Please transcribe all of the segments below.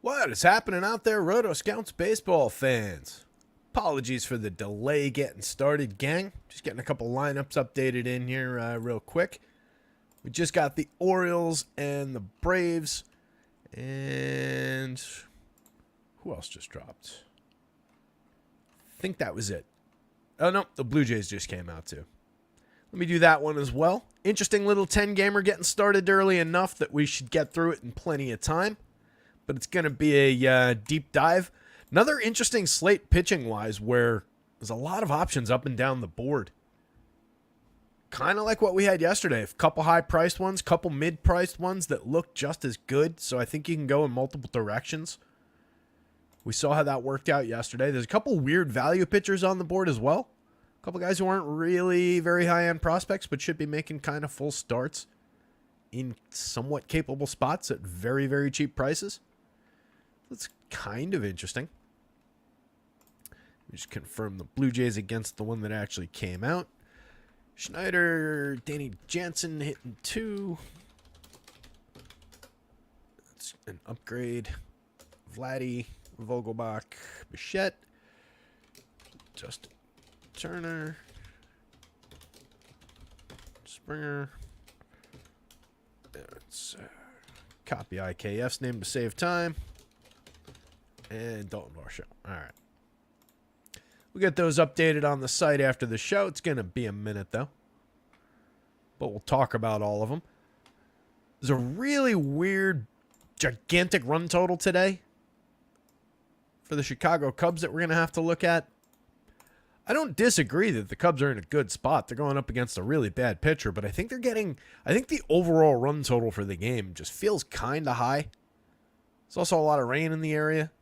What is happening out there, rotoscouts baseball fans? Apologies for the delay getting started, gang. Just getting a couple lineups updated in here real quick. We just got the Orioles and the Braves. And who else just dropped? I think that was it. Oh, no, the Blue Jays just came out too. Let me do that one as well. Interesting little 10-gamer getting started early enough that we should get through it in plenty of time. But it's going to be a deep dive. Another interesting slate pitching-wise where there's a lot of options up and down the board. Kind of like what we had yesterday. A couple high-priced ones, couple mid-priced ones that look just as good. So I think you can go in multiple directions. We saw how that worked out yesterday. There's a couple weird value pitchers on the board as well. A couple guys who aren't really very high-end prospects but should be making kind of full starts in somewhat capable spots at very, very cheap prices. That's kind of interesting. Let me just confirm the Blue Jays against the one that actually came out. Schneider, Danny Jansen hitting 2. That's an upgrade. Vladdy, Vogelbach, Bichette, Justin Turner, Springer. Let's copy IKF's name to save time. And Dalton Varsho. All right. We'll get those updated on the site after the show. It's going to be a minute, though. But we'll talk about all of them. There's a really weird, gigantic run total today for the Chicago Cubs that we're going to have to look at. I don't disagree that the Cubs are in a good spot. They're going up against a really bad pitcher, but I think the overall run total for the game just feels kind of high. There's also a lot of rain in the area.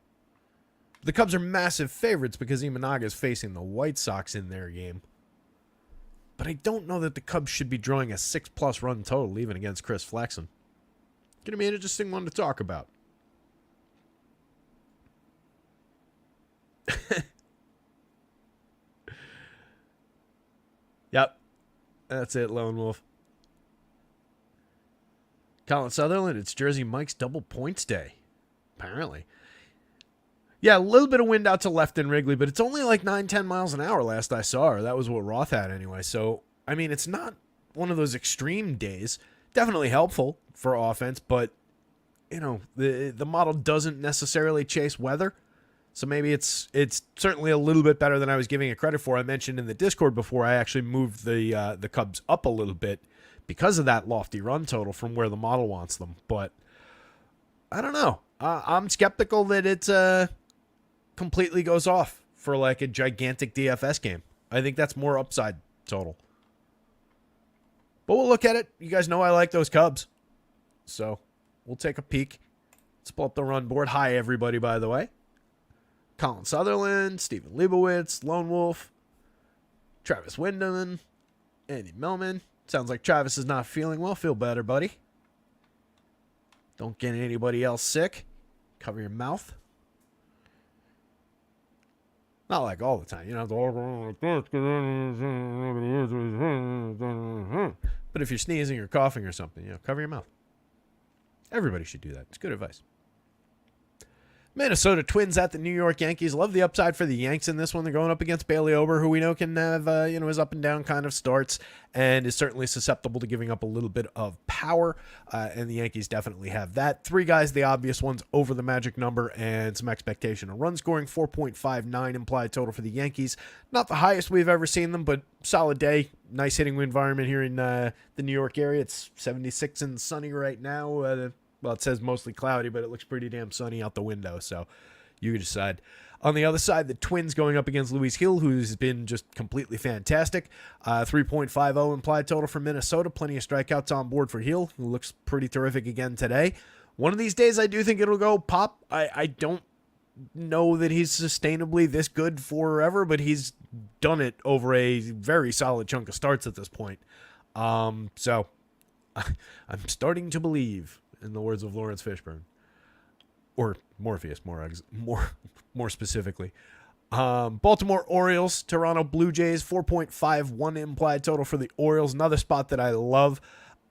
The Cubs are massive favorites because Imanaga is facing the White Sox in their game. But I don't know that the Cubs should be drawing a 6+ run total even against Chris Flexen. Going to be an interesting one to talk about. Yep. That's it, Lone Wolf. Colin Sutherland, it's Jersey Mike's double points day. Apparently. Yeah, a little bit of wind out to left in Wrigley, but it's only like 9-10 miles an hour last I saw her. That was what Roth had anyway. So, I mean, it's not one of those extreme days. Definitely helpful for offense, but, you know, the model doesn't necessarily chase weather. So maybe it's certainly a little bit better than I was giving it credit for. I mentioned in the Discord before I actually moved the Cubs up a little bit because of that lofty run total from where the model wants them. But I don't know. I'm skeptical that it completely goes off for like a gigantic DFS game. I think that's more upside total. But we'll look at it. You guys know I like those Cubs. So we'll take a peek. Let's pull up the run board. Hi, everybody, by the way. Colin Sutherland, Stephen Leibowitz, Lone Wolf, Travis Wyndham, Andy Melman. Sounds like Travis is not feeling well. Feel better, buddy. Don't get anybody else sick. Cover your mouth. Not like all the time. You know, but if you're sneezing or coughing or something, you know, cover your mouth. Everybody should do that. It's good advice. Minnesota Twins at the New York Yankees. Love the upside for the Yanks in this one. They're going up against Bailey Ober, who we know can have, his up and down kind of starts and is certainly susceptible to giving up a little bit of power. And the Yankees definitely have that. 3 guys, the obvious ones, over the magic number and some expectation of run scoring. 4.59 implied total for the Yankees. Not the highest we've ever seen them, but solid day. Nice hitting environment here in the New York area. It's 76 and sunny right now. Well, it says mostly cloudy, but it looks pretty damn sunny out the window, so you decide. On the other side, the Twins going up against Luis Gil, who's been just completely fantastic. 3.50 implied total for Minnesota. Plenty of strikeouts on board for Gil, who looks pretty terrific again today. One of these days, I do think it'll go pop. I don't know that he's sustainably this good forever, but he's done it over a very solid chunk of starts at this point. So I'm starting to believe, in the words of Lawrence Fishburne, or Morpheus, more specifically. Baltimore Orioles, Toronto Blue Jays, 4.51 implied total for the Orioles. Another spot that I love.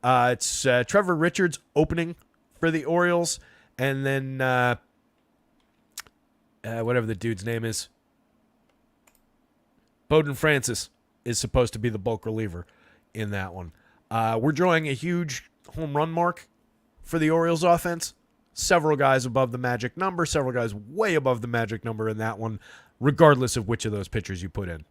It's Trevor Richards opening for the Orioles, and then whatever the dude's name is. Bowden Francis is supposed to be the bulk reliever in that one. We're drawing a huge home run mark for the Orioles offense. Several guys above the magic number, several guys way above the magic number in that one, regardless of which of those pitchers you put in.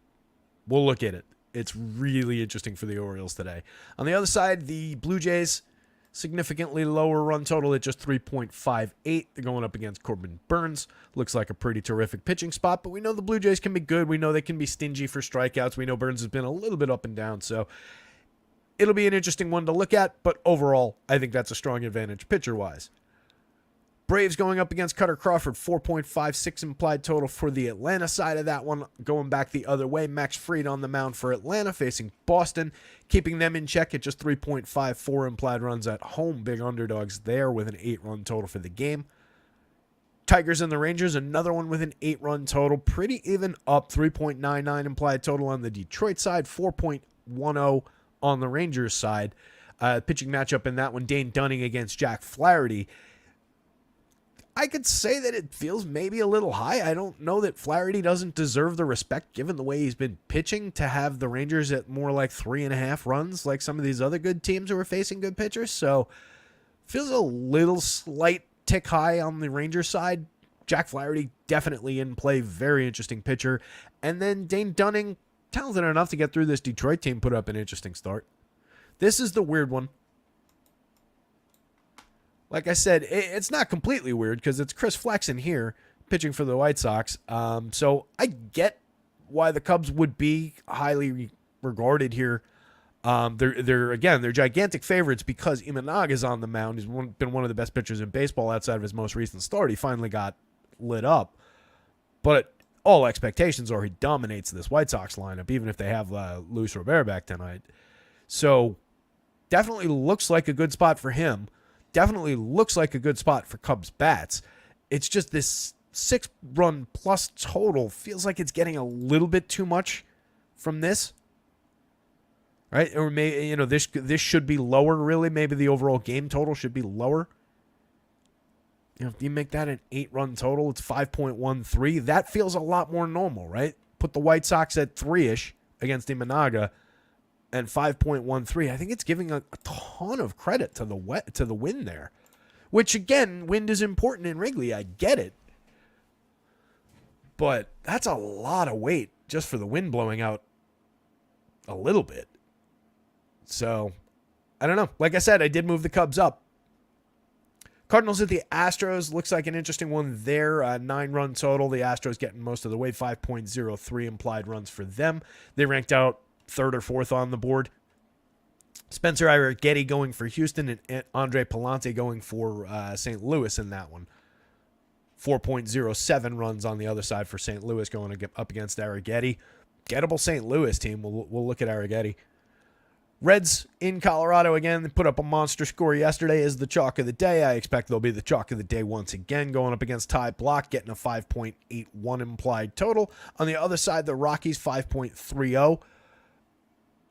We'll look at it. It's really interesting for the Orioles today. On the other side, the Blue Jays, significantly lower run total at just 3.58. They're going up against Corbin Burns. Looks like a pretty terrific pitching spot, but we know the Blue Jays can be good. We know they can be stingy for strikeouts. We know Burns has been a little bit up and down, so it'll be an interesting one to look at, but overall, I think that's a strong advantage pitcher-wise. Braves going up against Cutter Crawford, 4.56 implied total for the Atlanta side of that one. Going back the other way, Max Fried on the mound for Atlanta facing Boston, keeping them in check at just 3.54 implied runs at home. Big underdogs there with an 8-run total for the game. Tigers and the Rangers, another one with an 8-run total. Pretty even up, 3.99 implied total on the Detroit side, 4.10 on the Rangers side. Pitching matchup in that one, Dane Dunning against Jack Flaherty. I could say that it feels maybe a little high. I don't know that Flaherty doesn't deserve the respect given the way he's been pitching to have the Rangers at more like 3.5 runs like some of these other good teams who are facing good pitchers. So feels a little slight tick high on the Rangers side. Jack Flaherty definitely in play. Very interesting pitcher. And then Dane Dunning, talented enough to get through this Detroit team, put up an interesting start. This is the weird one. Like I said, it's not completely weird because it's Chris Flexen here pitching for the White Sox. So I get why the Cubs would be highly regarded here. They're gigantic favorites because Imanaga's on the mound. He's been one of the best pitchers in baseball outside of his most recent start. He finally got lit up. But all expectations are he dominates this White Sox lineup, even if they have Luis Robert back tonight. So definitely looks like a good spot for him. Definitely looks like a good spot for Cubs bats. It's just this 6-run plus total feels like it's getting a little bit too much from this. Right? Or maybe, this should be lower, really. Maybe the overall game total should be lower. If you make that an 8-run total, it's 5.13. That feels a lot more normal, right? Put the White Sox at 3-ish against Imanaga and 5.13. I think it's giving a ton of credit to the win there. Which, again, wind is important in Wrigley. I get it. But that's a lot of weight just for the wind blowing out a little bit. So, I don't know. Like I said, I did move the Cubs up. Cardinals at the Astros. Looks like an interesting one there. 9-run total. The Astros getting most of the way. 5.03 implied runs for them. They ranked out 3rd or 4th on the board. Spencer Arrighetti going for Houston and Andre Palante going for St. Louis in that one. 4.07 runs on the other side for St. Louis going up against Arrighetti. Gettable St. Louis team. We'll look at Arrighetti. Reds in Colorado again. They put up a monster score yesterday as the chalk of the day. I expect they'll be the chalk of the day once again, going up against Ty Block, getting a 5.81 implied total. On the other side, the Rockies 5.30.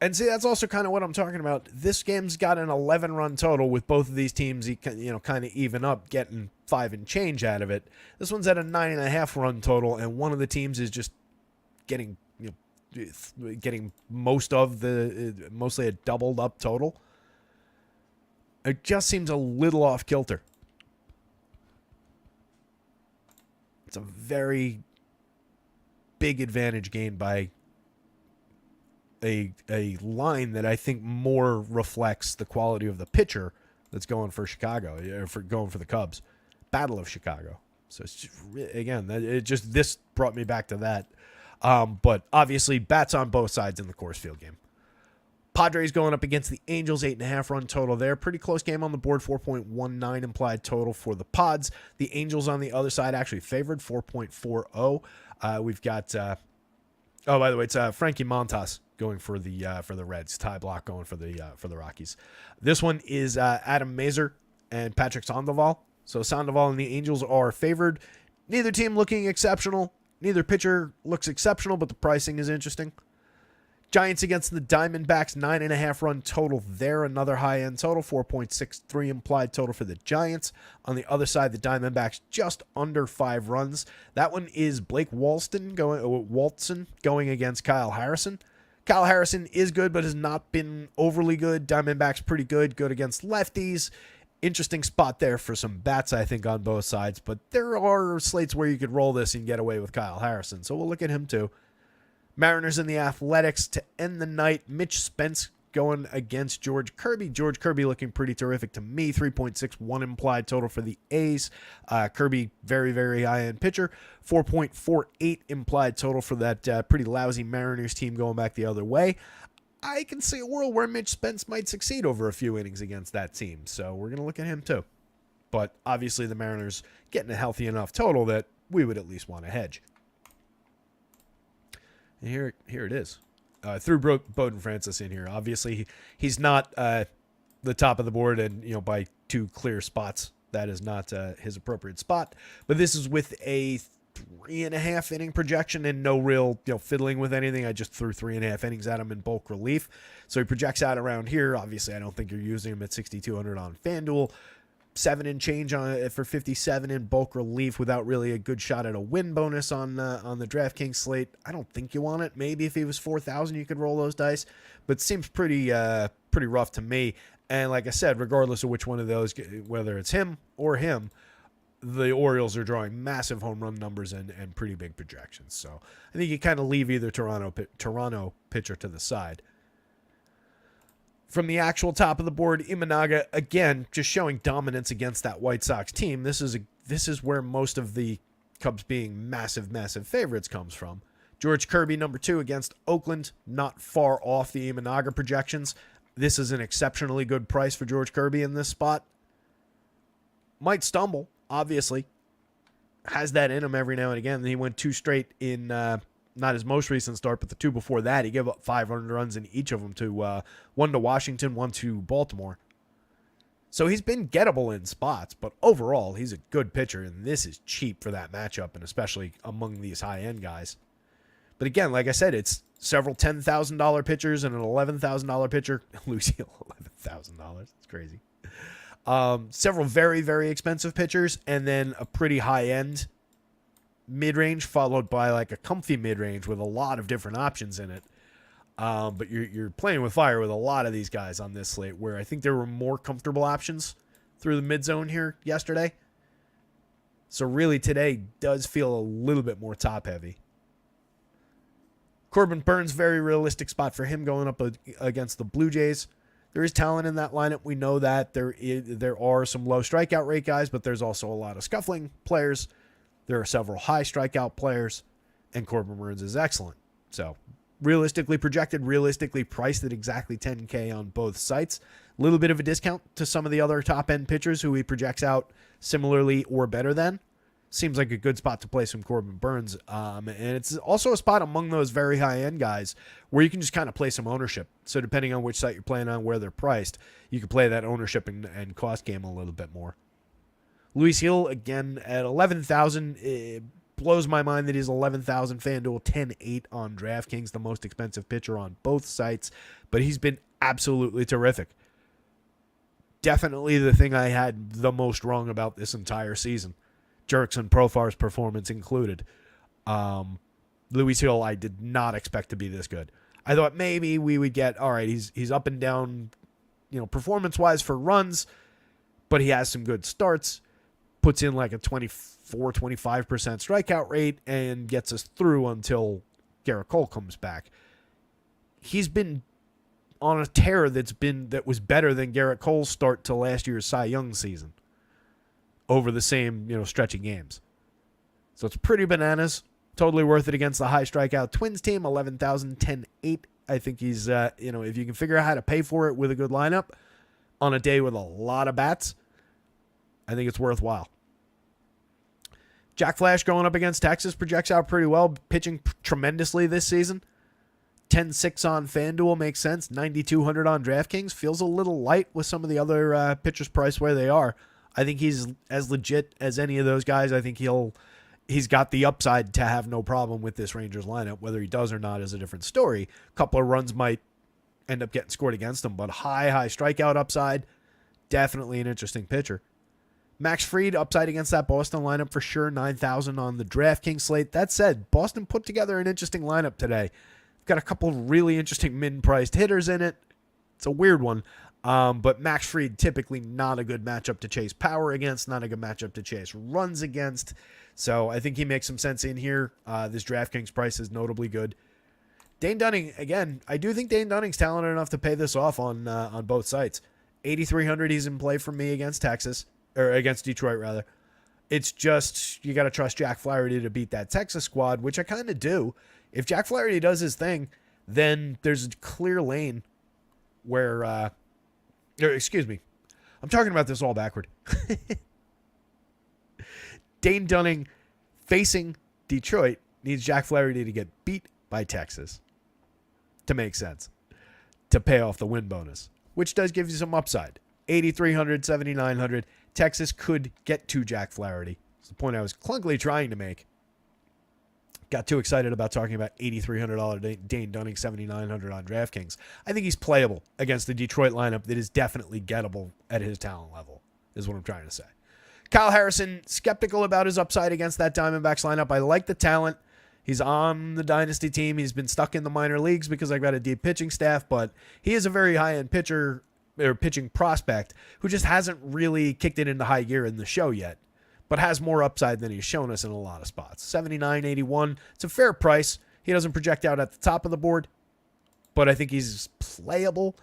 And see, that's also kind of what I'm talking about. This game's got an 11-run total with both of these teams, kind of even up, getting 5 and change out of it. This one's at a 9.5-run total, and one of the teams is just getting mostly a doubled up total. It just seems a little off kilter. It's a very big advantage gained by a line that I think more reflects the quality of the pitcher that's going for Chicago, or going for the Cubs. Battle of Chicago. So it's just, this brought me back to that. But obviously bats on both sides in the Coors Field game. Padres going up against the Angels, 8.5-run total there. Pretty close game on the board, 4.19 implied total for the Pods. The Angels on the other side actually favored, 4.40. We've got, by the way, it's Frankie Montas going for the Reds. Ty Block going for the Rockies. This one is Adam Mazur and Patrick Sandoval. So Sandoval and the Angels are favored. Neither team looking exceptional. Neither pitcher looks exceptional, but the pricing is interesting. Giants against the Diamondbacks, 9.5 run total there. Another high-end total, 4.63 implied total for the Giants. On the other side, the Diamondbacks just under 5 runs. That one is Blake Walton going against Kyle Harrison. Kyle Harrison is good, but has not been overly good. Diamondbacks pretty good against lefties. Interesting spot there for some bats, I think, on both sides. But there are slates where you could roll this and get away with Kyle Harrison, so we'll look at him too. Mariners and the Athletics to end the night. Mitch Spence going against George Kirby. George Kirby looking pretty terrific to me. 3.61 implied total for the A's. Kirby, very, very high-end pitcher. 4.48 implied total for that pretty lousy Mariners team going back the other way. I can see a world where Mitch Spence might succeed over a few innings against that team, so we're going to look at him too. But obviously the Mariners getting a healthy enough total that we would at least want to hedge. And here it is. Threw Bowden Francis in here. Obviously, he's not the top of the board, and by 2 clear spots, that is not his appropriate spot. But this is with a 3.5 inning projection and no real fiddling with anything. I just threw 3.5 innings at him in bulk relief, so he projects out around here. Obviously, I don't think you're using him at 6,200 on FanDuel. 7 and change on for 57 in bulk relief without really a good shot at a win bonus on the DraftKings slate. I don't think you want it. Maybe if he was 4,000, you could roll those dice, but it seems pretty rough to me. And like I said, regardless of which one of those, whether it's him or him, the Orioles are drawing massive home run numbers and pretty big projections. So I think you kind of leave either Toronto pitcher to the side. From the actual top of the board, Imanaga, again, just showing dominance against that White Sox team. This is where most of the Cubs being massive, massive favorites comes from. George Kirby, number 2 against Oakland, not far off the Imanaga projections. This is an exceptionally good price for George Kirby in this spot. Might stumble, obviously. Has that in him every now and again. He went 2 straight in not his most recent start, but the 2 before that. He gave up 500 runs in each of them to 1 to Washington, 1 to Baltimore. So he's been gettable in spots, but overall, he's a good pitcher, and this is cheap for that matchup, and especially among these high-end guys. But again, like I said, it's several $10,000 pitchers and an $11,000 pitcher. Luis Hill, $11,000. It's crazy. Several very, very expensive pitchers, and then a pretty high-end mid-range, followed by like a comfy mid-range with a lot of different options in it. But you're playing with fire with a lot of these guys on this slate, where I think there were more comfortable options through the mid-zone here yesterday. So really today does feel a little bit more top-heavy. Corbin Burns, very realistic spot for him going up against the Blue Jays. There is talent in that lineup. We know that. There are some low strikeout rate guys, but there's also a lot of scuffling players. There are several high strikeout players, and Corbin Burns is excellent. So realistically projected, realistically priced at exactly $10K on both sites. A little bit of a discount to some of the other top-end pitchers who he projects out similarly or better than. Seems like a good spot to play some Corbin Burns. And it's also a spot among those very high-end guys where you can just kind of play some ownership. So depending on which site you're playing on, where they're priced, you can play that ownership and cost game a little bit more. Luis Hill, again, at $11,000. It blows my mind that he's $11,000 FanDuel, 10.8 on DraftKings, the most expensive pitcher on both sites. But he's been absolutely terrific. Definitely the thing I had the most wrong about this entire season. Jerks and Profar's performance included. Luis Hill, I did not expect to be this good. I thought maybe we would get, all right, he's up and down, performance-wise for runs, but he has some good starts, puts in like a 24, 25% strikeout rate, and gets us through until Garrett Cole comes back. He's been on a tear that was better than Garrett Cole's start to last year's Cy Young season over the same, stretch of games. So it's pretty bananas. Totally worth it against the high strikeout Twins team, 11,000, 10.8. I think he's, if you can figure out how to pay for it with a good lineup on a day with a lot of bats, I think it's worthwhile. Jack Flash going up against Texas projects out pretty well, pitching tremendously this season. 10.6 on FanDuel makes sense. 9,200 on DraftKings feels a little light with some of the other pitchers priced where they are. I think he's as legit as any of those guys. I think he'll he's got the upside to have no problem with this Rangers lineup. Whether he does or not is a different story. A couple of runs might end up getting scored against him, but high strikeout upside, definitely an interesting pitcher. Max Fried upside against that Boston lineup for sure, 9,000 on the DraftKings slate. That said, Boston put together an interesting lineup today. Got a couple of really interesting min-priced hitters in it. It's a weird one, but Max Fried typically not a good matchup to chase power against, not a good matchup to chase runs against. So I think he makes some sense in here. This DraftKings price is notably good. Dane Dunning, again, I do think Dane Dunning's talented enough to pay this off on both sites. 8,300 he's in play for me against Texas, or against Detroit rather. It's just, you got to trust Jack Flaherty to beat that Texas squad, which I kind of do. If Jack Flaherty does his thing, then there's a clear lane where, excuse me, I'm talking about this all backward. Dane Dunning facing Detroit needs Jack Flaherty to get beat by Texas to make sense, to pay off the win bonus, which does give you some upside. 8,300, 7,900. Texas could get to Jack Flaherty. That's the point I was clunkily trying to make. Got too excited about talking about $8,300 Dane Dunning, $7,900 on DraftKings. I think he's playable against the Detroit lineup that is definitely gettable at his talent level, is what I'm trying to say. Kyle Harrison, skeptical about his upside against that Diamondbacks lineup. I like the talent. He's on the dynasty team. He's been stuck in the minor leagues because I've got a deep pitching staff, but he is a very high-end pitcher or pitching prospect who just hasn't really kicked it into high gear in the show yet, but has more upside than he's shown us in a lot of spots. 79.81. It's a fair price. He doesn't project out at the top of the board, but I think he's playable.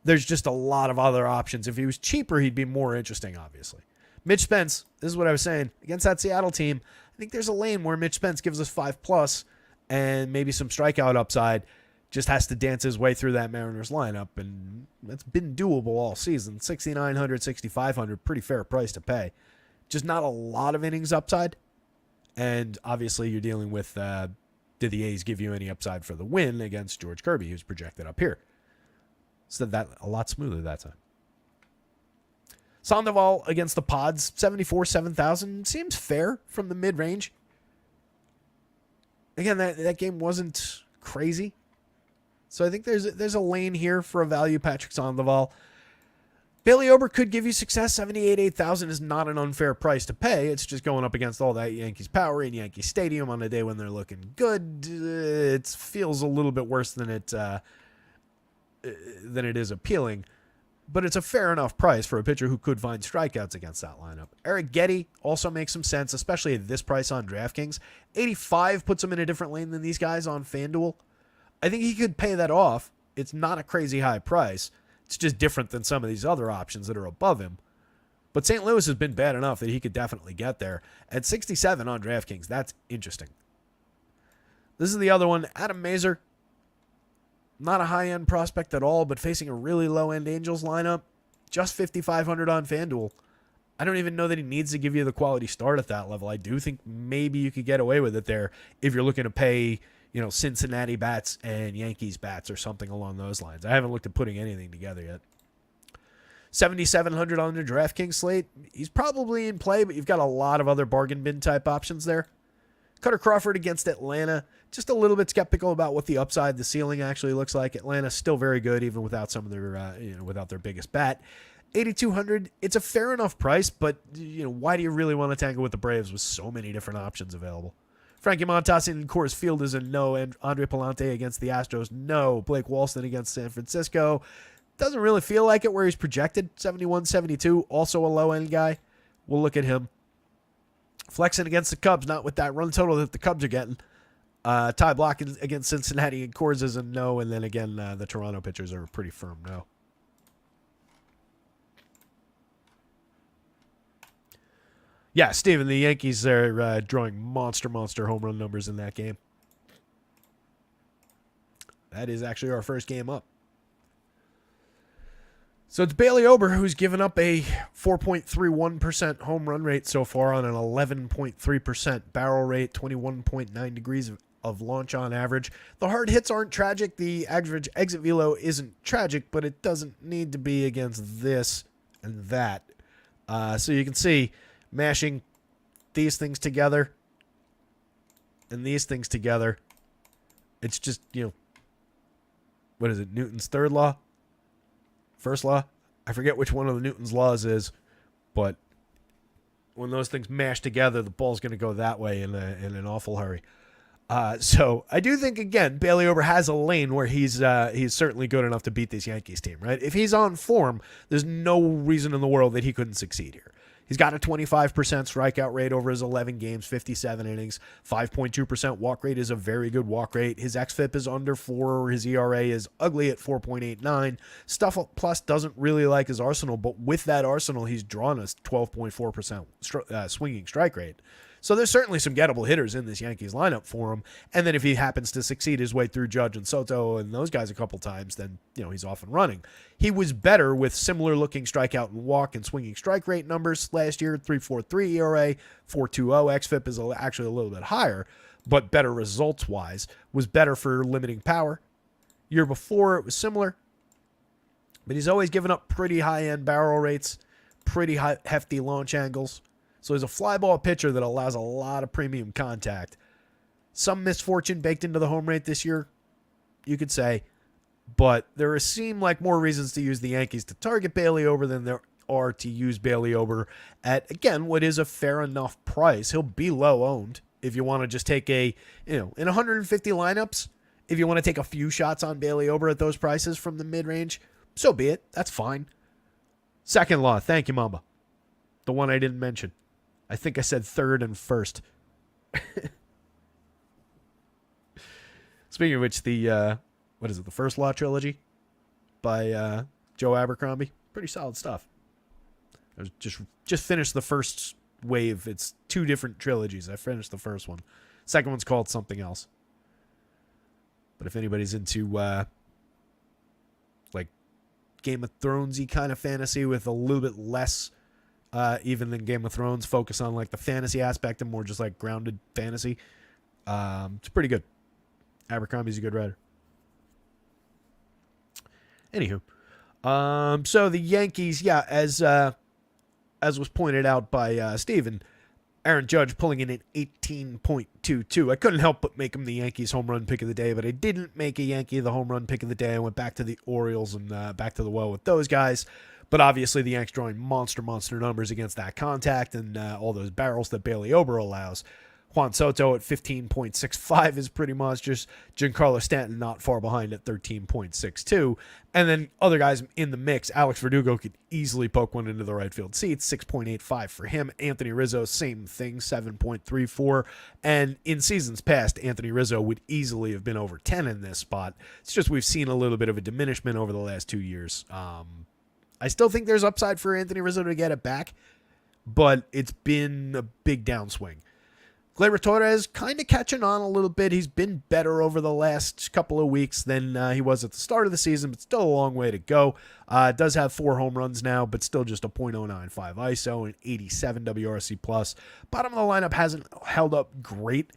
There's just a lot of other options. If he was cheaper, he'd be more interesting, obviously. Mitch Spence, this is what I was saying. Against that Seattle team, I think there's a lane where Mitch Spence gives us 5+ and maybe some strikeout upside. Just has to dance his way through that Mariners lineup, and that's been doable all season. 6,900, 6,500, pretty fair price to pay. Just not a lot of innings upside, and obviously you're dealing with did the A's give you any upside for the win against George Kirby, who's projected up here. So that a lot smoother that time. Sandoval against the Pods, 74, 7,000. Seems fair from the mid-range. Again, that game wasn't crazy. So I think there's a lane here for a value Patrick Sandoval. Bailey Ober could give you success. 78, 8,000 is not an unfair price to pay. It's just going up against all that Yankees power in Yankee Stadium on a day when they're looking good. It feels a little bit worse than it is appealing. But it's a fair enough price for a pitcher who could find strikeouts against that lineup. Eric Getty also makes some sense, especially at this price on DraftKings. 85 puts him in a different lane than these guys on FanDuel. I think he could pay that off. It's not a crazy high price. It's just different than some of these other options that are above him. But St. Louis has been bad enough that he could definitely get there. At 67 on DraftKings, that's interesting. This is the other one. Adam Mazur. Not a high-end prospect at all, but facing a really low-end Angels lineup. Just 5,500 on FanDuel. I don't even know that he needs to give you the quality start at that level. I do think maybe you could get away with it there if you're looking to pay, Cincinnati bats and Yankees bats or something along those lines. I haven't looked at putting anything together yet. 7,700 on the DraftKings slate. He's probably in play, but you've got a lot of other bargain bin type options there. Cutter Crawford against Atlanta. Just a little bit skeptical about what the upside, the ceiling actually looks like. Atlanta's still very good, even without some of their, without their biggest bat. 8,200. It's a fair enough price, but why do you really want to tangle with the Braves with so many different options available? Frankie Montas in Coors Field is a no. And Andre Palante against the Astros, no. Blake Walston against San Francisco. Doesn't really feel like it where he's projected. 71, 72. Also a low-end guy. We'll look at him. Flexing against the Cubs, not with that run total that the Cubs are getting. Ty Block against Cincinnati and Coors is a no. And then again, the Toronto pitchers are a pretty firm no. Yeah, Steven, the Yankees are drawing monster home run numbers in that game. That is actually our first game up. So it's Bailey Ober who's given up a 4.31% home run rate so far on an 11.3% barrel rate, 21.9 degrees of launch on average. The hard hits aren't tragic. The average exit velo isn't tragic, but it doesn't need to be against this and that. So you can see mashing these things together, and these things together, it's just, what is it? Newton's third law? First law? I forget which one of the Newton's laws is, but when those things mash together, the ball's going to go that way in an awful hurry. So I do think, again, Bailey Ober has a lane where he's certainly good enough to beat this Yankees team, right? If he's on form, there's no reason in the world that he couldn't succeed here. He's got a 25% strikeout rate over his 11 games, 57 innings, 5.2% walk rate is a very good walk rate. His xFIP is under 4. His ERA is ugly at 4.89. Stuff Plus doesn't really like his arsenal, but with that arsenal, he's drawn a 12.4% swinging strike rate. So there's certainly some gettable hitters in this Yankees lineup for him. And then if he happens to succeed his way through Judge and Soto and those guys a couple times, then, he's off and running. He was better with similar looking strikeout and walk and swinging strike rate numbers last year. 3.43 ERA, 4.20 xFIP is actually a little bit higher, but better results wise. Was better for limiting power. Year before it was similar, but he's always given up pretty high end barrel rates, pretty hefty launch angles. So he's a fly ball pitcher that allows a lot of premium contact. Some misfortune baked into the home rate this year, you could say. But there seem like more reasons to use the Yankees to target Bailey Ober than there are to use Bailey Ober at, again, what is a fair enough price. He'll be low owned if you want to just take in 150 lineups, if you want to take a few shots on Bailey Ober at those prices from the mid-range, so be it. That's fine. Second law. Thank you, Mamba. The one I didn't mention. I think I said third and first. Speaking of which, the First Law trilogy by Joe Abercrombie, pretty solid stuff. I was just finished the first wave. It's 2 different trilogies. I finished the first one. Second one's called something else. But if anybody's into like Game of Thrones-y kind of fantasy with a little bit less even than Game of Thrones, focus on like the fantasy aspect and more just like grounded fantasy. It's pretty good. Abercrombie's a good writer. Anywho, so the Yankees, as was pointed out by Steven, Aaron Judge pulling in at 18.22. I couldn't help but make him the Yankees home run pick of the day, but I didn't make a Yankee the home run pick of the day. I went back to the Orioles and back to the well with those guys. But obviously the Yanks drawing monster numbers against that contact and all those barrels that Bailey Ober allows. Juan Soto at 15.65 is pretty monstrous. Giancarlo Stanton not far behind at 13.62. And then other guys in the mix. Alex Verdugo could easily poke one into the right field seats. 6.85 for him. Anthony Rizzo, same thing, 7.34. And in seasons past, Anthony Rizzo would easily have been over 10 in this spot. It's just we've seen a little bit of a diminishment over the last 2 years. I still think there's upside for Anthony Rizzo to get it back, but it's been a big downswing. Gleyber Torres kind of catching on a little bit. He's been better over the last couple of weeks than he was at the start of the season, but still a long way to go. Does have 4 home runs now, but still just a .095 ISO and 87 WRC+. Bottom of the lineup hasn't held up great,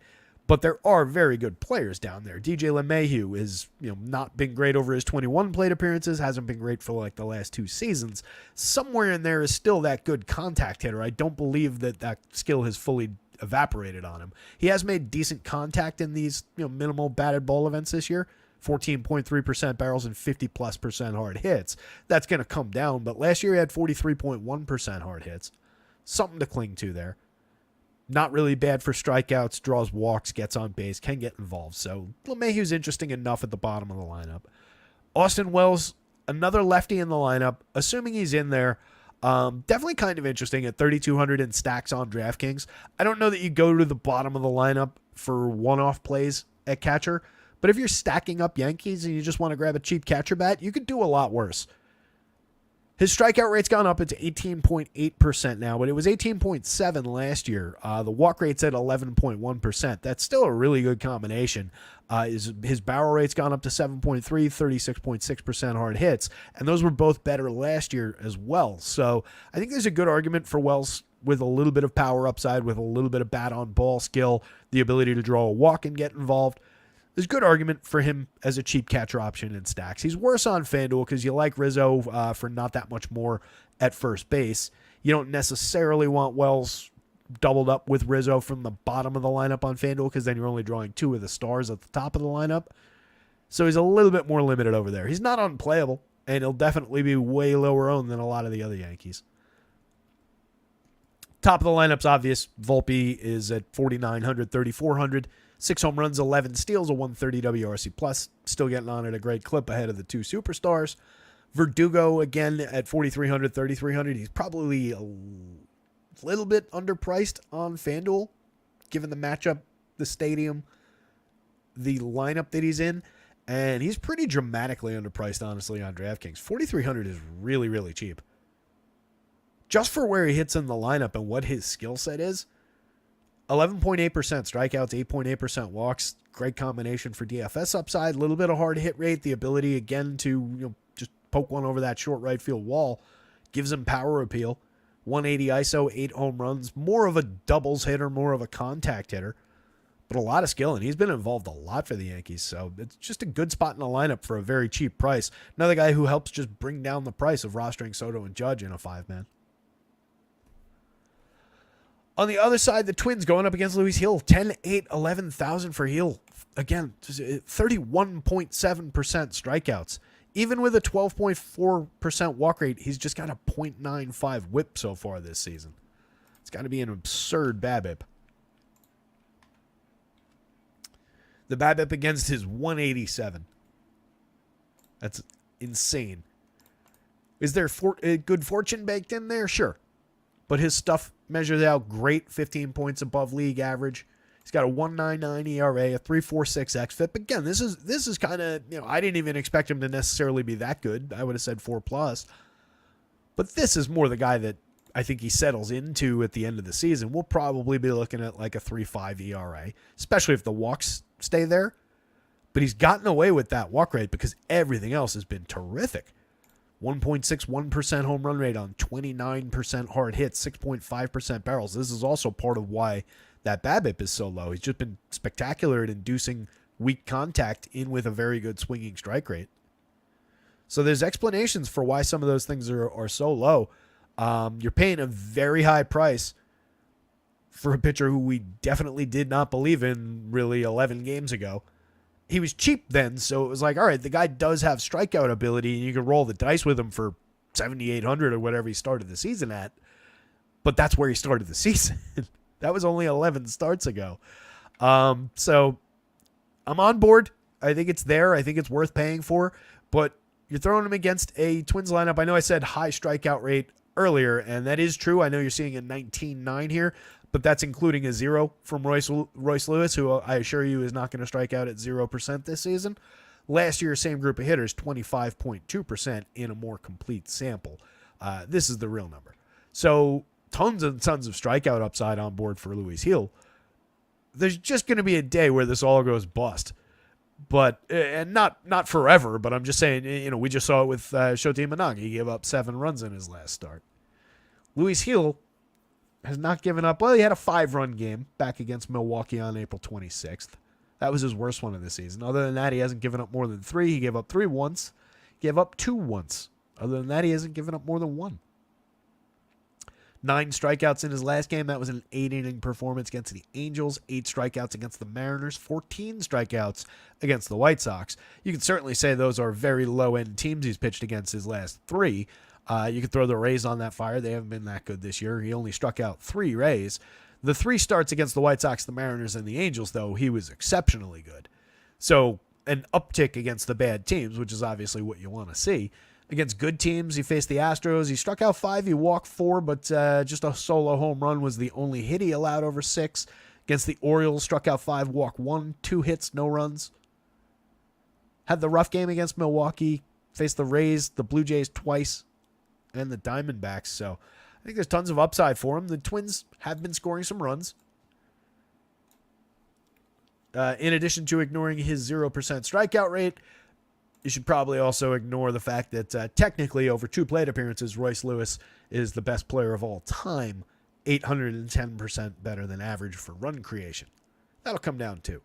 but there are very good players down there. DJ LeMahieu is, not been great over his 21 plate appearances, hasn't been great for like the last 2 seasons. Somewhere in there is still that good contact hitter. I don't believe that skill has fully evaporated on him. He has made decent contact in these, minimal batted ball events this year. 14.3% barrels and 50+% hard hits. That's going to come down, but last year he had 43.1% hard hits. Something to cling to there. Not really bad for strikeouts, draws walks, gets on base, can get involved. So LeMahieu's interesting enough at the bottom of the lineup. Austin Wells, another lefty in the lineup, assuming he's in there. Definitely kind of interesting at 3,200 in stacks on DraftKings. I don't know that you go to the bottom of the lineup for one-off plays at catcher, but if you're stacking up Yankees and you just want to grab a cheap catcher bat, you could do a lot worse. His strikeout rate's gone up. It's 18.8% now, but it was 18.7 last year. The walk rate's at 11.1%. That's still a really good combination. His barrel rate's gone up to 7.3, 36.6% hard hits, and those were both better last year as well. So I think there's a good argument for Wells with a little bit of power upside, with a little bit of bat-on-ball skill, the ability to draw a walk and get involved. There's a good argument for him as a cheap catcher option in stacks. He's worse on FanDuel because you like Rizzo for not that much more at first base. You don't necessarily want Wells doubled up with Rizzo from the bottom of the lineup on FanDuel, because then you're only drawing 2 of the stars at the top of the lineup. So he's a little bit more limited over there. He's not unplayable, and he'll definitely be way lower owned than a lot of the other Yankees. Top of the lineup's obvious. Volpe is at 4,900, 3,400. 6 home runs, 11 steals, a 130 WRC+. Still getting on at a great clip ahead of the 2 superstars. Verdugo, again, at 4,300, 3,300. He's probably a little bit underpriced on FanDuel, given the matchup, the stadium, the lineup that he's in. And he's pretty dramatically underpriced, honestly, on DraftKings. 4,300 is really, really cheap. Just for where he hits in the lineup and what his skill set is, 11.8% strikeouts, 8.8% walks. Great combination for DFS upside. A little bit of hard hit rate. The ability, again, to just poke one over that short right field wall. Gives him power appeal. 180 ISO, 8 home runs. More of a doubles hitter, more of a contact hitter. But a lot of skill, and he's been involved a lot for the Yankees. So it's just a good spot in the lineup for a very cheap price. Another guy who helps just bring down the price of rostering Soto and Judge in a 5-man. On the other side, the Twins going up against Luis Hill. 10, 8, 11,000 for Hill. Again, 31.7% strikeouts. Even with a 12.4% walk rate, he's just got a .95 whip so far this season. It's got to be an absurd BABIP. The BABIP against his 187. That's insane. Is there good fortune baked in there? Sure. But his stuff measures out great, 15 points above league average. He's got a 1.99 ERA, a 3.46 xFIP. Again, this is kind of, I didn't even expect him to necessarily be that good. I would have said 4+. But this is more the guy that I think he settles into at the end of the season. We'll probably be looking at like a 3.5 ERA, especially if the walks stay there. But he's gotten away with that walk rate because everything else has been terrific. 1.61% home run rate on 29% hard hits, 6.5% barrels. This is also part of why that BABIP is so low. He's just been spectacular at inducing weak contact in with a very good swinging strike rate. So there's explanations for why some of those things are so low. You're paying a very high price for a pitcher who we definitely did not believe in really 11 games ago. He was cheap then, so it was like, all right, the guy does have strikeout ability, and you can roll the dice with him for 7,800 or whatever he started the season at. But that's where he started the season. That was only 11 starts ago. So I'm on board. I think it's there. I think it's worth paying for. But you're throwing him against a Twins lineup. I know I said high strikeout rate earlier, and that is true. I know you're seeing a 19.9 here, but that's including a 0 from Royce Lewis, who I assure you is not going to strike out at 0% this season. Last year, same group of hitters, 25.2% in a more complete sample. This is the real number. So tons and tons of strikeout upside on board for Luis Hill. There's just going to be a day where this all goes bust. But, and not forever, but I'm just saying, we just saw it with Shota Imanaga. He gave up 7 runs in his last start. Luis Hill has not given up. Well, he had a 5-run game back against Milwaukee on April 26th. That was his worst one of the season. Other than that, he hasn't given up more than 3. He gave up 3 once. He gave up 2 once. Other than that, he hasn't given up more than 1. 9 strikeouts in his last game. That was an 8-inning performance against the Angels. 8 strikeouts against the Mariners. 14 strikeouts against the White Sox. You can certainly say those are very low-end teams he's pitched against his last 3. You could throw the Rays on that fire. They haven't been that good this year. He only struck out 3 Rays. The 3 starts against the White Sox, the Mariners, and the Angels, though, he was exceptionally good. So an uptick against the bad teams, which is obviously what you want to see. Against good teams, he faced the Astros. He struck out 5. He walked 4, but just a solo home run was the only hit he allowed over 6. Against the Orioles, struck out 5, walked 1, 2 hits, no runs. Had the rough game against Milwaukee. Faced the Rays, the Blue Jays twice, and the Diamondbacks. So I think there's tons of upside for him. The Twins have been scoring some runs. In addition to ignoring his 0% strikeout rate, you should probably also ignore the fact that technically over 2 plate appearances, Royce Lewis is the best player of all time, 810% better than average for run creation. That'll come down to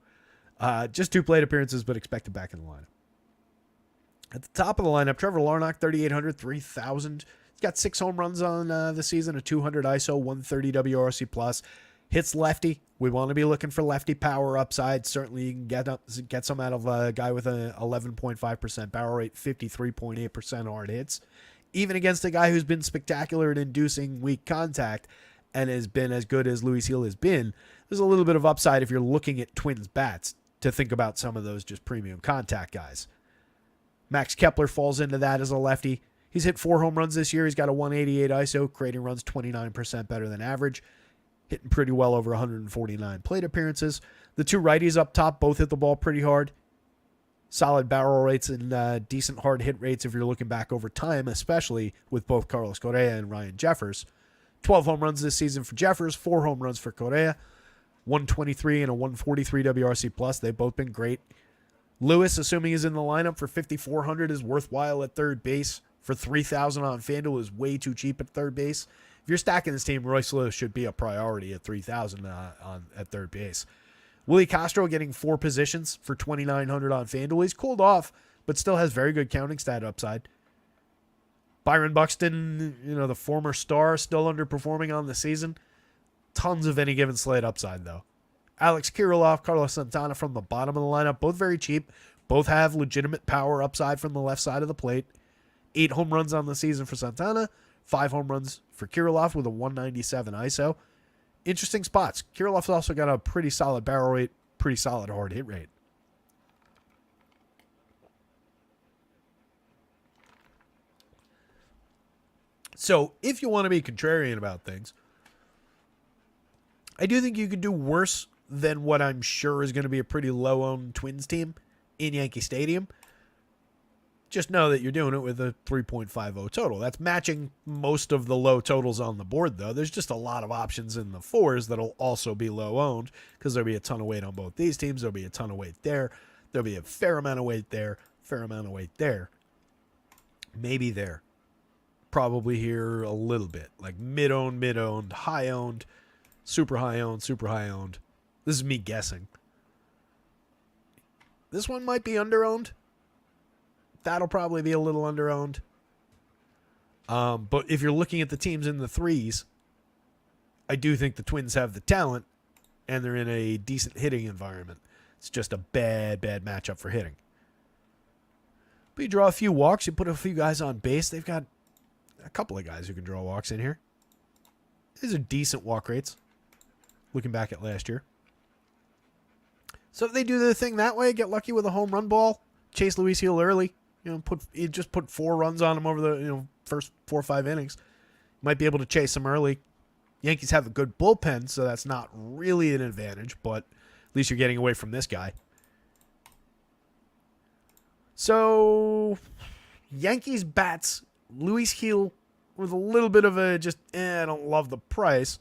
just 2 plate appearances, but expected back in the lineup. At the top of the lineup, Trevor Larnach, 3,800, 3,000. He's Got 6 home runs on the season, a 200 ISO, 130 WRC plus. Hits lefty. We want to be looking for lefty power upside. Certainly you can get some out of a guy with an 11.5% barrel rate, 53.8% hard hits. Even against a guy who's been spectacular at inducing weak contact and has been as good as Luis Gil has been, there's a little bit of upside if you're looking at Twins bats to think about some of those just premium contact guys. Max Kepler falls into that as a lefty. He's hit 4 home runs this year. He's got a 188 ISO, creating runs 29% better than average. Hitting pretty well over 149 plate appearances. The 2 righties up top both hit the ball pretty hard. Solid barrel rates and decent hard hit rates if you're looking back over time, especially with both Carlos Correa and Ryan Jeffers. 12 home runs this season for Jeffers, 4 home runs for Correa, 123 and a 143 WRC plus. They've both been great. Lewis, assuming he's in the lineup for 5,400, is worthwhile at third base. For 3,000 on FanDuel is way too cheap at third base. If you're stacking this team, Royce Lewis should be a priority at 3,000 at third base. Willie Castro getting 4 positions for 2,900 on FanDuel. He's cooled off, but still has very good counting stat upside. Byron Buxton, the former star, still underperforming on the season. Tons of any given slate upside, though. Alex Kirilloff, Carlos Santana from the bottom of the lineup, both very cheap. Both have legitimate power upside from the left side of the plate. 8 home runs on the season for Santana. 5 home runs for Kirilloff with a 197 ISO. Interesting spots. Kirilloff's also got a pretty solid barrel rate, pretty solid hard hit rate. So if you want to be contrarian about things, I do think you could do worse than what I'm sure is going to be a pretty low-owned Twins team in Yankee Stadium. Just know that you're doing it with a 3.50 total. That's matching most of the low totals on the board, though. There's just a lot of options in the 4s that'll also be low-owned because there'll be a ton of weight on both these teams. There'll be a ton of weight there. There'll be a fair amount of weight there, fair amount of weight there. Maybe there. Probably here a little bit. Like mid-owned, high-owned, super high-owned, super high-owned. This is me guessing. This one might be under-owned. That'll probably be a little under-owned. But if you're looking at the teams in the 3s, I do think the Twins have the talent, and they're in a decent hitting environment. It's just a bad matchup for hitting. But you draw a few walks, you put a few guys on base. They've got a couple of guys who can draw walks in here. These are decent walk rates, looking back at last year. So if they do the thing that way, get lucky with a home run ball, chase Luis Gil early, just put 4 runs on him over the first 4 or 5 innings. Might be able to chase him early. Yankees have a good bullpen, so that's not really an advantage, but at least you're getting away from this guy. So, Yankees bats, Luis Gil with a little bit of a I don't love the price.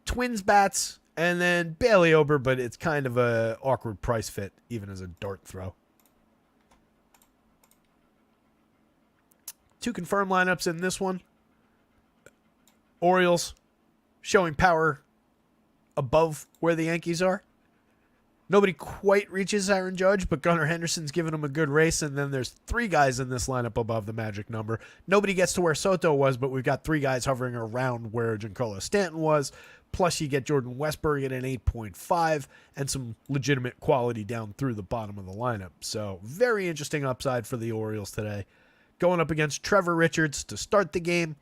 Twins bats, and then Bailey Ober, but it's kind of a awkward price fit, even as a dart throw. 2 confirmed lineups in this one. Orioles showing power above where the Yankees are. Nobody quite reaches Aaron Judge, but Gunnar Henderson's giving him a good race, and then there's 3 guys in this lineup above the magic number. Nobody gets to where Soto was, but we've got 3 guys hovering around where Giancarlo Stanton was. Plus, you get Jordan Westburg at an 8.5 and some legitimate quality down through the bottom of the lineup. So, very interesting upside for the Orioles today. Going up against Trevor Richards to start the game.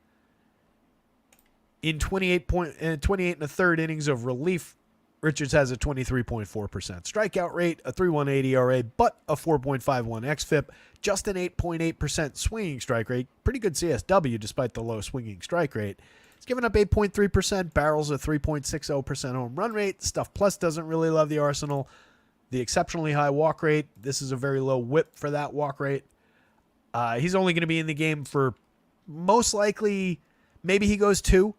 In 28 and a third innings of relief, Richards has a 23.4% strikeout rate, a 3.18 ERA, but a 4.51 xFIP, just an 8.8% swinging strike rate. Pretty good CSW despite the low swinging strike rate. He's given up 8.3%, barrels a 3.60% home run rate. Stuff Plus doesn't really love the arsenal. The exceptionally high walk rate. This is a very low whip for that walk rate. He's only going to be in the game for most likely, maybe he goes 2.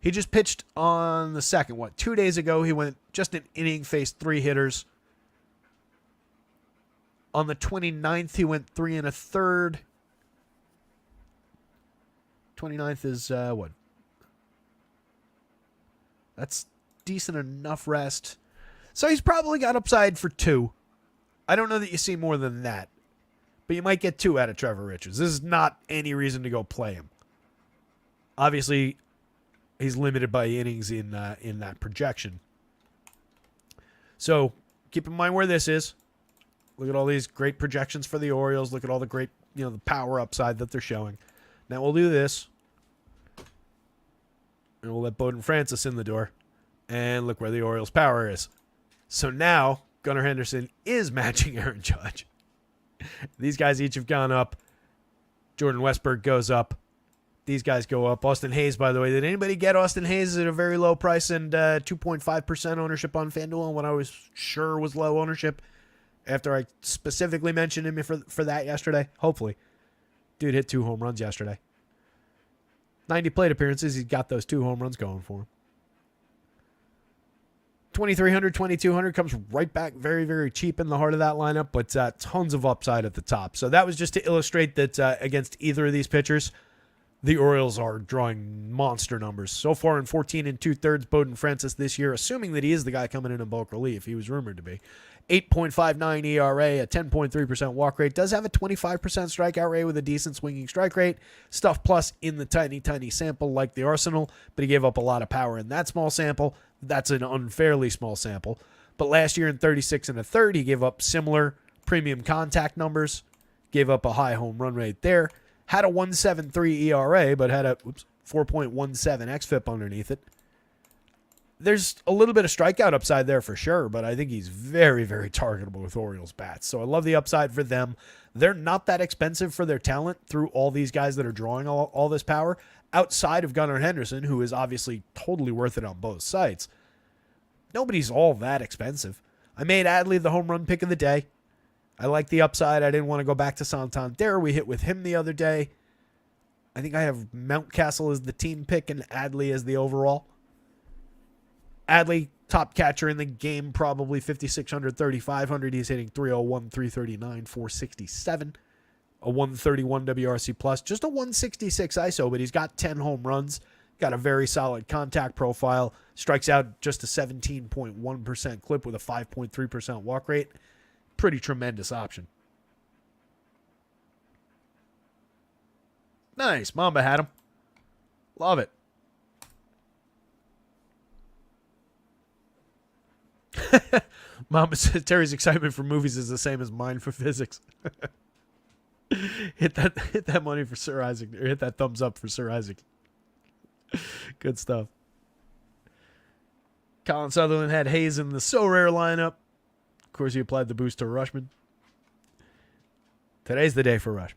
He just pitched on the 2nd. 2 days ago, he went just an inning, faced 3 hitters. On the 29th, he went 3 1/3. 29th is what? That's decent enough rest. So he's probably got upside for 2. I don't know that you see more than that. but you might get 2 out of Trevor Richards. This is not any reason to go play him. Obviously, he's limited by innings in that projection. So keep in mind where this is. Look at all these great projections for the Orioles. Look at all the great, the power upside that they're showing. Now we'll do this. And we'll let Bowden Francis in the door. And look where the Orioles' power is. So now, Gunnar Henderson is matching Aaron Judge. These guys each have gone up. Jordan Westburg goes up. These guys go up. Austin Hayes, by the way. Did anybody get Austin Hayes at a very low price and 2.5% ownership on FanDuel when I was sure was low ownership? After I specifically mentioned him for that yesterday. Hopefully. Dude hit 2 home runs yesterday. 90 plate appearances. He's got those 2 home runs going for him. 2,300, 2,200 comes right back very, very cheap in the heart of that lineup, but tons of upside at the top. So that was just to illustrate that against either of these pitchers, the Orioles are drawing monster numbers. So far in 14 2/3, Bowden Francis this year, assuming that he is the guy coming in bulk relief. He was rumored to be. 8.59 ERA, a 10.3% walk rate. Does have a 25% strikeout rate with a decent swinging strike rate. Stuff plus in the tiny, tiny sample like the Arsenal, but he gave up a lot of power in that small sample. That's an unfairly small sample. But last year in 36 1/3, he gave up similar premium contact numbers. Gave up a high home run rate there. Had a 1.73 ERA, but had a 4.17 xFIP underneath it. There's a little bit of strikeout upside there for sure, but I think he's very, very targetable with Orioles bats. So I love the upside for them. They're not that expensive for their talent through all these guys that are drawing all this power outside of Gunnar Henderson, who is obviously totally worth it on both sides. Nobody's all that expensive. I made Adley the home run pick of the day. I like the upside. I didn't want to go back to Santander. We hit with him the other day. I think I have Mountcastle as the team pick and Adley as the overall. Adley, top catcher in the game, probably 5,600, 3,500. He's hitting 301, 339, 467. A 131 WRC plus. Just a 166 ISO, but he's got 10 home runs. Got a very solid contact profile. Strikes out just a 17.1% clip with a 5.3% walk rate. Pretty tremendous option. Nice. Mamba had him. Love it. Mama says Terry's excitement for movies is the same as mine for physics. hit that money for Sir Isaac, or hit that thumbs up for Sir Isaac. Good stuff. Colin Sutherland had Hayes in the So Rare lineup. Of course, he applied the boost to Rushman. Today's the day for Rushman.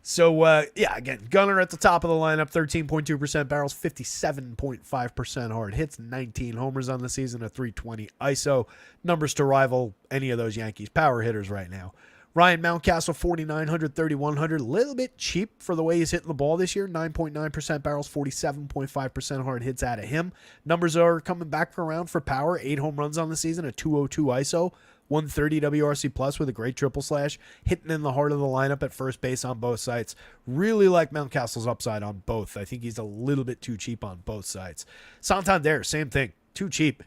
So, again, Gunnar at the top of the lineup, 13.2% barrels, 57.5% hard hits, 19 homers on the season, a 320 ISO. Numbers to rival any of those Yankees power hitters right now. Ryan Mountcastle, 4,900, 3,100. A little bit cheap for the way he's hitting the ball this year. 9.9% barrels, 47.5% hard hits out of him. Numbers are coming back around for power. 8 home runs on the season, a 202 ISO. 130 WRC plus with a great triple slash, hitting in the heart of the lineup at first base on both sides. Really like Mountcastle's upside on both. I think he's a little bit too cheap on both sides. Santander, same thing, too cheap.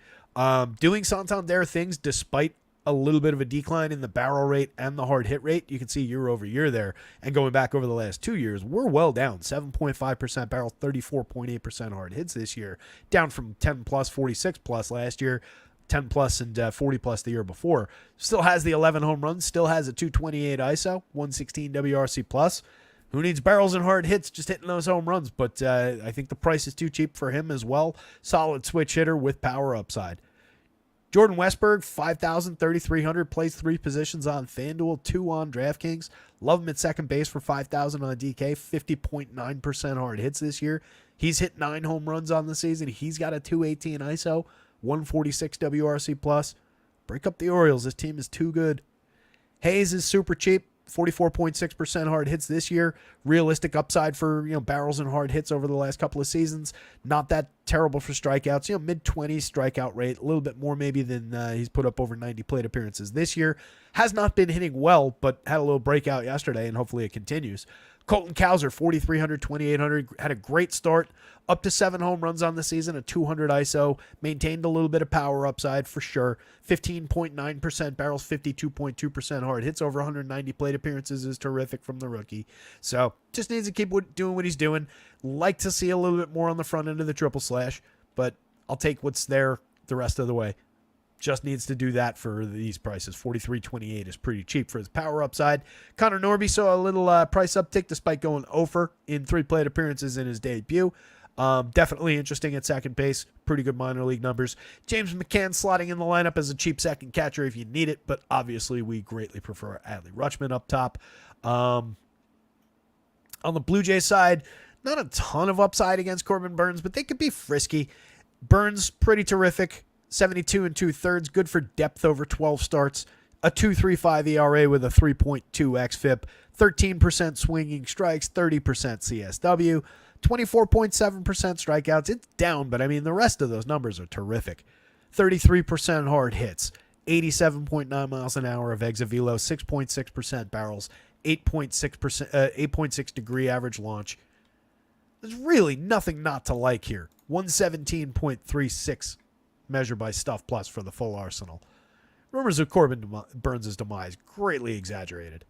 Doing Santander things despite a little bit of a decline in the barrel rate and the hard hit rate. You can see year over year there, and going back over the last 2 years, we're well down. 7.5% barrel, 34.8% hard hits this year, down from 10 plus, 46 plus last year. 10 plus and 40 plus the year before. Still has the 11 home runs, still has a 228 ISO, 116 WRC plus. Who needs barrels and hard hits, just hitting those home runs? But I think the price is too cheap for him as well. Solid switch hitter with power upside. Jordan Westburg, 5,000, 3,300, plays 3 positions on FanDuel, 2 on DraftKings. Love him at second base for 5,000 on DK, 50.9% hard hits this year. He's hit 9 home runs on the season. He's got a 218 ISO. 146 WRC plus. Break up the Orioles. This team is too good. Hayes is super cheap. 44.6% hard hits this year. Realistic upside for barrels and hard hits over the last couple of seasons. Not that terrible for strikeouts. Mid-20s strikeout rate. A little bit more maybe than he's put up over 90 plate appearances this year. Has not been hitting well, but had a little breakout yesterday, and hopefully it continues. Colton Cowser, 4,300, 2,800, had a great start, up to 7 home runs on the season, a 200 ISO, maintained a little bit of power upside for sure. 15.9% barrels, 52.2% hard hits, over 190 plate appearances is terrific from the rookie. So just needs to keep doing what he's doing. Like to see a little bit more on the front end of the triple slash, but I'll take what's there the rest of the way. Just needs to do that for these prices. 43.28 is pretty cheap for his power upside. Connor Norby saw a little price uptick despite going over in 3 plate appearances in his debut. Definitely interesting at second base. Pretty good minor league numbers. James McCann slotting in the lineup as a cheap second catcher if you need it, but obviously we greatly prefer Adley Rutschman up top. On the Blue Jays side, not a ton of upside against Corbin Burnes, but they could be frisky. Burnes, pretty terrific. 72 2/3, good for depth over 12 starts. A 2.35 ERA with a 3.2 xFIP. 13% swinging strikes, 30% CSW. 24.7% strikeouts. It's down, but I mean, the rest of those numbers are terrific. 33% hard hits. 87.9 miles an hour of exit velo. 6.6% barrels. 8.6 degree average launch. There's really nothing not to like here. 117.36 measured by Stuff Plus for the full arsenal. Rumors of Corbin Burnes' demise greatly exaggerated.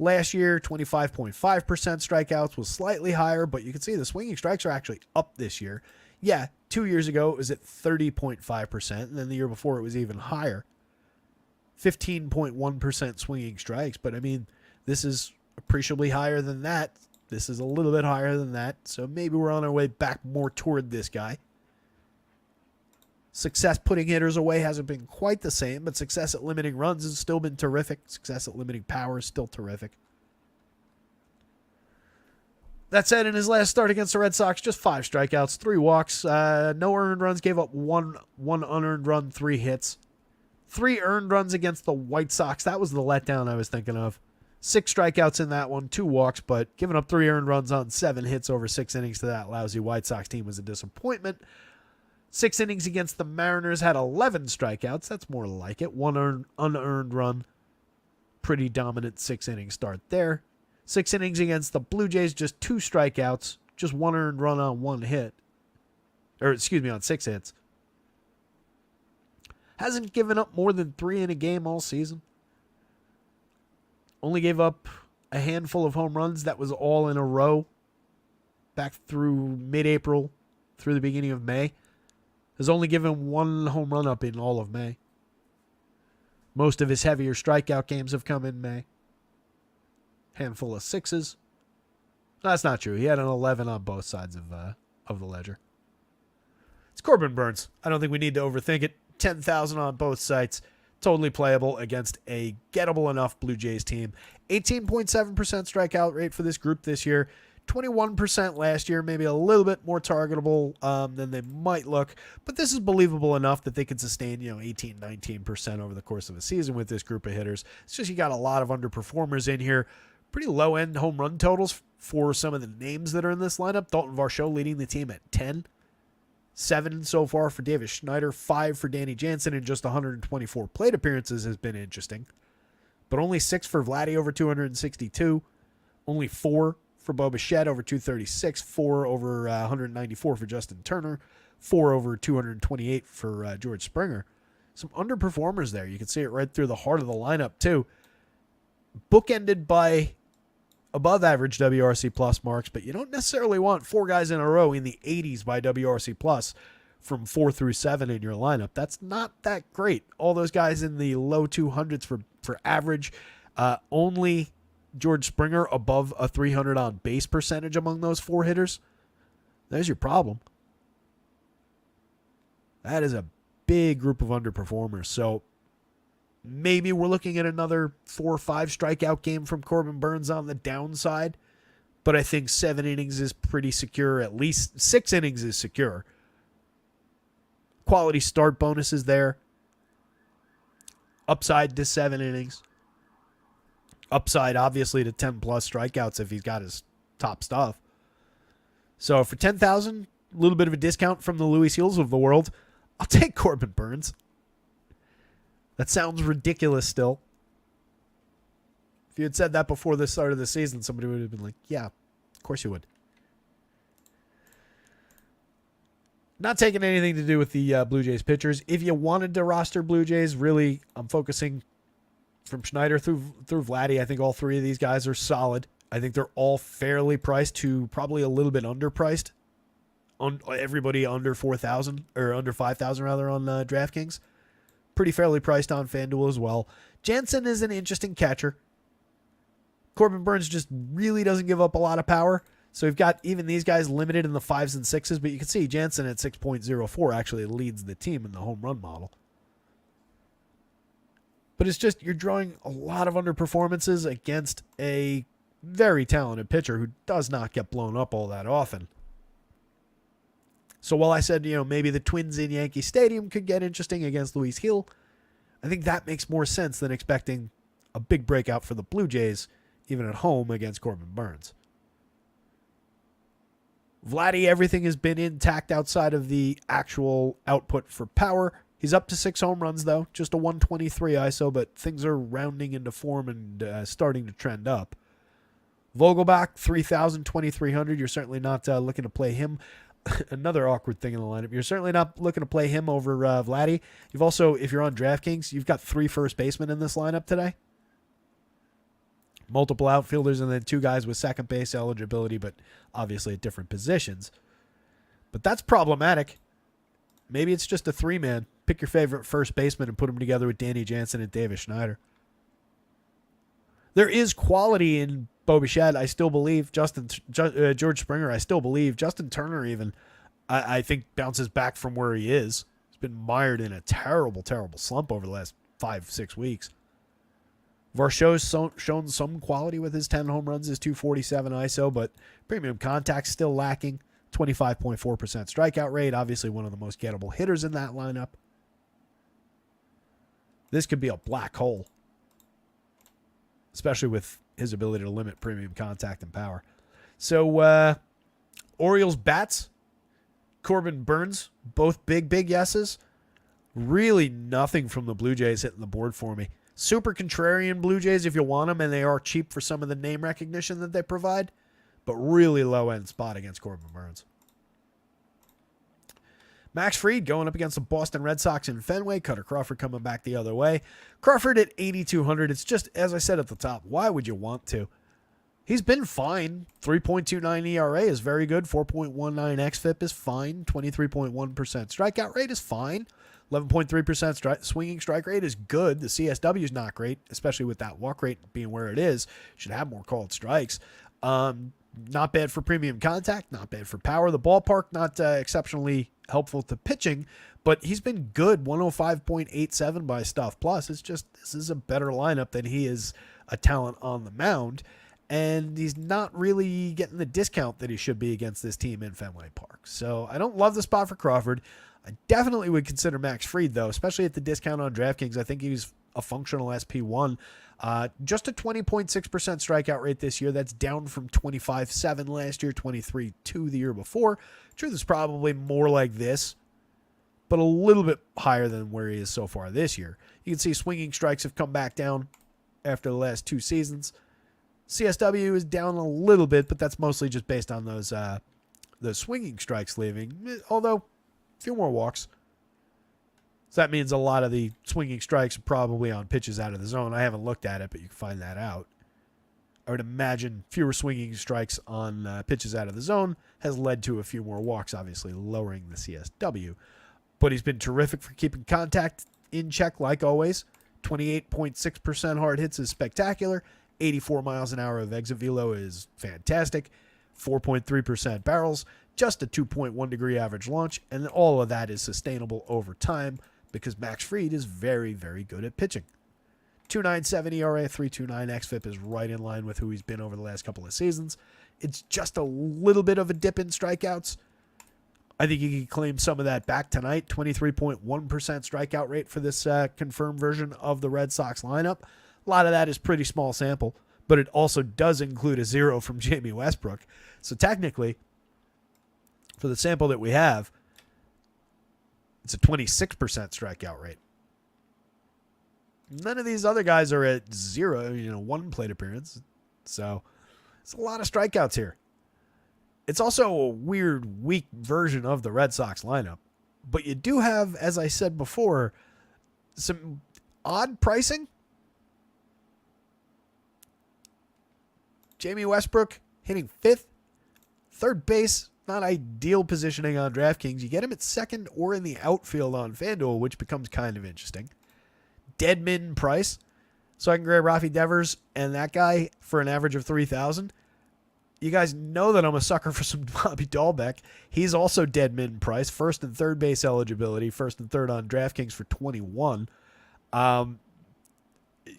Last year, 25.5% strikeouts was slightly higher, but you can see the swinging strikes are actually up this year. Yeah, 2 years ago it was at 30.5%, and then the year before it was even higher. 15.1% swinging strikes, but I mean, this is appreciably higher than that. This is a little bit higher than that, so maybe we're on our way back more toward this guy. Success putting hitters away hasn't been quite the same, but success at limiting runs has still been terrific. Success at limiting power is still terrific. That said, in his last start against the Red Sox, just 5 strikeouts, 3 walks, no earned runs, gave up one unearned run, 3 hits. 3 earned runs against the White Sox. That was the letdown I was thinking of. 6 strikeouts in that one, 2 walks, but giving up 3 earned runs on 7 hits over 6 innings to that lousy White Sox team was a disappointment. 6 innings against the Mariners, had 11 strikeouts. That's more like it. 1 unearned run. Pretty dominant 6-inning start there. 6 innings against the Blue Jays, just 2 strikeouts. Just 1 earned run on 1 hit. On 6 hits. Hasn't given up more than 3 in a game all season. Only gave up a handful of home runs. That was all in a row. Back through mid-April, through the beginning of May. Has only given 1 home run up in all of May. Most of his heavier strikeout games have come in May. Handful of 6s. No, that's not true. He had an 11 on both sides of the ledger. It's Corbin Burnes. I don't think we need to overthink it. 10,000 on both sites. Totally playable against a gettable enough Blue Jays team. 18.7% strikeout rate for this group this year. 21% last year, maybe a little bit more targetable than they might look, but this is believable enough that they could sustain, 18, 19% over the course of a season with this group of hitters. It's just you got a lot of underperformers in here. Pretty low-end home run totals for some of the names that are in this lineup. Dalton Varsho leading the team at 10. 7 so far for Davis Schneider, 5 for Danny Jansen, and just 124 plate appearances has been interesting. But only 6 for Vladdy over 262. Only 4 for Bo Bichette over 236, 4 over 194 for Justin Turner, 4 over 228 for George Springer. Some underperformers there. You can see it right through the heart of the lineup, too. Bookended by above average WRC plus marks, but you don't necessarily want 4 guys in a row in the 80s by WRC plus from 4 through 7 in your lineup. That's not that great. All those guys in the low 200s for average. Only George Springer above a 300 on base percentage among those 4 hitters. There's your problem. That is a big group of underperformers. So maybe we're looking at another 4 or 5 strikeout game from Corbin Burnes on the downside. But I think 7 innings is pretty secure. At least 6 innings is secure. Quality start bonuses there. Upside to 7 innings. Upside, obviously, to 10-plus strikeouts if he's got his top stuff. So for 10,000, a little bit of a discount from the Louis Seals of the world, I'll take Corbin Burnes. That sounds ridiculous still. If you had said that before the start of the season, somebody would have been like, yeah, of course you would. Not taking anything to do with the Blue Jays pitchers. If you wanted to roster Blue Jays, really, I'm focusing from Schneider through Vladdy. I think all three of these guys are solid. I think they're all fairly priced to probably a little bit underpriced. Everybody under 4,000 or under 5,000 rather on DraftKings. Pretty fairly priced on FanDuel as well. Jansen is an interesting catcher. Corbin Burnes just really doesn't give up a lot of power. So we've got even these guys limited in the 5s and 6s, but you can see Jansen at 6.04 actually leads the team in the home run model. But it's just you're drawing a lot of underperformances against a very talented pitcher who does not get blown up all that often. So while I said, maybe the Twins in Yankee Stadium could get interesting against Luis Gil, I think that makes more sense than expecting a big breakout for the Blue Jays, even at home against Corbin Burnes. Vladdy, everything has been intact outside of the actual output for power. He's up to 6 home runs, though. Just a 123 ISO, but things are rounding into form and starting to trend up. Vogelbach, 3,000, 2,300. You're certainly not looking to play him. Another awkward thing in the lineup. You're certainly not looking to play him over Vladdy. You've also, if you're on DraftKings, you've got 3 first basemen in this lineup today. Multiple outfielders and then 2 guys with second base eligibility, but obviously at different positions. But that's problematic. Maybe it's just a 3-man. Pick your favorite first baseman and put them together with Danny Jansen and Davis Schneider. There is quality in Bo Bichette, I still believe. George Springer, I still believe. Justin Turner even, I think, bounces back from where he is. He's been mired in a terrible, terrible slump over the last 5-6 weeks. Varsho's shown some quality with his 10 home runs, his 247 ISO, but premium contact's still lacking. 25.4% strikeout rate, obviously one of the most gettable hitters in that lineup. This could be a black hole, especially with his ability to limit premium contact and power. So, Orioles bats, Corbin Burnes, both big yeses. Really nothing from the Blue Jays hitting the board for me. Super contrarian Blue Jays if you want them, and they are cheap for some of the name recognition that they provide, but really low-end spot against Corbin Burnes. Max Fried going up against the Boston Red Sox in Fenway. Cutter Crawford coming back the other way. Crawford at 8,200. It's just, as I said at the top, why would you want to? He's been fine. 3.29 ERA is very good. 4.19 xFIP is fine. 23.1% strikeout rate is fine. 11.3% swinging strike rate is good. The CSW is not great, especially with that walk rate being where it is. Should have more called strikes. Not bad for premium contact, not bad for power. The ballpark, not exceptionally helpful to pitching, but he's been good. 105.87 by Stuff Plus. It's just, this is a better lineup than he is a talent on the mound, and he's not really getting the discount that he should be against this team in Fenway Park. So I don't love the spot for Crawford. I definitely would consider Max Fried, though, especially at the discount on DraftKings. I think he's a functional SP1. Just a 20.6% strikeout rate this year. That's down from 25.7 last year, 23.2 the year before. Truth is probably more like this, but a little bit higher than where he is so far this year. You can see swinging strikes have come back down after the last 2 seasons. CSW is down a little bit, but that's mostly just based on those swinging strikes leaving, although a few more walks. So that means a lot of the swinging strikes are probably on pitches out of the zone. I haven't looked at it, but you can find that out. I would imagine fewer swinging strikes on pitches out of the zone has led to a few more walks, obviously lowering the CSW. But he's been terrific for keeping contact in check, like always. 28.6% hard hits is spectacular. 84 miles an hour of exit velo is fantastic. 4.3% barrels, just a 2.1 degree average launch, and all of that is sustainable over time because Max Fried is very, very good at pitching. 2.97 ERA, 3.29 xFIP is right in line with who he's been over the last couple of seasons. It's just a little bit of a dip in strikeouts. I think he can claim some of that back tonight. 23.1% strikeout rate for this confirmed version of the Red Sox lineup. A lot of that is pretty small sample, but it also does include a 0 from Jamie Westbrook. So technically, for the sample that we have, it's a 26% strikeout rate. None of these other guys are at 0, 1 plate appearance. So it's a lot of strikeouts here. It's also a weird, weak version of the Red Sox lineup. But you do have, as I said before, some odd pricing. Jamie Westbrook hitting 5th. Third base, not ideal positioning on DraftKings. You get him at 2nd or in the outfield on FanDuel, which becomes kind of interesting. Dead min price. So I can grab Rafi Devers and that guy for an average of 3,000. You guys know that I'm a sucker for some Bobby Dahlbeck. He's also dead min price. 1st and 3rd base eligibility. 1st and 3rd on DraftKings for 21.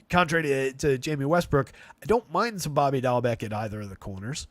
Contrary to Jamie Westbrook, I don't mind some Bobby Dahlbeck at either of the corners.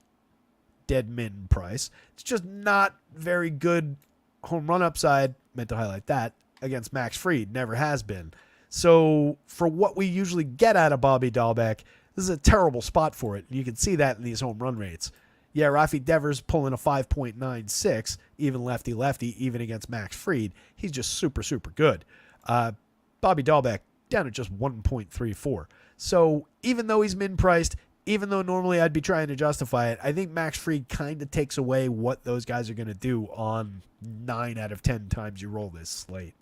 Dead min price. It's just not very good home run upside. Meant to highlight that against Max Fried. Never has been. So for what we usually get out of Bobby Dahlbeck, this is a terrible spot for it. You can see that in these home run rates. Yeah, Rafi Devers pulling a 5.96, even lefty-lefty, even against Max Fried. He's just super, super good. Bobby Dahlbeck down at just 1.34. So even though he's min-priced, even though normally I'd be trying to justify it, I think Max Fried kind of takes away what those guys are going to do on 9 out of 10 times you roll this slate.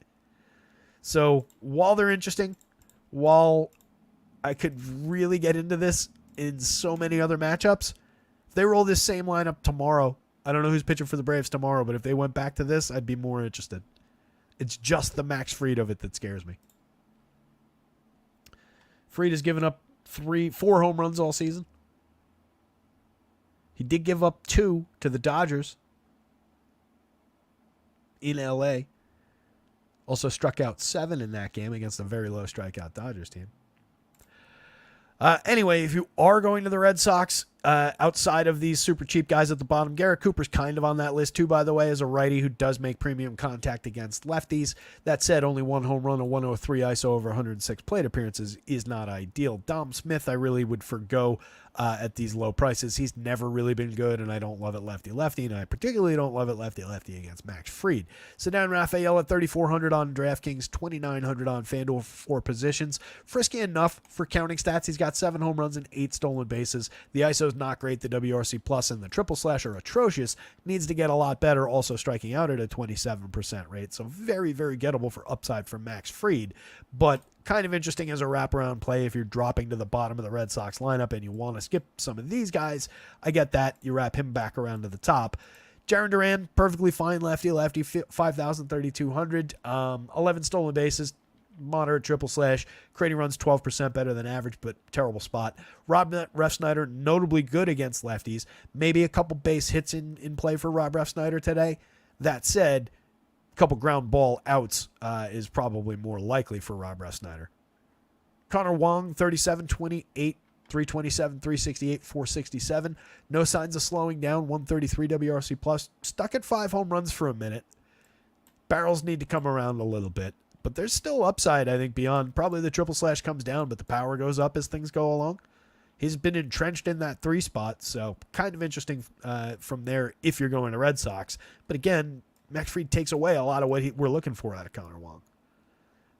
So while they're interesting, while I could really get into this in so many other matchups, if they roll this same lineup tomorrow, I don't know who's pitching for the Braves tomorrow, but if they went back to this, I'd be more interested. It's just the Max Fried of it that scares me. Fried has given up 4 home runs all season. He did give up 2 to the Dodgers in LA. Also struck out 7 in that game against a very low strikeout Dodgers team. Anyway, if you are going to the Red Sox, outside of these super cheap guys at the bottom, Garrett Cooper's kind of on that list too, by the way, as a righty who does make premium contact against lefties. That said, only 1 home run, a 103 ISO over 106 plate appearances is not ideal. Dom Smith, I really would forgo at these low prices. He's never really been good, and I don't love it lefty-lefty, and I particularly don't love it lefty-lefty against Max Fried. So down Rafael at 3,400 on DraftKings, 2,900 on FanDuel for positions. Frisky enough for counting stats. He's got 7 home runs and 8 stolen bases. The ISO is not great. The WRC plus and the triple slash are atrocious. Needs to get a lot better, also striking out at a 27% rate. So very, very gettable for upside from Max Fried, but kind of interesting as a wraparound play if you're dropping to the bottom of the Red Sox lineup and you want to skip some of these guys. I get that. You wrap him back around to the top. Jarren Duran, perfectly fine lefty-lefty, 5,000, 3,200, 11 stolen bases, moderate triple slash. Creating runs 12% better than average, but terrible spot. Rob Refsnyder, notably good against lefties. Maybe a couple base hits in play for Rob Refsnyder today. That said, a couple ground ball outs is probably more likely for Rob Refsnyder. Connor Wong, 37, 28, 327, 368, 467. No signs of slowing down. 133 WRC plus. Stuck at 5 home runs for a minute. Barrels need to come around a little bit. But there's still upside, I think, beyond. Probably the triple slash comes down, but the power goes up as things go along. He's been entrenched in that 3 spot, so kind of interesting from there if you're going to Red Sox. But again, Max Fried takes away a lot of what we're looking for out of Connor Wong.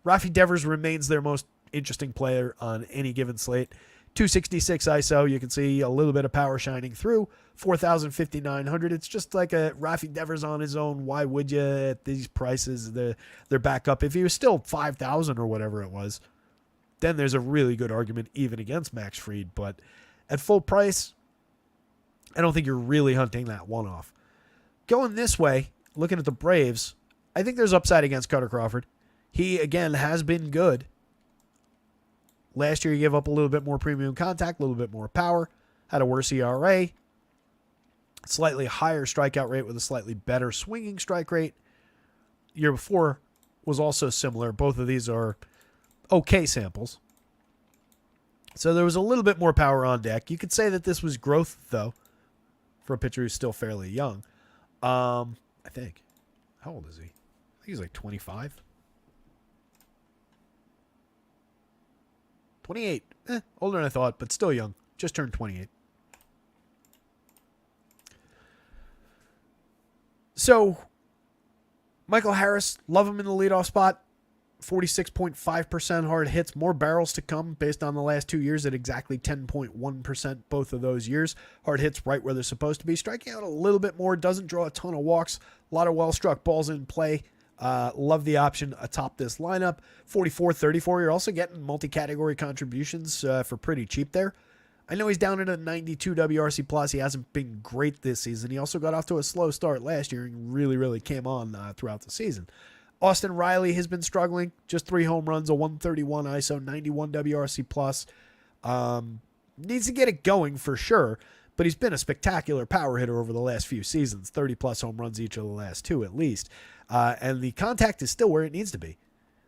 Rafi Devers remains their most interesting player on any given slate. 266 ISO, you can see a little bit of power shining through. 4,000, 5,900. It's just like a Rafi Devers on his own. Why would you at these prices? They're back up. If he was still 5,000 or whatever it was, then there's a really good argument even against Max Fried. But at full price, I don't think you're really hunting that one off. Going this way, looking at the Braves, I think there's upside against Cutter Crawford. He, again, has been good. Last year, he gave up a little bit more premium contact, a little bit more power, had a worse ERA, slightly higher strikeout rate with a slightly better swinging strike rate. Year before was also similar. Both of these are okay samples. So there was a little bit more power on deck. You could say that this was growth, though, for a pitcher who's still fairly young. I think. How old is he? I think he's like 25. 28. Older than I thought, but still young. Just turned 28. So, Michael Harris, love him in the leadoff spot. 46.5% hard hits, more barrels to come based on the last 2 years at exactly 10.1% both of those years. Hard hits right where they're supposed to be. Striking out a little bit more, doesn't draw a ton of walks, a lot of well-struck balls in play. Love the option atop this lineup. 44-34, you're also getting multi-category contributions for pretty cheap there. I know he's down at a 92 WRC+. Plus. He hasn't been great this season. He also got off to a slow start last year and really came on throughout the season. Austin Riley has been struggling. Just 3 home runs, a 131 ISO, 91 WRC+. Plus. Needs to get it going for sure, but he's been a spectacular power hitter over the last few seasons. 30-plus home runs each of the last 2 at least. And the contact is still where it needs to be.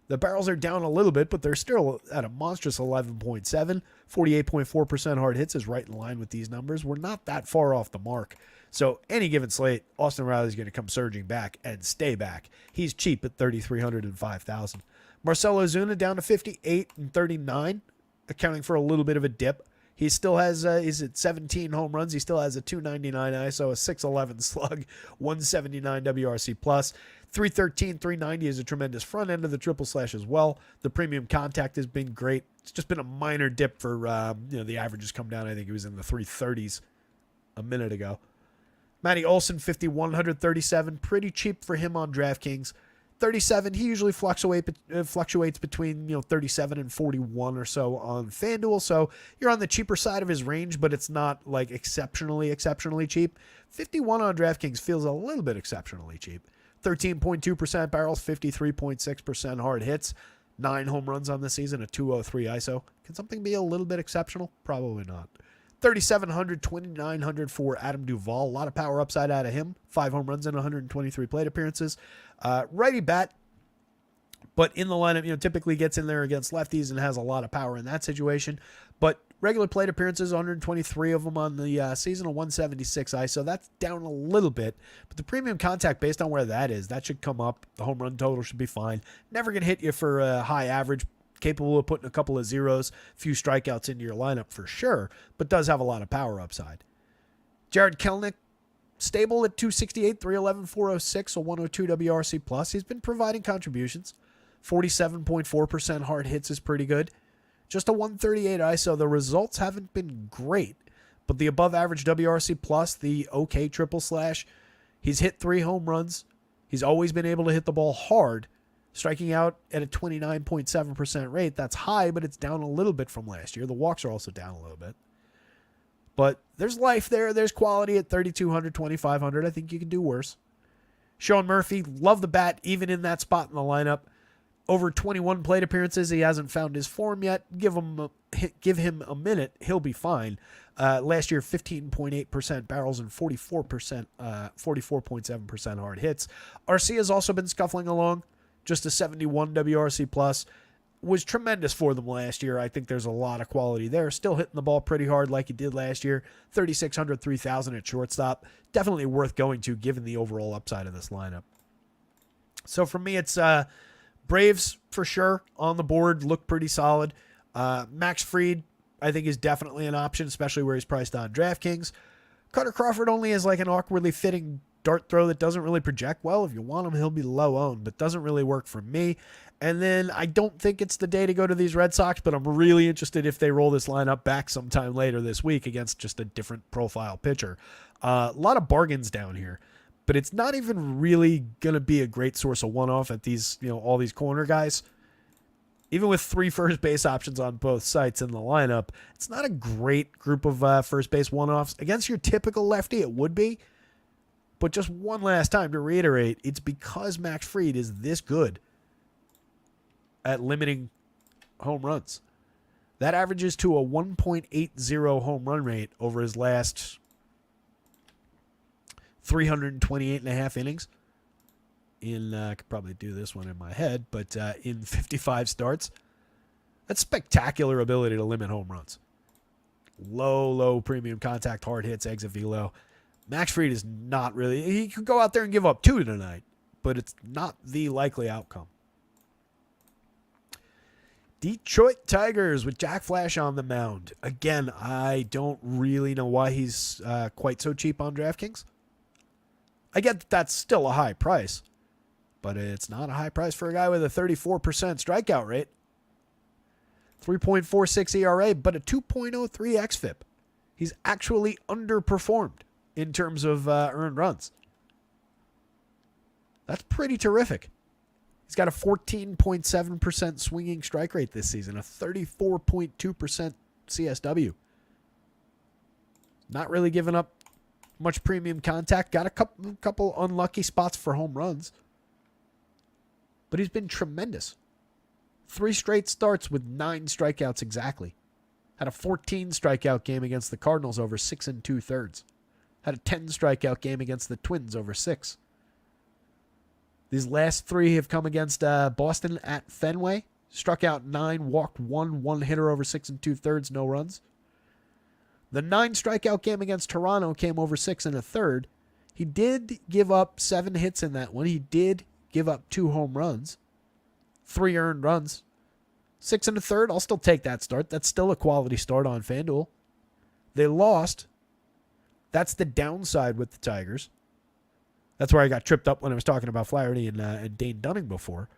The barrels are down a little bit, but they're still at a monstrous 11.7. 48.4% hard hits is right in line with these numbers. We're not that far off the mark. So any given slate, Austin Riley's going to come surging back and stay back. He's cheap at $3,300 and $5,000. Marcell Ozuna down to 58 and 39, accounting for a little bit of a dip. He still has, he's at 17 home runs. He still has a 299 ISO, a 611 slug, 179 WRC+. 313, 390 is a tremendous front end of the triple slash as well. The premium contact has been great. It's just been a minor dip for, the average has come down. I think it was in the 330s a minute ago. Matty Olson, 5,137, pretty cheap for him on DraftKings. 37, he usually fluctuates between 37 and 41 or so on FanDuel, so you're on the cheaper side of his range, but it's not like exceptionally cheap. 51 on DraftKings feels a little bit exceptionally cheap. 13.2% barrels, 53.6% hard hits, 9 home runs on the season, a 203 ISO. Can something be a little bit exceptional? Probably not. 3,700, 2,900 for Adam Duvall. A lot of power upside out of him. 5 home runs and 123 plate appearances. Righty bat, but in the lineup, typically gets in there against lefties and has a lot of power in that situation. But regular plate appearances, 123 of them on the season, a 176 ISO. That's down a little bit, but the premium contact, based on where that is, that should come up. The home run total should be fine. Never going to hit you for a high average. Capable of putting a couple of zeros, few strikeouts into your lineup for sure, but does have a lot of power upside. Jared Kelenic, stable at 268, 311, 406, a 102 WRC+. Plus. He's been providing contributions. 47.4% hard hits is pretty good. Just a 138 ISO. The results haven't been great, but the above average WRC+, plus, the okay triple slash, he's hit 3 home runs. He's always been able to hit the ball hard. Striking out at a 29.7% rate. That's high, but it's down a little bit from last year. The walks are also down a little bit. But there's life there. There's quality at 3,200, 2,500. I think you can do worse. Sean Murphy, love the bat, even in that spot in the lineup. Over 21 plate appearances. He hasn't found his form yet. Give him a minute. He'll be fine. Last year, 15.8% barrels and 44.7% hard hits. RC has also been scuffling along. Just a 71 WRC+. Plus. Was tremendous for them last year. I think there's a lot of quality there. Still hitting the ball pretty hard like he did last year. 3,600, 3,000 at shortstop. Definitely worth going to given the overall upside of this lineup. So for me, it's Braves for sure on the board. Look pretty solid. Max Fried, I think, is definitely an option, especially where he's priced on DraftKings. Carter Crawford only is like an awkwardly fitting dart throw that doesn't really project well. If you want him, he'll be low owned, but doesn't really work for me. And then I don't think it's the day to go to these Red Sox, but I'm really interested if they roll this lineup back sometime later this week against just a different profile pitcher. A lot of bargains down here, but it's not even really going to be a great source of one-off at these, all these corner guys. Even with 3 first base options on both sites in the lineup, it's not a great group of first base one-offs. Against your typical lefty, it would be. But just one last time to reiterate, it's because Max Fried is this good at limiting home runs. That averages to a 1.80 home run rate over his last 328.5 innings. I could probably do this one in my head, but in 55 starts. That's spectacular ability to limit home runs. Low premium contact, hard hits, exit velo. Max Fried is not really... He could go out there and give up 2 tonight, but it's not the likely outcome. Detroit Tigers with Jack Flash on the mound. Again, I don't really know why he's quite so cheap on DraftKings. I get that that's still a high price, but it's not a high price for a guy with a 34% strikeout rate. 3.46 ERA, but a 2.03 xFIP. He's actually underperformed in terms of earned runs. That's pretty terrific. He's got a 14.7% swinging strike rate this season, a 34.2% CSW. Not really giving up much premium contact. Got a couple unlucky spots for home runs. But he's been tremendous. 3 straight starts with 9 strikeouts exactly. Had a 14 strikeout game against the Cardinals over 6 2/3. Had a 10 strikeout game against the Twins over 6. These last 3 have come against Boston at Fenway. Struck out 9, walked 1 hitter over 6 2/3, no runs. The 9 strikeout game against Toronto came over 6 1/3. He did give up 7 hits in that one. He did give up 2 home runs, 3 earned runs. 6 1/3, I'll still take that start. That's still a quality start on FanDuel. They lost. That's the downside with the Tigers. That's where I got tripped up when I was talking about Flaherty and Dane Dunning before.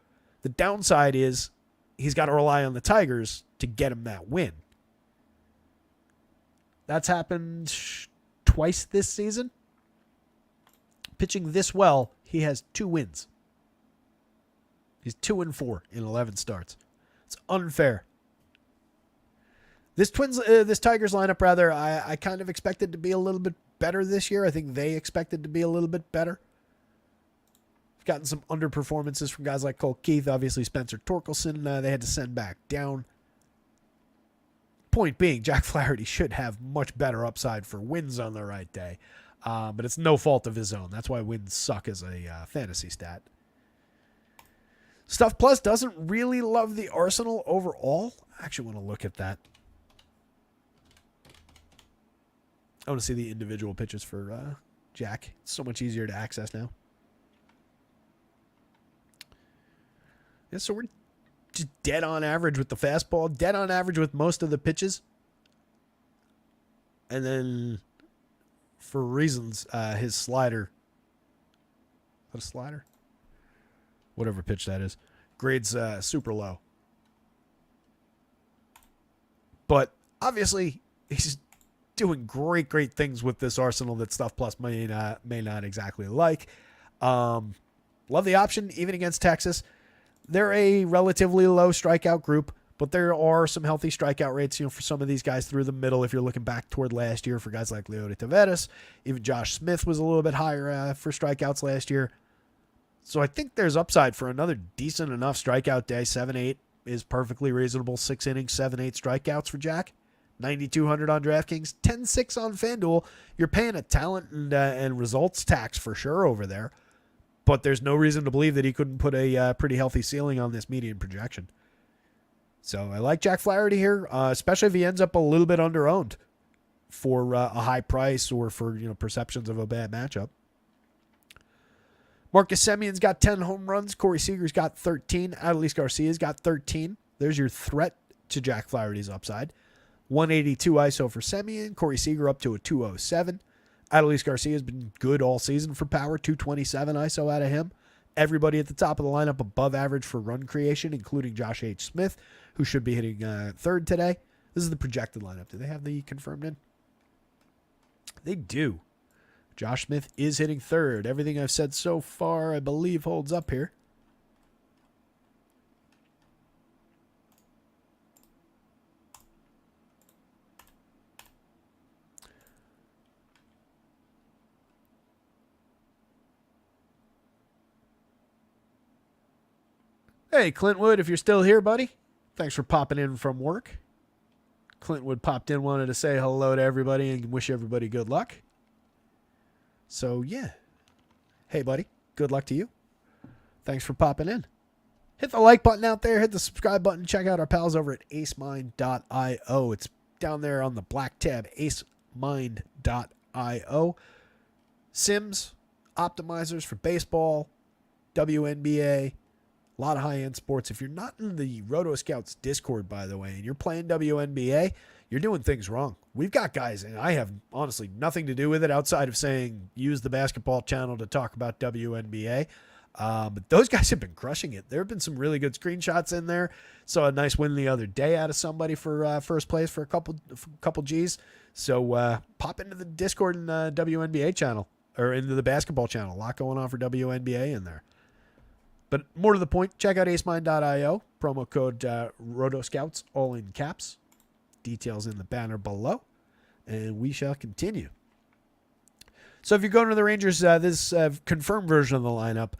The downside is he's got to rely on the Tigers to get him that win. That's happened twice this season. Pitching this well, he has 2 wins. He's 2-4 in 11 starts. It's unfair. This Tigers lineup, rather, I kind of expected to be a little bit better this year. I think they expected to be a little bit better. We've gotten some underperformances from guys like Cole Keith. Obviously, Spencer Torkelson, they had to send back down. Point being, Jack Flaherty should have much better upside for wins on the right day. But it's no fault of his own. That's why wins suck as a fantasy stat. Stuff Plus doesn't really love the arsenal overall. I actually want to look at that. I want to see the individual pitches for Jack. It's so much easier to access now. Yeah, so we're just dead on average with the fastball, dead on average with most of the pitches. And then, for reasons, his slider. What a slider? Whatever pitch that is. Grades super low. But obviously, he's doing great things with this arsenal that Stuff Plus may not exactly like. Love the option, even against Texas. They're a relatively low strikeout group, but there are some healthy strikeout rates, for some of these guys through the middle. If you're looking back toward last year for guys like Leody Taveras, even Josh Smith was a little bit higher for strikeouts last year. So I think there's upside for another decent enough strikeout day. 7-8 is perfectly reasonable. 6 innings, 7-8 strikeouts for Jack. 9,200 on DraftKings, 10-6 on FanDuel. You're paying a talent and results tax for sure over there. But there's no reason to believe that he couldn't put a pretty healthy ceiling on this median projection. So I like Jack Flaherty here, especially if he ends up a little bit under-owned for a high price or for perceptions of a bad matchup. Marcus Semion's got 10 home runs. Corey Seager's got 13. Adolis Garcia's got 13. There's your threat to Jack Flaherty's upside. 182 ISO for Semien. Corey Seager up to a 207. Adolis Garcia's been good all season for power. 227 ISO out of him. Everybody at the top of the lineup above average for run creation, including Josh H. Smith, who should be hitting third today. This is the projected lineup. Do they have the confirmed in? They do. Josh Smith is hitting third. Everything I've said so far, I believe, holds up here. Hey, Clintwood, if you're still here, buddy, thanks for popping in from work. Clintwood popped in, wanted to say hello to everybody and wish everybody good luck. So, yeah. Hey, buddy, good luck to you. Thanks for popping in. Hit the like button out there. Hit the subscribe button. Check out our pals over at acemind.io. It's down there on the black tab, acemind.io. Sims, optimizers for baseball, WNBA, a lot of high-end sports. If you're not in the rotoscouts Discord, by the way, and you're playing WNBA, you're doing things wrong. We've got guys, and I have honestly nothing to do with it outside of saying use the basketball channel to talk about WNBA. But those guys have been crushing it. There have been some really good screenshots in there. Saw a nice win the other day out of somebody for first place for a couple G's. So pop into the Discord and WNBA channel, or into the basketball channel. A lot going on for WNBA in there. But more to the point, check out acemine.io. Promo code rotoscouts, all in caps. Details in the banner below. And we shall continue. So if you're going to the Rangers, this confirmed version of the lineup,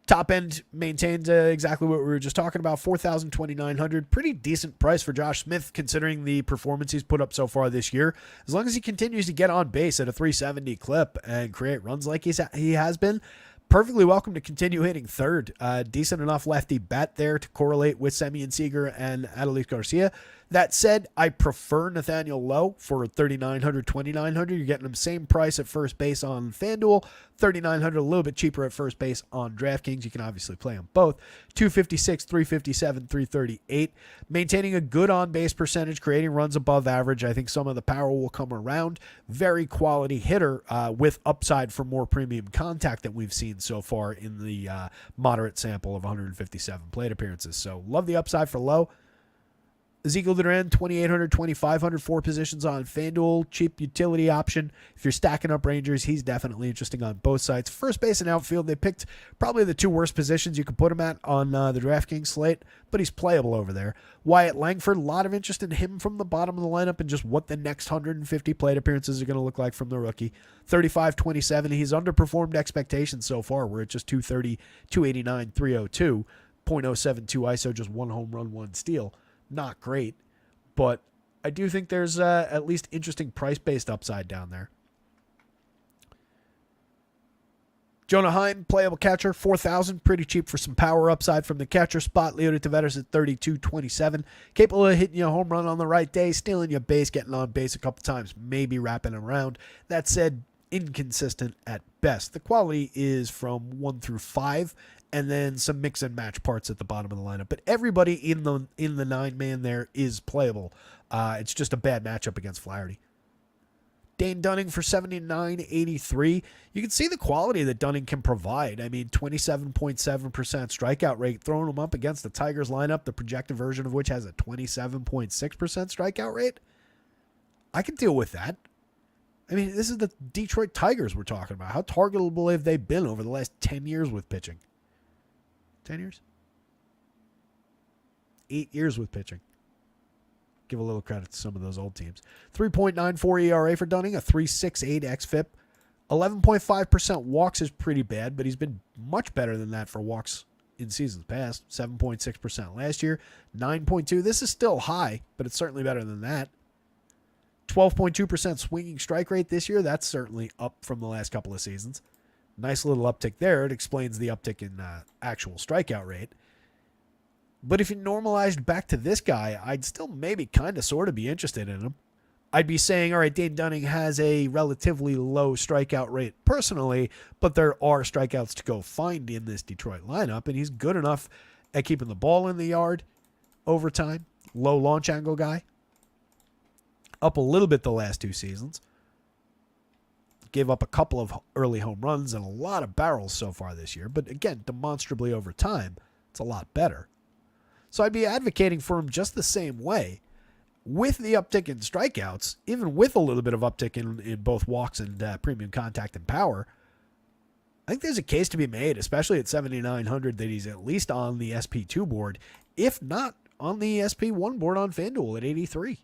top end maintained exactly what we were just talking about, $4,000-$2,900. Pretty decent price for Josh Smith considering the performance he's put up so far this year. As long as he continues to get on base at a 370 clip and create runs like he has been, perfectly welcome to continue hitting third. Decent enough lefty bat there to correlate with Semyon Seager and Adolis Garcia. That said, I prefer Nathaniel Lowe for $3,900, $2,900. You're getting him same price at first base on FanDuel, $3,900, a little bit cheaper at first base on DraftKings. You can obviously play them both. 256, 357, 338. Maintaining a good on-base percentage, creating runs above average. I think some of the power will come around. Very quality hitter with upside for more premium contact than we've seen so far in the moderate sample of 157 plate appearances. So love the upside for Lowe. Ezekiel Duran, $2,800, $2,500, 4 positions on FanDuel. Cheap utility option. If you're stacking up Rangers, he's definitely interesting on both sides. First base and outfield, they picked probably the 2 worst positions you could put him at on the DraftKings slate, but he's playable over there. Wyatt Langford, a lot of interest in him from the bottom of the lineup and just what the next 150 plate appearances are going to look like from the rookie. 35-27, he's underperformed expectations so far. We're at just 230, 289, 302, .072 ISO, just 1 home run, 1 steal. Not great, but I do think there's at least interesting price-based upside down there. Jonah Heim, playable catcher, $4,000, pretty cheap for some power upside from the catcher spot. Leody Taveras at $32.27, capable of hitting you a home run on the right day, stealing your base, getting on base a couple times, maybe wrapping around. That said, inconsistent at best. The quality is from 1 through 5. And then some mix and match parts at the bottom of the lineup. But everybody in the 9-man there is playable. It's just a bad matchup against Flaherty. Dane Dunning for $79.83. You can see the quality that Dunning can provide. I mean, 27.7% strikeout rate, throwing him up against the Tigers lineup, the projected version of which has a 27.6% strikeout rate. I can deal with that. I mean, this is the Detroit Tigers we're talking about. How targetable have they been over the last 10 years with pitching? 10 years? 8 years with pitching. Give a little credit to some of those old teams. 3.94 ERA for Dunning, a 3.68 xFIP. 11.5% walks is pretty bad, but he's been much better than that for walks in seasons past. 7.6% last year. 9.2. This is still high, but it's certainly better than that. 12.2% swinging strike rate this year. That's certainly up from the last couple of seasons. Nice little uptick there. It explains the uptick in actual strikeout rate. But if you normalized back to this guy, I'd still maybe kind of sort of be interested in him. I'd be saying, all right, Dane Dunning has a relatively low strikeout rate personally, but there are strikeouts to go find in this Detroit lineup, and he's good enough at keeping the ball in the yard over time. Low launch angle guy. Up a little bit the last 2 seasons. Gave up a couple of early home runs and a lot of barrels so far this year. But again, demonstrably over time, it's a lot better. So I'd be advocating for him just the same way. With the uptick in strikeouts, even with a little bit of uptick in both walks and premium contact and power, I think there's a case to be made, especially at $7,900, that he's at least on the SP2 board, if not on the SP1 board on FanDuel at $83.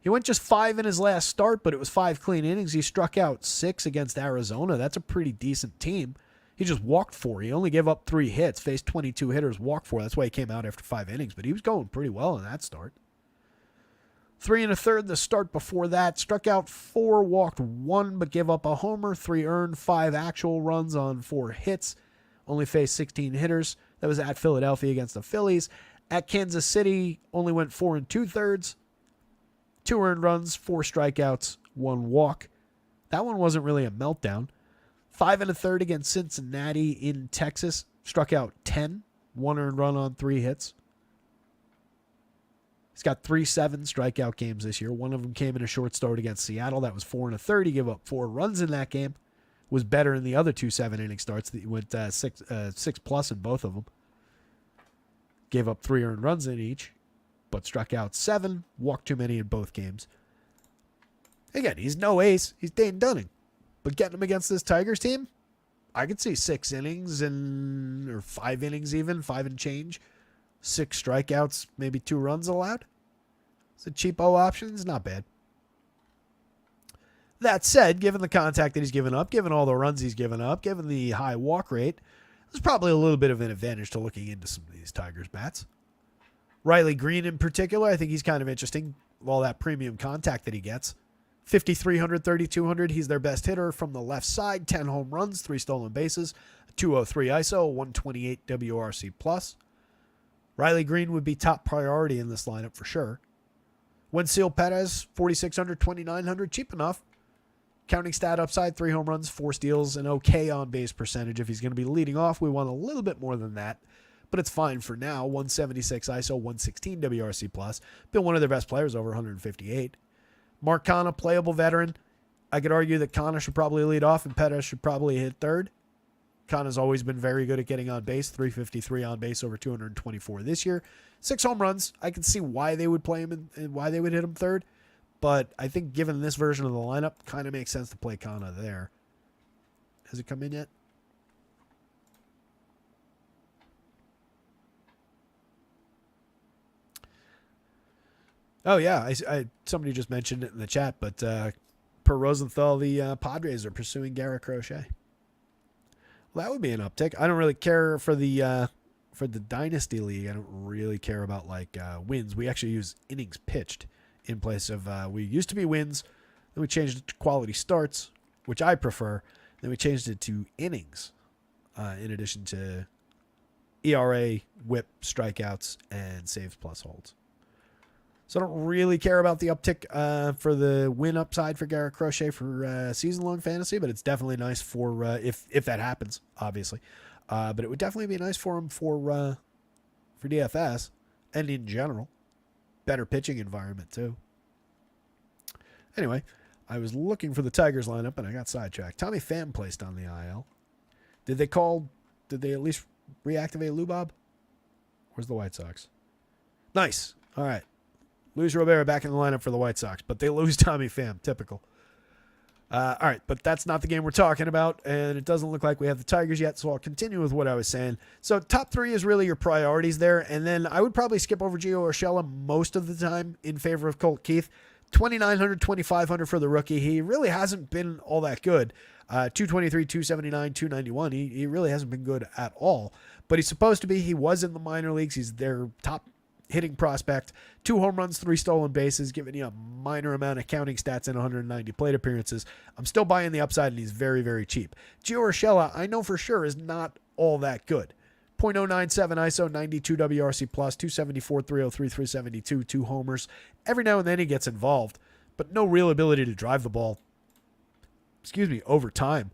He went just 5 in his last start, but it was 5 clean innings. He struck out 6 against Arizona. That's a pretty decent team. He just walked 4. He only gave up 3 hits, faced 22 hitters, walked 4. That's why he came out after 5 innings, but he was going pretty well in that start. 3 1/3 the start before that. Struck out 4, walked 1, but gave up a homer, 3 earned, 5 actual runs on 4 hits. Only faced 16 hitters. That was at Philadelphia against the Phillies. At Kansas City, only went 4 2/3. 2 earned runs, 4 strikeouts, 1 walk. That one wasn't really a meltdown. 5 1/3 against Cincinnati in Texas. Struck out 10. 1 earned run on 3 hits. He's got 3 7 strikeout games this year. One of them came in a short start against Seattle. That was 4 1/3. He gave up 4 runs in that game. was better in the other 2 7-inning starts. That went 6 plus in both of them. Gave up 3 earned runs in each, but struck out 7, walked too many in both games. Again, he's no ace. He's Dane Dunning. But getting him against this Tigers team, I could see 6 innings or 5 innings even, 5 and change. 6 strikeouts, maybe 2 runs allowed. It's a cheapo option. It's not bad. That said, given the contact that he's given up, given all the runs he's given up, given the high walk rate, there's probably a little bit of an advantage to looking into some of these Tigers bats. Riley Green in particular, I think he's kind of interesting. All that premium contact that he gets. 5,300, 3,200. He's their best hitter from the left side. 10 home runs, 3 stolen bases, 203 ISO, 128 WRC plus. Riley Green would be top priority in this lineup for sure. Wensil Perez, 4,600, 2,900, cheap enough. Counting stat upside, 3 home runs, 4 steals, an okay on-base percentage. If he's going to be leading off, we want a little bit more than that. But it's fine for now. 176 ISO, 116 WRC plus. Been one of their best players, over 158. Mark Canha, playable veteran. I could argue that Canha should probably lead off and Perez should probably hit third. Canha's always been very good at getting on base. 353 on base, over 224 this year. 6 home runs. I can see why they would play him and why they would hit him third. But I think given this version of the lineup, kind of makes sense to play Canha there. Has it come in yet? Oh, yeah. Somebody just mentioned it in the chat, but per Rosenthal, the Padres are pursuing Garrett Crochet. Well, that would be an uptick. I don't really care for the Dynasty League. I don't really care about wins. We actually use innings pitched in place of we used to be wins. Then we changed it to quality starts, which I prefer. Then we changed it to innings in addition to ERA, whip, strikeouts, and saves plus holds. So I don't really care about the uptick for the win upside for Garrett Crochet for season-long fantasy, but it's definitely nice for if that happens, obviously. But it would definitely be nice for him for DFS and in general. Better pitching environment, too. Anyway, I was looking for the Tigers lineup, and I got sidetracked. Tommy Pham placed on the IL. Did they at least reactivate Lubob? Where's the White Sox? Nice. All right. Luis Robert back in the lineup for the White Sox, but they lose Tommy Pham. Typical. All right, but that's not the game we're talking about, and it doesn't look like we have the Tigers yet, so I'll continue with what I was saying. So top 3 is really your priorities there, and then I would probably skip over Gio Urshela most of the time in favor of Colt Keith. 2,900, 2,500 for the rookie. He really hasn't been all that good. 223, 279, 291. He really hasn't been good at all, but he's supposed to be. He was in the minor leagues. He's their top hitting prospect. 2 home runs, 3 stolen bases, giving you a minor amount of counting stats in 190 plate appearances. I'm still buying the upside, and he's very, very cheap. Gio Urshela, I know for sure, is not all that good. 0.097 ISO, 92 WRC plus, 274, 303, 372, 2 homers. Every now and then he gets involved, but no real ability to drive the ball, over time.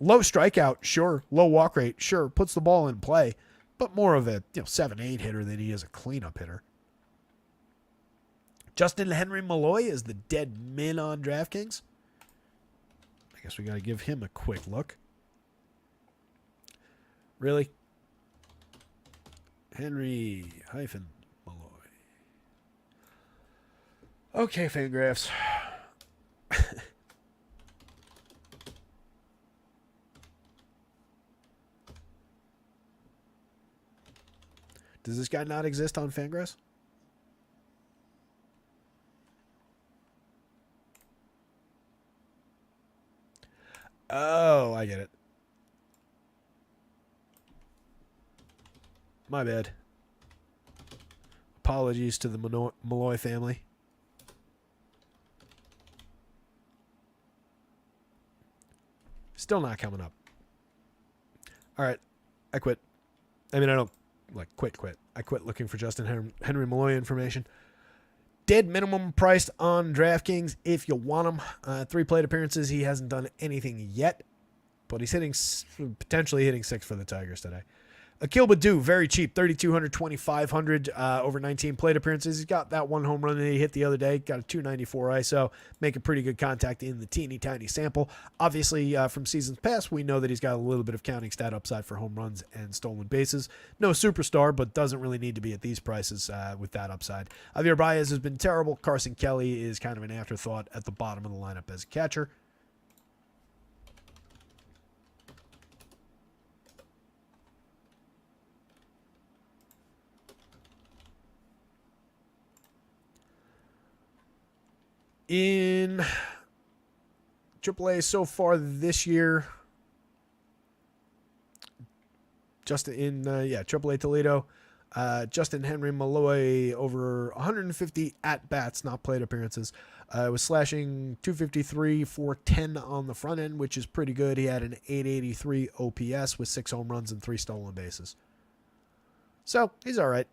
Low strikeout, sure. Low walk rate, sure. Puts the ball in play, but more of a 7-8 hitter than he is a cleanup hitter. Justin Henry Malloy is the dead min on DraftKings. I guess we got to give him a quick look. Really? Henry-Malloy. Okay, Fangraphs. Does this guy not exist on Fangraphs? Oh, I get it. My bad. Apologies to the Malloy family. Still not coming up. All right. I quit. I mean, I don't quit. I quit looking for Justin Henry Malloy information. Dead minimum priced on DraftKings if you want him. 3 plate appearances. He hasn't done anything yet, but he's potentially hitting 6 for the Tigers today. Akil Baddoo, very cheap, 3,200, 2,500 over 19 plate appearances. He's got that one home run that he hit the other day. Got a 294 ISO, making pretty good contact in the teeny tiny sample. Obviously, from seasons past, we know that he's got a little bit of counting stat upside for home runs and stolen bases. No superstar, but doesn't really need to be at these prices with that upside. Javier Baez has been terrible. Carson Kelly is kind of an afterthought at the bottom of the lineup as a catcher. In AAA so far this year, AAA Toledo, Justin Henry Malloy over 150 at-bats, not plate appearances. Was slashing 253, 410 on the front end, which is pretty good. He had an 883 OPS with 6 home runs and 3 stolen bases. So, he's all right.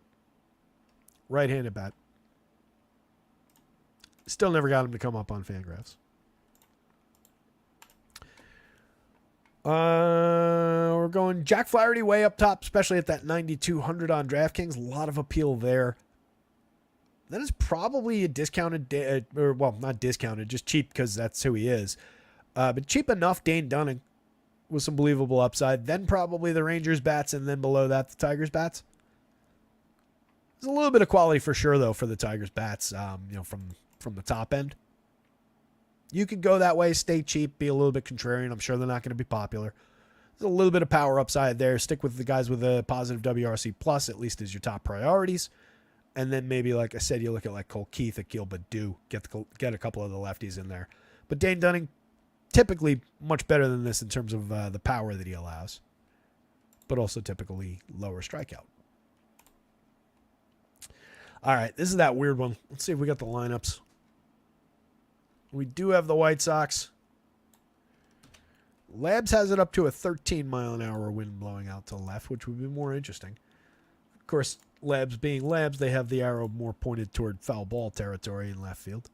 Right-handed bat. Still never got him to come up on Fangraphs. We're going Jack Flaherty way up top, especially at that 9,200 on DraftKings. A lot of appeal there. That is probably a discounted, not discounted, just cheap because that's who he is. But cheap enough, Dane Dunning with some believable upside. Then probably the Rangers bats, and then below that, the Tigers bats. There's a little bit of quality for sure, though, for the Tigers bats, from the top end. You could go that way, stay cheap, be a little bit contrarian. I'm sure they're not going to be popular. There's a little bit of power upside there. Stick with the guys with a positive WRC plus, at least as your top priorities. And then maybe, like I said, you look at like Cole Keith, Akil Baddoo, get a couple of the lefties in there. But Dane Dunning, typically much better than this in terms of the power that he allows, but also typically lower strikeout. All right, this is that weird one. Let's see if we got the lineups. We do have the White Sox. Labs has it up to a 13-mile-an-hour wind blowing out to the left, which would be more interesting. Of course, Labs being Labs, they have the arrow more pointed toward foul ball territory in left field.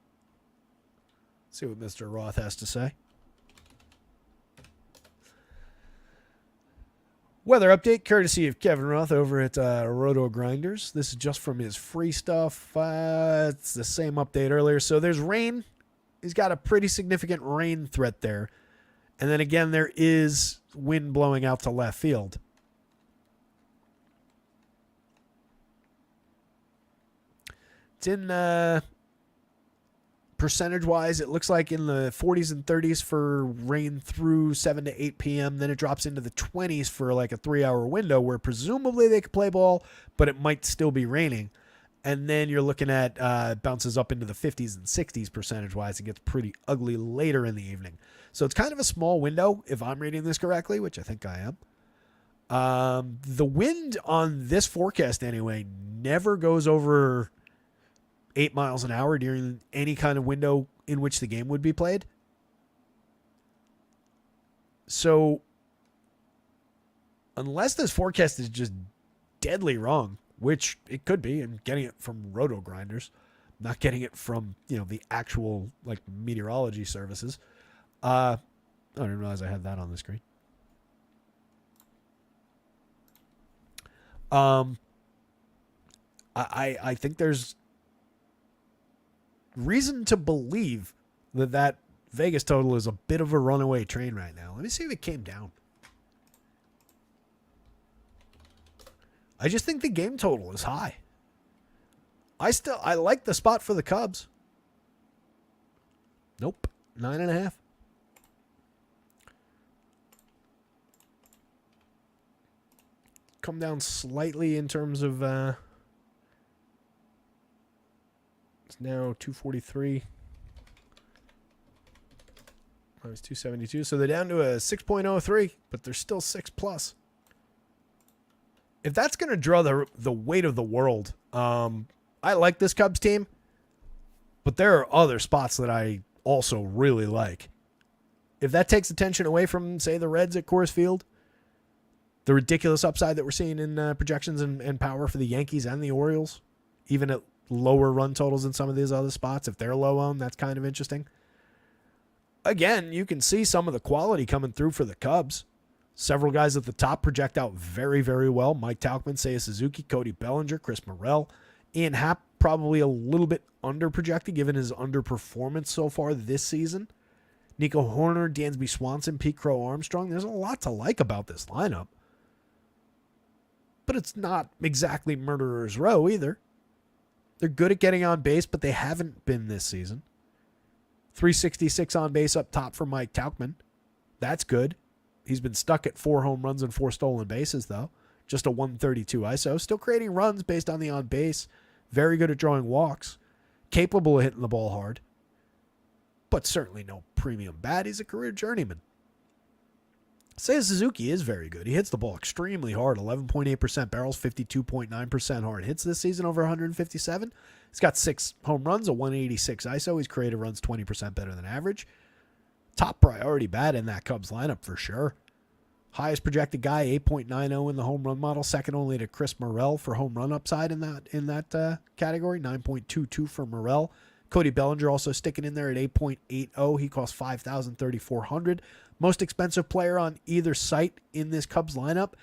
Let's see what Mr. Roth has to say. Weather update, courtesy of Kevin Roth over at Roto Grinders. This is just from his free stuff. It's the same update earlier. So there's rain. He's got a pretty significant rain threat there. And then again, there is wind blowing out to left field. It's in percentage-wise, it looks like in the 40s and 30s for rain through 7 to 8 p.m. Then it drops into the 20s for like a 3-hour window where presumably they could play ball, but it might still be raining. And then you're looking at bounces up into the 50s and 60s percentage-wise. It gets pretty ugly later in the evening. So it's kind of a small window, if I'm reading this correctly, which I think I am. The wind on this forecast, anyway, never goes over 8 miles an hour during any kind of window in which the game would be played. So unless this forecast is just deadly wrong, which it could be, and getting it from Roto Grinders, not getting it from, the actual like meteorology services. I didn't realize I had that on the screen. I think there's reason to believe that Vegas total is a bit of a runaway train right now. Let me see if it came down. I just think the game total is high. I like the spot for the Cubs. Nope. 9.5. Come down slightly in terms of it's now 243. I was 272. So they're down to a 6.03, but they're still 6+. If that's going to draw the weight of the world, I like this Cubs team, but there are other spots that I also really like. If that takes attention away from, say, the Reds at Coors Field, the ridiculous upside that we're seeing in projections and power for the Yankees and the Orioles, even at lower run totals in some of these other spots, if they're low owned, that's kind of interesting. Again, you can see some of the quality coming through for the Cubs. Several guys at the top project out very, very well. Mike Tauchman, Seiya Suzuki, Cody Bellinger, Chris Morel. Ian Happ probably a little bit under-projected given his underperformance so far this season. Nico Horner, Dansby Swanson, Pete Crow Armstrong. There's a lot to like about this lineup. But it's not exactly murderer's row either. They're good at getting on base, but they haven't been this season. 366 on base up top for Mike Tauchman. That's good. He's been stuck at 4 home runs and 4 stolen bases, though. Just a 132 ISO. Still creating runs based on the on base. Very good at drawing walks. Capable of hitting the ball hard. But certainly no premium bat. He's a career journeyman. Seiya Suzuki is very good. He hits the ball extremely hard. 11.8% barrels, 52.9% hard hits this season over 157. He's got 6 home runs, a 186 ISO. He's created runs 20% better than average. Top priority bat in that Cubs lineup for sure. Highest projected guy, 8.90 in the home run model, second only to Chris Morel for home run upside in that category, 9.22 for Morel. Cody Bellinger also sticking in there at 8.80. He costs $5,000, most expensive player on either site in this Cubs lineup.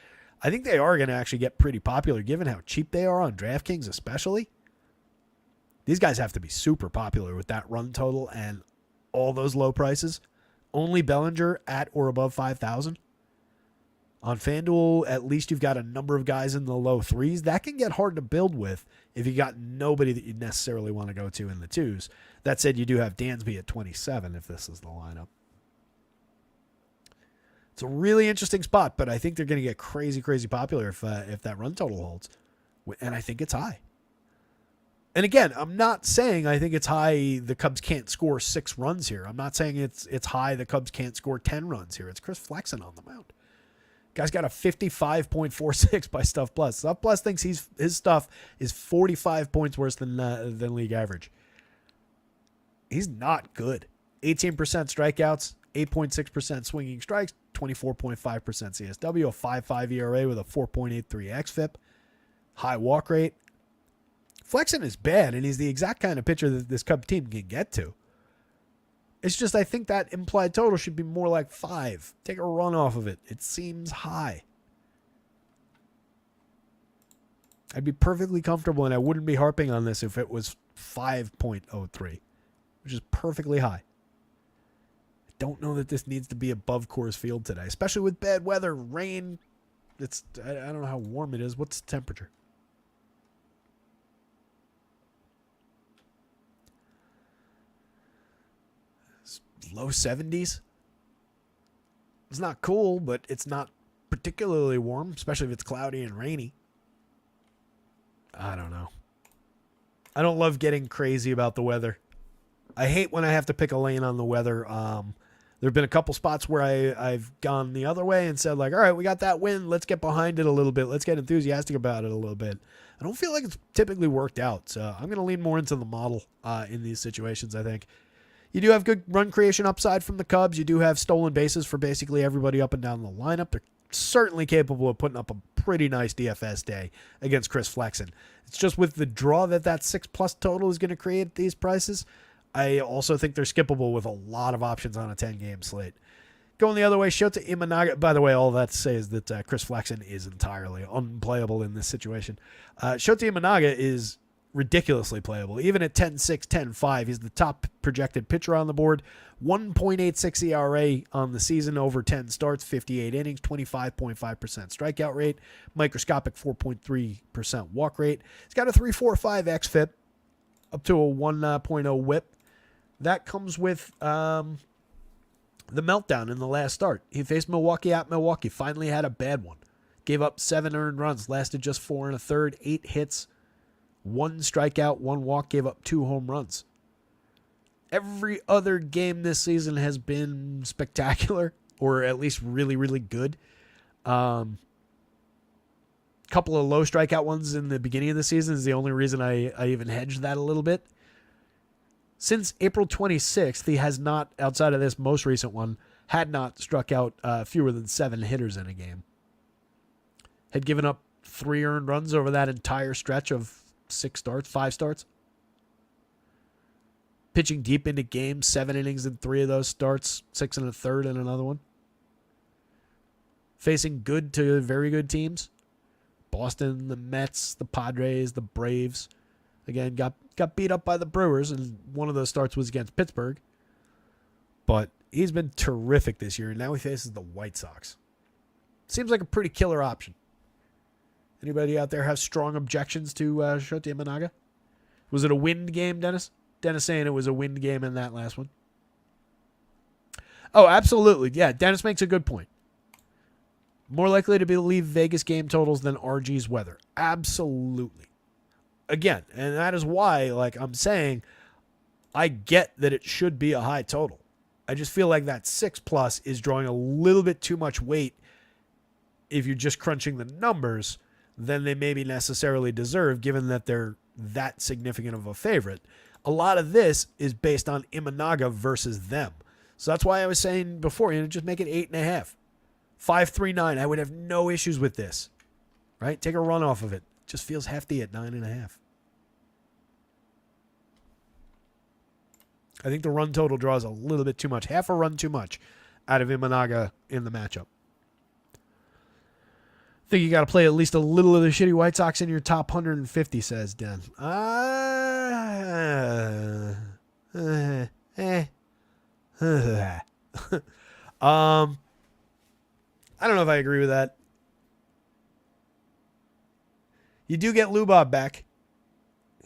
I think they are going to actually get pretty popular given how cheap they are on DraftKings especially. These guys have to be super popular with that run total and all those low prices. Only Bellinger at or above 5,000. On FanDuel, at least you've got a number of guys in the low 3s. That can get hard to build with if you got nobody that you necessarily want to go to in the 2s. That said, you do have Dansby at 27 if this is the lineup. It's a really interesting spot, but I think they're going to get crazy, crazy popular if that run total holds. And I think it's high. And again, I'm not saying I think it's high the Cubs can't score 6 runs here. I'm not saying it's high the Cubs can't score 10 runs here. It's Chris Flexen on the mound. Guy's got a 55.46 by Stuff Plus. Stuff Plus thinks his stuff is 45 points worse than league average. He's not good. 18% strikeouts, 8.6% swinging strikes, 24.5% CSW, a 5.5 ERA with a 4.83 xFIP, high walk rate. Flexen is bad, and he's the exact kind of pitcher that this Cub team can get to. It's just I think that implied total should be more like 5. Take a run off of it. It seems high. I'd be perfectly comfortable, and I wouldn't be harping on this if it was 5.03, which is perfectly high. I don't know that this needs to be above Coors Field today, especially with bad weather, rain. I don't know how warm it is. What's the temperature? Low 70s. It's not cool, but it's not particularly warm, especially if it's cloudy and rainy. I don't know. I don't love getting crazy about the weather. I hate when I have to pick a lane on the weather. There have been a couple spots where I've gone the other way and said, like, all right, we got that win. Let's get behind it a little bit. Let's get enthusiastic about it a little bit. I don't feel like it's typically worked out, so I'm going to lean more into the model in these situations, I think. You do have good run creation upside from the Cubs. You do have stolen bases for basically everybody up and down the lineup. They're certainly capable of putting up a pretty nice DFS day against Chris Flexen. It's just with the draw that 6+ total is going to create at these prices, I also think they're skippable with a lot of options on a 10-game slate. Going the other way, Shota Imanaga. By the way, all that to say is that Chris Flexen is entirely unplayable in this situation. Shota Imanaga is ridiculously playable. Even at 10-6, 10-5, he's the top projected pitcher on the board. 1.86 ERA on the season over 10 starts, 58 innings, 25.5% strikeout rate, microscopic 4.3% walk rate. He's got a 3.45 xFIP, up to a 1.0 whip. That comes with the meltdown in the last start. He faced Milwaukee at Milwaukee, finally had a bad one. Gave up 7 earned runs, lasted just 4 1/3, 8 hits, 1 strikeout, 1 walk, gave up 2 home runs. Every other game this season has been spectacular, or at least really, really good. Couple of low strikeout ones in the beginning of the season is the only reason I even hedged that a little bit. Since April 26th, he has not, outside of this most recent one, had not struck out fewer than 7 hitters in a game. Had given up 3 earned runs over that entire stretch of 5 starts. Pitching deep into games, 7 innings in 3 of those starts, 6 1/3 in another one. facing good to very good teams. Boston, the Mets, the Padres, the Braves. Again, got beat up by the Brewers, and one of those starts was against Pittsburgh. But he's been terrific this year, and now he faces the White Sox. Seems like a pretty killer option. Anybody out there have strong objections to Shota Imanaga? Was it a wind game, Dennis? Dennis saying it was a wind game in that last one. Oh, absolutely. Yeah, Dennis makes a good point. More likely to believe Vegas game totals than RG's weather. Absolutely. Again, and that is why, like I'm saying, I get that it should be a high total. I just feel like that 6+ is drawing a little bit too much weight if you're just crunching the numbers than they maybe necessarily deserve, given that they're that significant of a favorite. A lot of this is based on Imanaga versus them. So that's why I was saying before, just make it 8.5. 5.39. I would have no issues with this. Right? Take a run off of it. Just feels hefty at 9.5. I think the run total draws a little bit too much. Half a run too much out of Imanaga in the matchup. I think you got to play at least a little of the shitty White Sox in your top 150, says Den. I don't know if I agree with that. You do get Lubob back.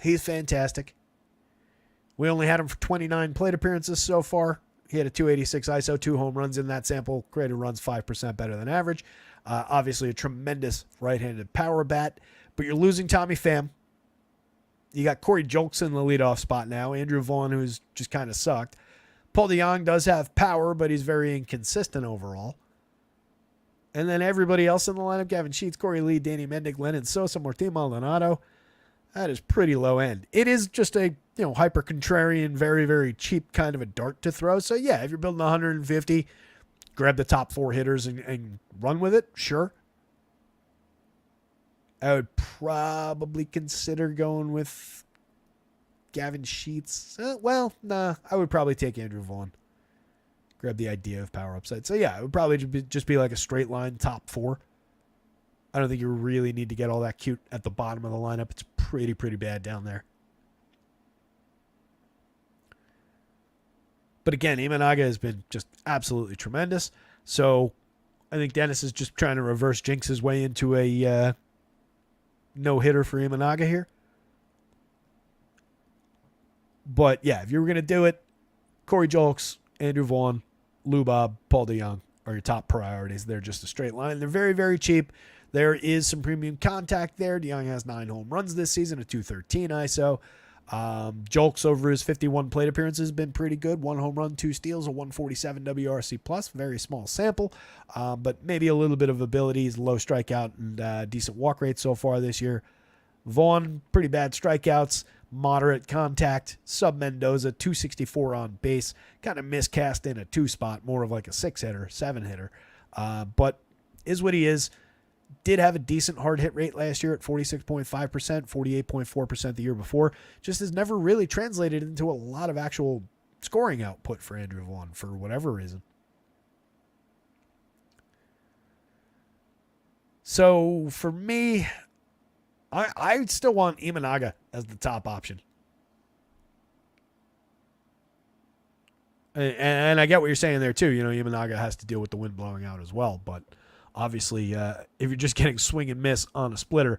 He's fantastic. We only had him for 29 plate appearances so far. He had a 286 ISO, 2 home runs in that sample. Created runs 5% better than average. Obviously a tremendous right-handed power bat. But you're losing Tommy Pham. You got Corey Julks in the leadoff spot now. Andrew Vaughn, who's just kind of sucked. Paul DeJong does have power, but he's very inconsistent overall. And then everybody else in the lineup, Gavin Sheets, Corey Lee, Danny Mendick, Lennon Sosa, Martin Maldonado. That is pretty low end. It is just a hyper contrarian, very, very cheap kind of a dart to throw. So yeah, if you're building 150, grab the top 4 hitters and run with it, sure. I would probably consider going with Gavin Sheets. Nah, I would probably take Andrew Vaughn. Grab the idea of power upside. So yeah, it would probably just be like a straight line top 4. I don't think you really need to get all that cute at the bottom of the lineup. It's pretty bad down there. But again, Imanaga has been just absolutely tremendous. So I think Dennis is just trying to reverse jinx his way into a no-hitter for Imanaga here. But yeah, if you were going to do it, Corey Julks, Andrew Vaughn, Lubob, Paul DeJong are your top priorities. They're just a straight line. They're very, very cheap. There is some premium contact there. DeJong has 9 home runs this season, a 213 ISO. Julks over his 51 plate appearances has been pretty good. 1 home run, 2 steals, a 147 WRC plus. Very small sample, but maybe a little bit of abilities, low strikeout and decent walk rate so far this year. Vaughn, pretty bad strikeouts, moderate contact. Sub Mendoza, 264 on base. Kind of miscast in a 2 spot, more of like a 6-hitter, 7-hitter. But is what he is. Did have a decent hard hit rate last year at 46.5%, 48.4% the year before. Just has never really translated into a lot of actual scoring output for Andrew Vaughn for whatever reason. So for me, I still want Imanaga as the top option. And I get what you're saying there too. Imanaga has to deal with the wind blowing out as well, but obviously, if you're just getting swing and miss on a splitter,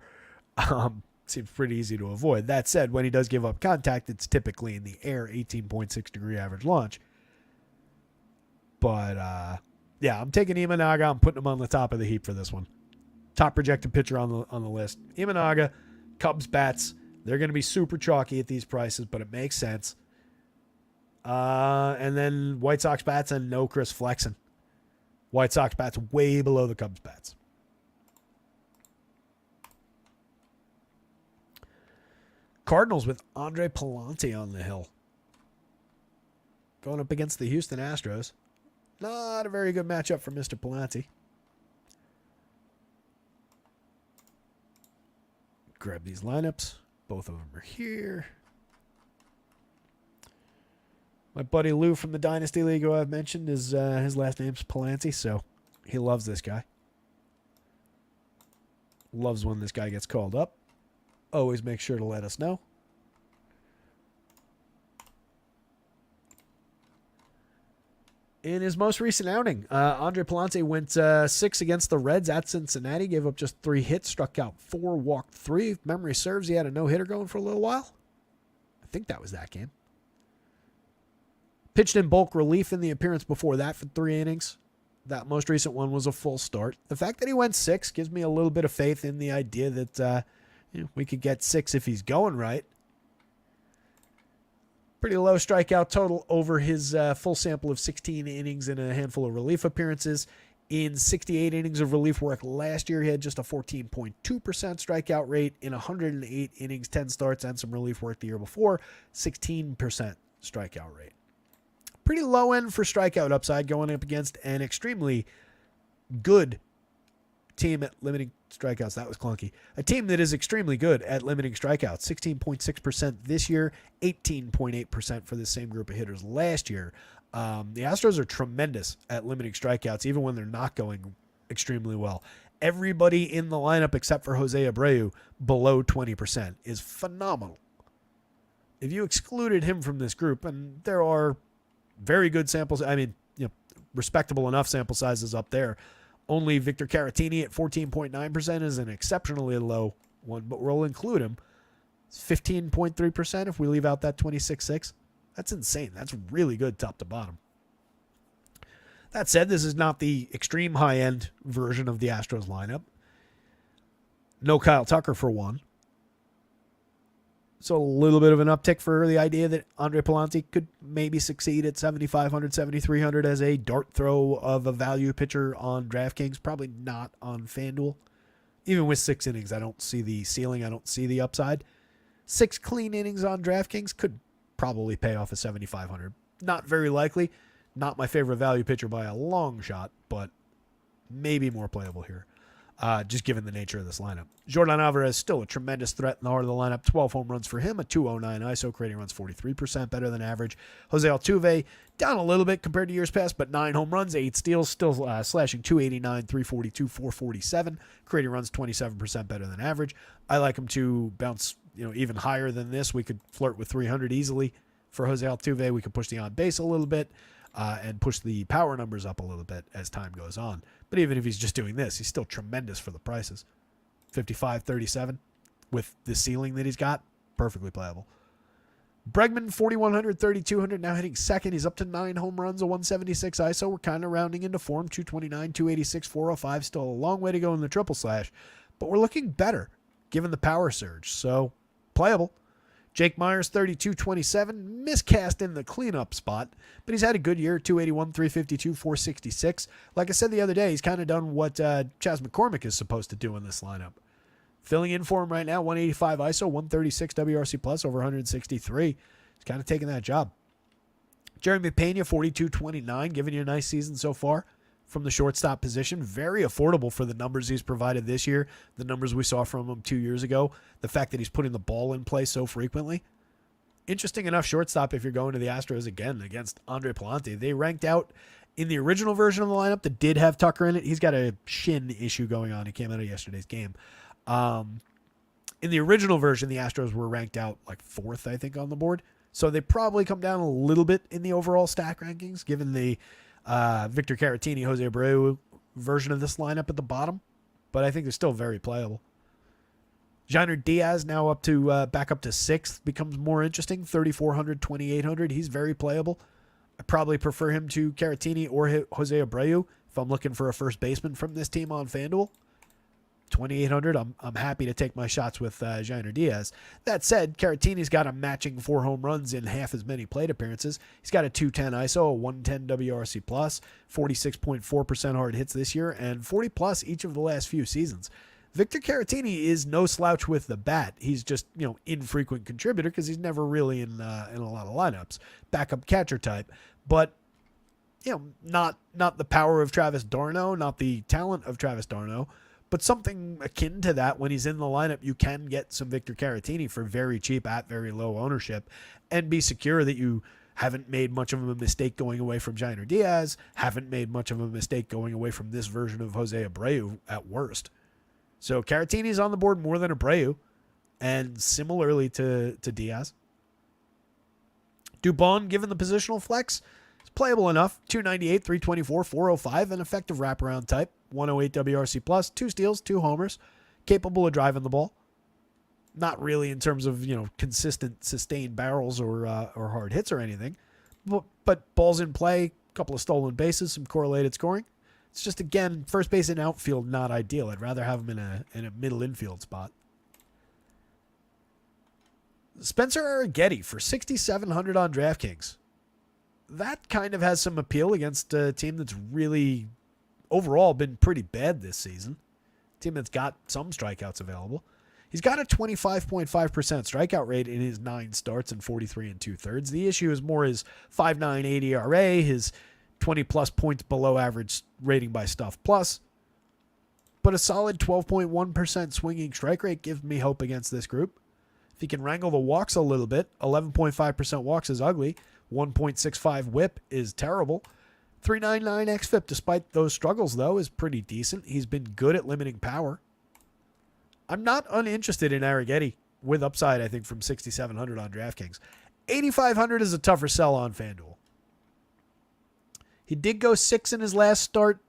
seems pretty easy to avoid. That said, when he does give up contact, it's typically in the air, 18.6 degree average launch. But, yeah, I'm taking Imanaga. I'm putting him on the top of the heap for this one. Top projected pitcher on the list. Imanaga, Cubs bats. They're going to be super chalky at these prices, but it makes sense. And then White Sox bats and no Chris Flexen. White Sox bats way below the Cubs bats. Cardinals with Andre Palante on the hill. Going up against the Houston Astros. Not a very good matchup for Mr. Palante. Grab these lineups. Both of them are here. My buddy Lou from the Dynasty League, who I've mentioned, his last name's Palante, so he loves this guy. Loves when this guy gets called up. Always make sure to let us know. In his most recent outing, Andre Palante went 6 against the Reds at Cincinnati, gave up just 3 hits, struck out 4, walked 3. If memory serves, he had a no-hitter going for a little while. I think that was that game. Pitched in bulk relief in the appearance before that for 3 innings. That most recent one was a full start. The fact that he went 6 gives me a little bit of faith in the idea that we could get 6 if he's going right. Pretty low strikeout total over his full sample of 16 innings and a handful of relief appearances. In 68 innings of relief work last year, he had just a 14.2% strikeout rate. In 108 innings, 10 starts, and some relief work the year before, 16% strikeout rate. Pretty low end for strikeout upside going up against an extremely good team at limiting strikeouts. That was clunky. A team that is extremely good at limiting strikeouts. 16.6% this year, 18.8% for the same group of hitters last year. The Astros are tremendous at limiting strikeouts, even when they're not going extremely well. Everybody in the lineup except for Jose Abreu below 20% is phenomenal. If you excluded him from this group, and there are very good samples, respectable enough sample sizes up there. Only Victor Caratini at 14.9% is an exceptionally low one, but we'll include him. It's 15.3% if we leave out that 26.6. That's insane. That's really good top to bottom. That said, this is not the extreme high-end version of the Astros lineup. No Kyle Tucker for one. So a little bit of an uptick for the idea that Andre Palante could maybe succeed at 7,500, 7,300 as a dart throw of a value pitcher on DraftKings. Probably not on FanDuel. Even with 6 innings, I don't see the ceiling. I don't see the upside. 6 clean innings on DraftKings could probably pay off at 7,500. Not very likely. Not my favorite value pitcher by a long shot, but maybe more playable here. Just given the nature of this lineup. Jordan Alvarez still a tremendous threat in the heart of the lineup. 12 home runs for him, a 209 ISO, creating runs 43% better than average. Jose Altuve down a little bit compared to years past, but 9 home runs, 8 steals, still slashing 289, 342, 447, creating runs 27% better than average. I like him to bounce even higher than this. We could flirt with 300 easily for Jose Altuve. We could push the on base a little bit. And push the power numbers up a little bit as time goes on. But even if he's just doing this, he's still tremendous for the prices. 55, 37 with the ceiling that he's got, perfectly playable. Bregman, 4,100, 3,200, now hitting second. He's up to 9 home runs, a 176 ISO. We're kind of rounding into form, 229, 286, 405. Still a long way to go in the triple slash, but we're looking better given the power surge. So playable. Jake Myers, 32-27, miscast in the cleanup spot, but he's had a good year, 281, 352, 466. Like I said the other day, he's kind of done what Chas McCormick is supposed to do in this lineup. Filling in for him right now, 185 ISO, 136 WRC plus, over 163. He's kind of taking that job. Jeremy Pena, 42-29, giving you a nice season so far from the shortstop position. Very affordable for the numbers he's provided this year, the numbers we saw from him 2 years ago, the fact that he's putting the ball in play so frequently. Interesting enough shortstop if you're going to the Astros again against Andre Palante. They ranked out in the original version of the lineup that did have Tucker in it. He's got a shin issue going on. He came out of yesterday's game. In the original version, the Astros were ranked out like 4th, I think, on the board. So they probably come down a little bit in the overall stack rankings, given the Victor Caratini, Jose Abreu version of this lineup at the bottom, but I think they're still very playable. Jainer Diaz now up to back up to 6th becomes more interesting. 3,400, 2,800. He's very playable. I probably prefer him to Caratini or Jose Abreu if I'm looking for a first baseman from this team on FanDuel. 2,800. I'm happy to take my shots with Jainer Diaz. That said, Caratini's got a matching 4 home runs in half as many plate appearances. He's got a 210 ISO, a 110 WRC plus, 46.4% hard hits this year, and 40 plus each of the last few seasons. Victor Caratini is no slouch with the bat. He's just infrequent contributor because he's never really in a lot of lineups. Backup catcher type, but not the power of Travis d'Arnaud, not the talent of Travis d'Arnaud. But something akin to that, when he's in the lineup, you can get some Victor Caratini for very cheap at very low ownership and be secure that you haven't made much of a mistake going away from Jainer Diaz, haven't made much of a mistake going away from this version of Jose Abreu at worst. So Caratini's on the board more than Abreu, and similarly to Diaz. Dubon, given the positional flex, is playable enough. 298, 324, 405, an effective wraparound type. 108 WRC plus, 2 steals, 2 homers, capable of driving the ball. Not really in terms of, consistent sustained barrels or hard hits or anything, but balls in play, a couple of stolen bases, some correlated scoring. It's just, again, first base and outfield not ideal. I'd rather have him in a middle infield spot. Spencer Arrighetti for 6,700 on DraftKings. That kind of has some appeal against a team that's really overall been pretty bad this season. Team that's got some strikeouts available. He's got a 25.5% strikeout rate in his 9 starts and 43 2/3. The issue is more his 5.98 ERA, his 20-plus points below average rating by Stuff Plus. But a solid 12.1% swinging strike rate gives me hope against this group. If he can wrangle the walks a little bit, 11.5% walks is ugly. 1.65 whip is terrible. 3.99 xFIP, despite those struggles, though, is pretty decent. He's been good at limiting power. I'm not uninterested in Arrighetti with upside, I think, from 6,700 on DraftKings. 8,500 is a tougher sell on FanDuel. He did go 6 in his last start.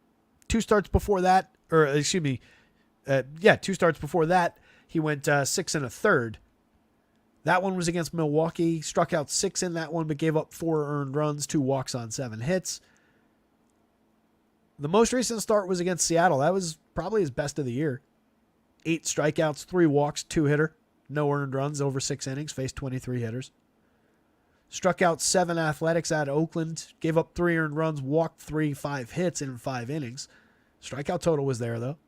2 starts before that, 2 starts before that, he went 6 1/3. That one was against Milwaukee. Struck out 6 in that one, but gave up 4 earned runs, 2 walks on 7 hits. The most recent start was against Seattle. That was probably his best of the year. 8 strikeouts, 3 walks, 2 hitter. No earned runs over 6 innings. Faced 23 hitters. Struck out 7 Athletics at Oakland. Gave up 3 earned runs, walked 3, 5 hits in 5 innings. Strikeout total was there, though.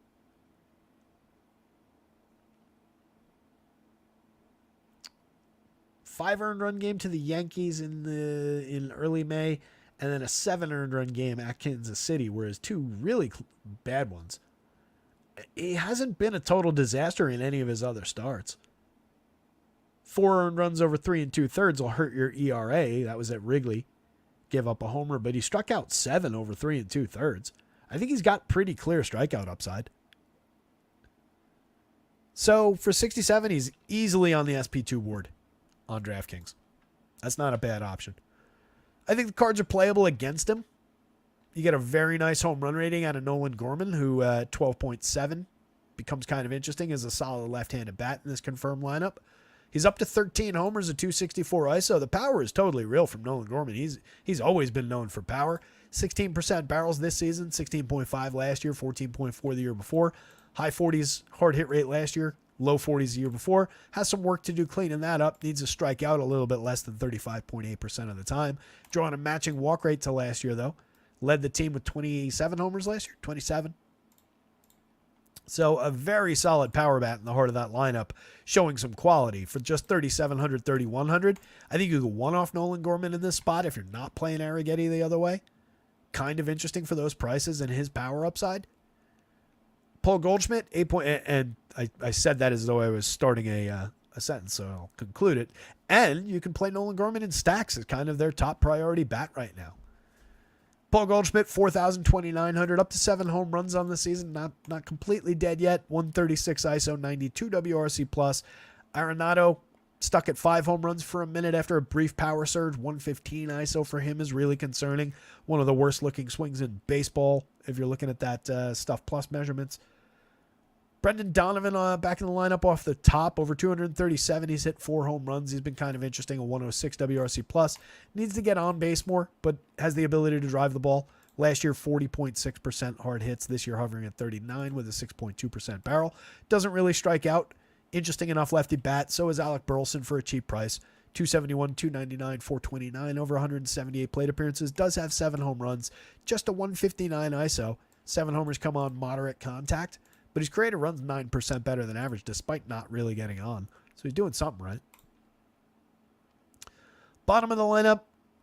Five earned run game to the Yankees in early May, and then a 7 earned run game at Kansas City, whereas 2 really bad ones. He hasn't been a total disaster in any of his other starts. 4 earned runs over 3 2/3 will hurt your ERA. That was at Wrigley. Give up a homer, but he struck out 7 over 3 2/3. I think he's got pretty clear strikeout upside. So for 67, he's easily on the SP2 board on DraftKings. That's not a bad option. I think the cards are playable against him. You get a very nice home run rating out of Nolan Gorman, who 12.7 becomes kind of interesting as a solid left-handed bat in this confirmed lineup. He's up to 13 homers, a 264 ISO. The power is totally real from Nolan Gorman. He's always been known for power. 16% barrels this season, 16.5 last year, 14.4 the year before. High 40s hard hit rate last year, low 40s the year before. Has some work to do cleaning that up. Needs to strike out a little bit less than 35.8% of the time. Drawing a matching walk rate to last year, though. Led the team with 27 homers last year, 27. So a very solid power bat in the heart of that lineup, showing some quality for just 3,700, 3,100. I think you could one-off Nolan Gorman in this spot if you're not playing Arrighetti the other way. Kind of interesting for those prices and his power upside. Paul Goldschmidt, 8 point, and I said that as though I was starting a sentence, so I'll conclude it. And you can play Nolan Gorman in stacks as kind of their top priority bat right now. Paul Goldschmidt, 4,000, 2,900, up to 7 home runs on the season. Not completely dead yet. 136 ISO, 92 WRC plus. Arenado stuck at 5 home runs for a minute after a brief power surge. 115 ISO for him is really concerning. One of the worst looking swings in baseball if you're looking at that Stuff Plus measurements. Brendan Donovan back in the lineup off the top, over 237. He's hit 4 home runs. He's been kind of interesting, a 106 WRC plus. Needs to get on base more, but has the ability to drive the ball. Last year, 40.6% hard hits. This year, hovering at 39 with a 6.2% barrel. Doesn't really strike out. Interesting enough lefty bat. So is Alec Burleson for a cheap price. 271, 299, 429 over 178 plate appearances. Does have 7 home runs. Just a 159 ISO. 7 homers come on moderate contact. But he's created runs 9% better than average despite not really getting on. So he's doing something right. Bottom of the lineup,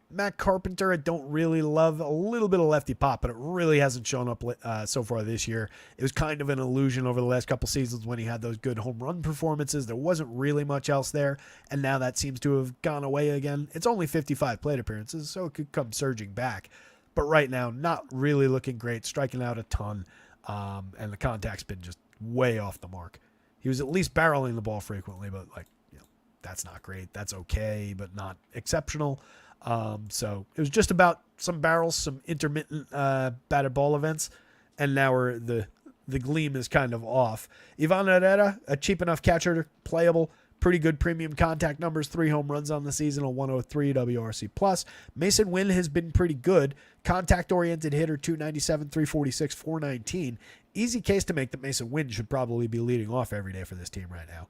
Matt Carpenter, I don't really love. A little bit of lefty pop, but it really hasn't shown up so far this year. It was kind of an illusion over the last couple seasons when he had those good home run performances. There wasn't really much else there, and now that seems to have gone away again. It's only 55 plate appearances, so it could come surging back. But right now, not really looking great, striking out a ton. And the contact's been just way off the mark. He was at least barreling the ball frequently, but that's not great. That's okay, but not exceptional. So it was just about some barrels, some intermittent batted ball events, and now the gleam is kind of off. Ivan Herrera, a cheap enough catcher, playable, pretty good premium contact numbers, 3 home runs on the season, a 103 WRC+. Mason Wynn has been pretty good. Contact-oriented hitter, 297, 346, 419. Easy case to make that Mason Wynn should probably be leading off every day for this team right now.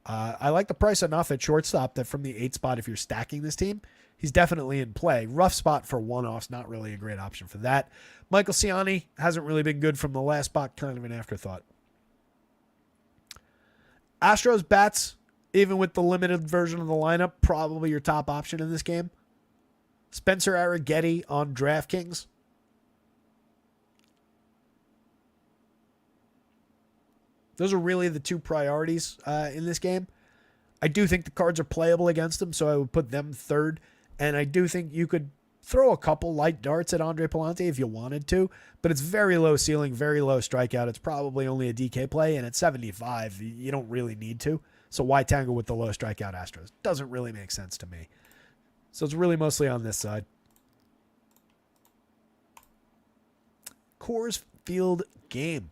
I like the price enough at shortstop that from the 8 spot, if you're stacking this team, he's definitely in play. Rough spot for one-offs, not really a great option for that. Michael Ciani hasn't really been good from the last spot, kind of an afterthought. Astros bats, even with the limited version of the lineup, probably your top option in this game. Spencer Arrighetti on DraftKings. Those are really the 2 priorities in this game. I do think the Cards are playable against them, so I would put them third. And I do think you could throw a couple light darts at Andre Pallante if you wanted to, but it's very low ceiling, very low strikeout. It's probably only a DK play, and at 75, you don't really need to. So why tangle with the low strikeout Astros? Doesn't really make sense to me. So it's really mostly on this side. Coors Field game.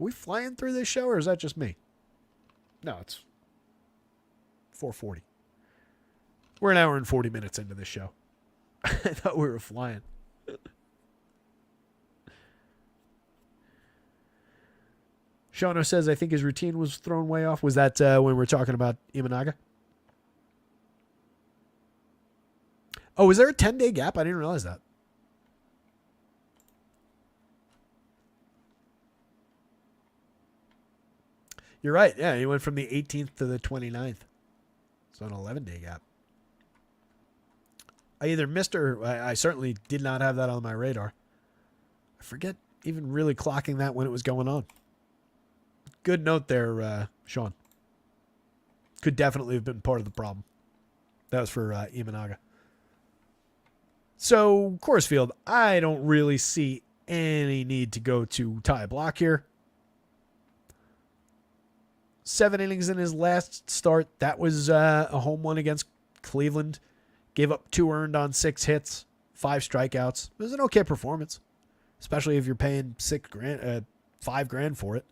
Are we flying through this show, or is that just me? No, it's 4:40. We're an hour and 40 minutes into this show. I thought we were flying. Shano says, I think his routine was thrown way off. Was that when we were talking about Imanaga? Oh, is there a 10-day gap? I didn't realize that. You're right. Yeah, he went from the 18th to the 29th. So an 11-day gap. I either missed or I certainly did not have that on my radar. I forget even really clocking that when it was going on. Good note there, Sean. Could definitely have been part of the problem. That was for Imanaga. So, Coors Field, I don't really see any need to go to tie block here. 7 innings in his last start. That was a home run against Cleveland. Gave up 2 earned on 6 hits, 5 strikeouts. It was an okay performance, especially if you're paying $5,000 for it.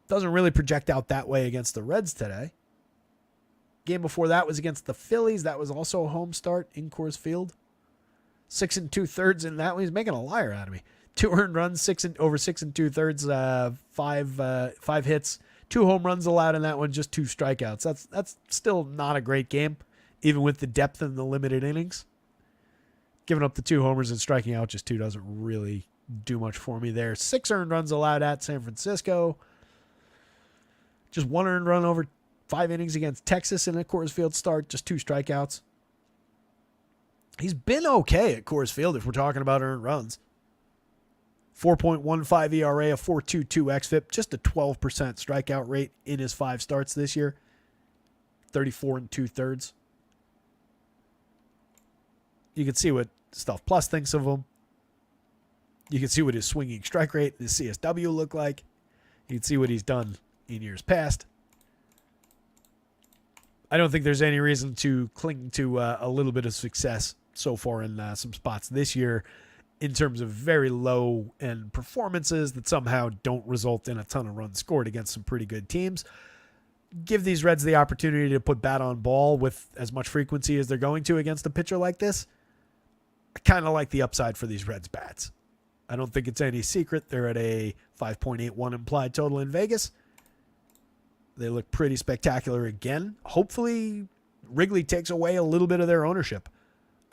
Doesn't really project out that way against the Reds today. Game before that was against the Phillies. That was also a home start in Coors Field. 6 2/3 in that one. He's making a liar out of me. 2 earned runs, over 6 2/3, 5 hits, 2 home runs allowed in that one, just 2 strikeouts. That's still not a great game, even with the depth and the limited innings. Giving up the 2 homers and striking out just 2 doesn't really do much for me there. 6 earned runs allowed at San Francisco. Just 1 earned run over 5 innings against Texas in a Coors Field start, just 2 strikeouts. He's been okay at Coors Field if we're talking about earned runs. 4.15 ERA, a 4.22 xFIP, just a 12% strikeout rate in his 5 starts this year. 34 2/3. You can see what Stuff Plus thinks of him. You can see what his swinging strike rate and his CSW look like. You can see what he's done in years past. I don't think there's any reason to cling to a little bit of success so far in some spots this year in terms of very low end performances that somehow don't result in a ton of runs scored against some pretty good teams. Give these Reds the opportunity to put bat on ball with as much frequency as they're going to against a pitcher like this. I kind of like the upside for these Reds bats. I don't think it's any secret they're at a 5.81 implied total in Vegas. They look pretty spectacular again. Hopefully, Wrigley takes away a little bit of their ownership.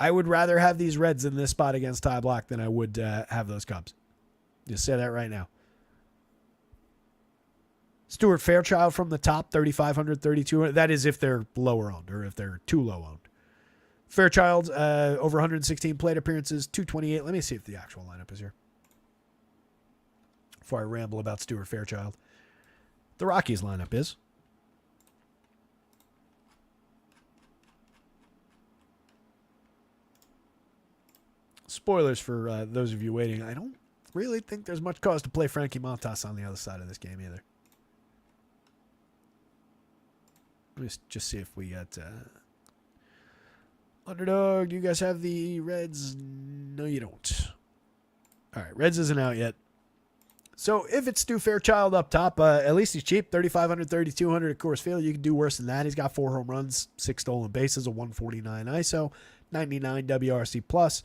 I would rather have these Reds in this spot against Ty Block than I would have those Cubs. Just say that right now. Stuart Fairchild from the top, 3,500, 3,200. That is if they're lower owned or if they're too low owned. Fairchild, over 116 plate appearances, 228. Let me see if the actual lineup is here before I ramble about Stuart Fairchild. The Rockies lineup is. Spoilers for those of you waiting. I don't really think there's much cause to play Frankie Montas on the other side of this game either. Let me just see if we got underdog. Do you guys have the Reds? No, you don't. All right, Reds isn't out yet. So if it's Stu Fairchild up top, at least he's cheap, 3,500, 3,200 at Coors Field. You can do worse than that. He's got 4 home runs, 6 stolen bases, a 149 ISO, 99 WRC plus.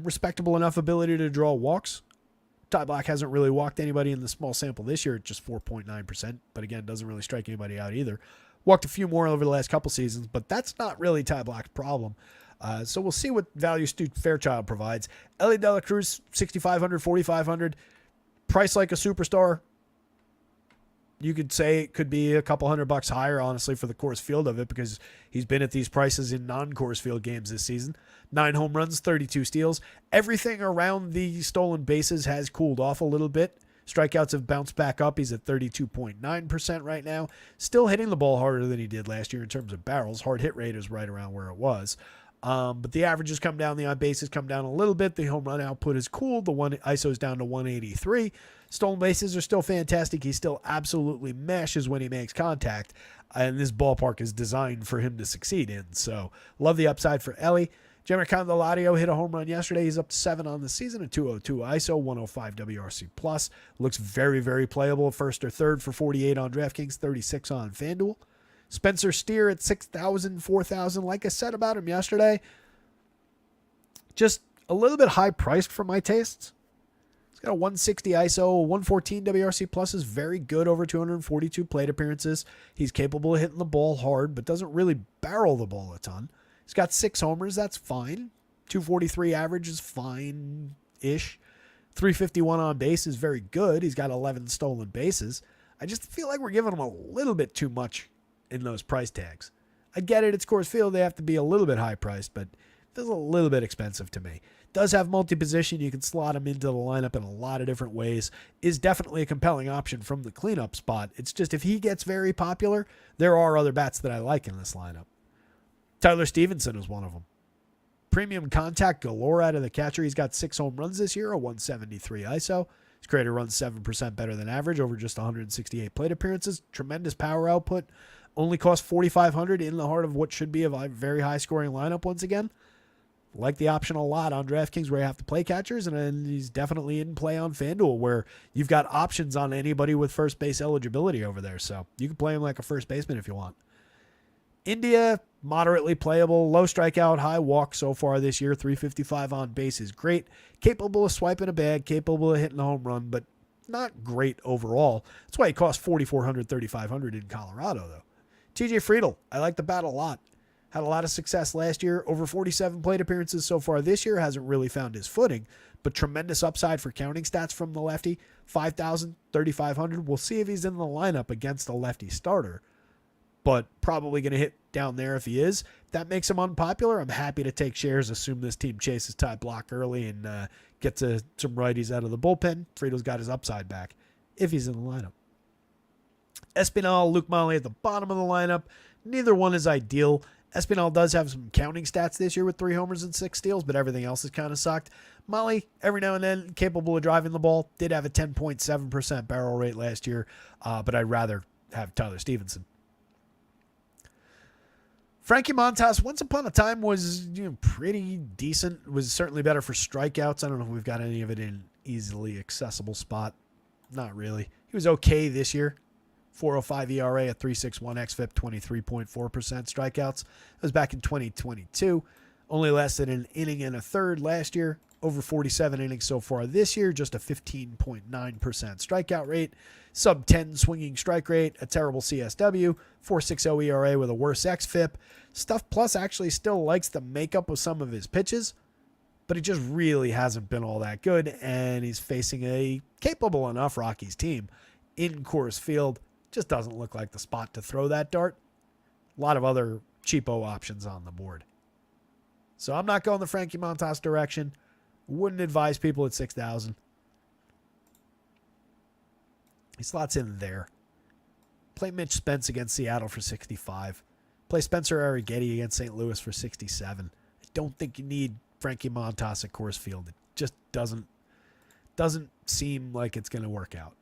Respectable enough ability to draw walks. Ty Blach hasn't really walked anybody in the small sample this year at just 4.9%, but again, doesn't really strike anybody out either. Walked a few more over the last couple seasons, but that's not really Ty Blach's problem. So we'll see what value Stu Fairchild provides. Ellie De La Cruz, 6,500, 4,500. Price like a superstar. You could say it could be a couple $100 higher, honestly, for the Coors Field of it, because he's been at these prices in non-Coors Field games this season. 9 home runs, 32 steals. Everything around the stolen bases has cooled off a little bit. Strikeouts have bounced back up. He's at 32.9% right now. Still hitting the ball harder than he did last year in terms of barrels. Hard hit rate is right around where it was. But the averages come down. The on bases come down a little bit. The home run output is cooled. The one ISO is down to 183. Stolen bases are still fantastic. He still absolutely mashes when he makes contact. And this ballpark is designed for him to succeed in. So love the upside for Ellie. Jeimer Candelario hit a home run yesterday. He's up to 7 on the season, a 202 ISO, 105 WRC plus. Looks very, very playable. First or third for 48 on DraftKings, 36 on FanDuel. Spencer Steer at 6,000, 4,000. Like I said about him yesterday, just a little bit high priced for my tastes. He's got a 160 ISO, 114 WRC plus is very good over 242 plate appearances. He's capable of hitting the ball hard, but doesn't really barrel the ball a ton. He's got 6 homers. That's fine. 243 average is fine-ish. 351 on base is very good. He's got 11 stolen bases. I just feel like we're giving him a little bit too much in those price tags. I get it. It's Coors Field. They have to be a little bit high priced, but it feels a little bit expensive to me. Does have multi-position. You can slot him into the lineup in a lot of different ways. Is definitely a compelling option from the cleanup spot. It's just if he gets very popular, there are other bats that I like in this lineup. Tyler Stevenson is one of them. Premium contact galore out of the catcher. He's got 6 home runs this year, a 173 ISO. His creator runs 7% better than average over just 168 plate appearances. Tremendous power output. Only cost $4,500 in the heart of what should be a very high scoring lineup once again. Like the option a lot on DraftKings where you have to play catchers, and then he's definitely in play on FanDuel where you've got options on anybody with first base eligibility over there. So you can play him like a first baseman if you want. India, moderately playable, low strikeout, high walk so far this year. 355 on base is great. Capable of swiping a bag, capable of hitting a home run, but not great overall. That's why he cost $4,400, $3,500 in Colorado, though. TJ Friedl, I like the bat a lot. Had a lot of success last year. Over 47 plate appearances so far this year. Hasn't really found his footing, but tremendous upside for counting stats from the lefty. 5,000, 3,500. We'll see if he's in the lineup against a lefty starter, but probably going to hit down there if he is. If that makes him unpopular, I'm happy to take shares. Assume this team chases Ty Blach early and gets some righties out of the bullpen. Friedel's got his upside back if he's in the lineup. Espinal, Luke Molly at the bottom of the lineup. Neither one is ideal. Espinal does have some counting stats this year with 3 homers and 6 steals, but everything else has kind of sucked. Molly, every now and then, capable of driving the ball. Did have a 10.7% barrel rate last year, but I'd rather have Tyler Stevenson. Frankie Montas, once upon a time, was pretty decent. Was certainly better for strikeouts. I don't know if we've got any of it in easily accessible spot. Not really. He was okay this year. 4.05 ERA, a 3.61 xFIP, 23.4% strikeouts. That was back in 2022. Only lasted an inning and a third last year. Over 47 innings so far this year. Just a 15.9% strikeout rate. Sub 10 swinging strike rate. A terrible CSW. 4.60 ERA with a worse xFIP. Stuff Plus actually still likes the makeup of some of his pitches, but it just really hasn't been all that good, and he's facing a capable enough Rockies team in Coors Field. Just doesn't look like the spot to throw that dart. A lot of other cheapo options on the board. So I'm not going the Frankie Montas direction. Wouldn't advise people at 6,000. He slots in there. Play Mitch Spence against Seattle for 65. Play Spencer Arrighetti against St. Louis for 67. I don't think you need Frankie Montas at Coors Field. It just doesn't doesn't seem like it's going to work out.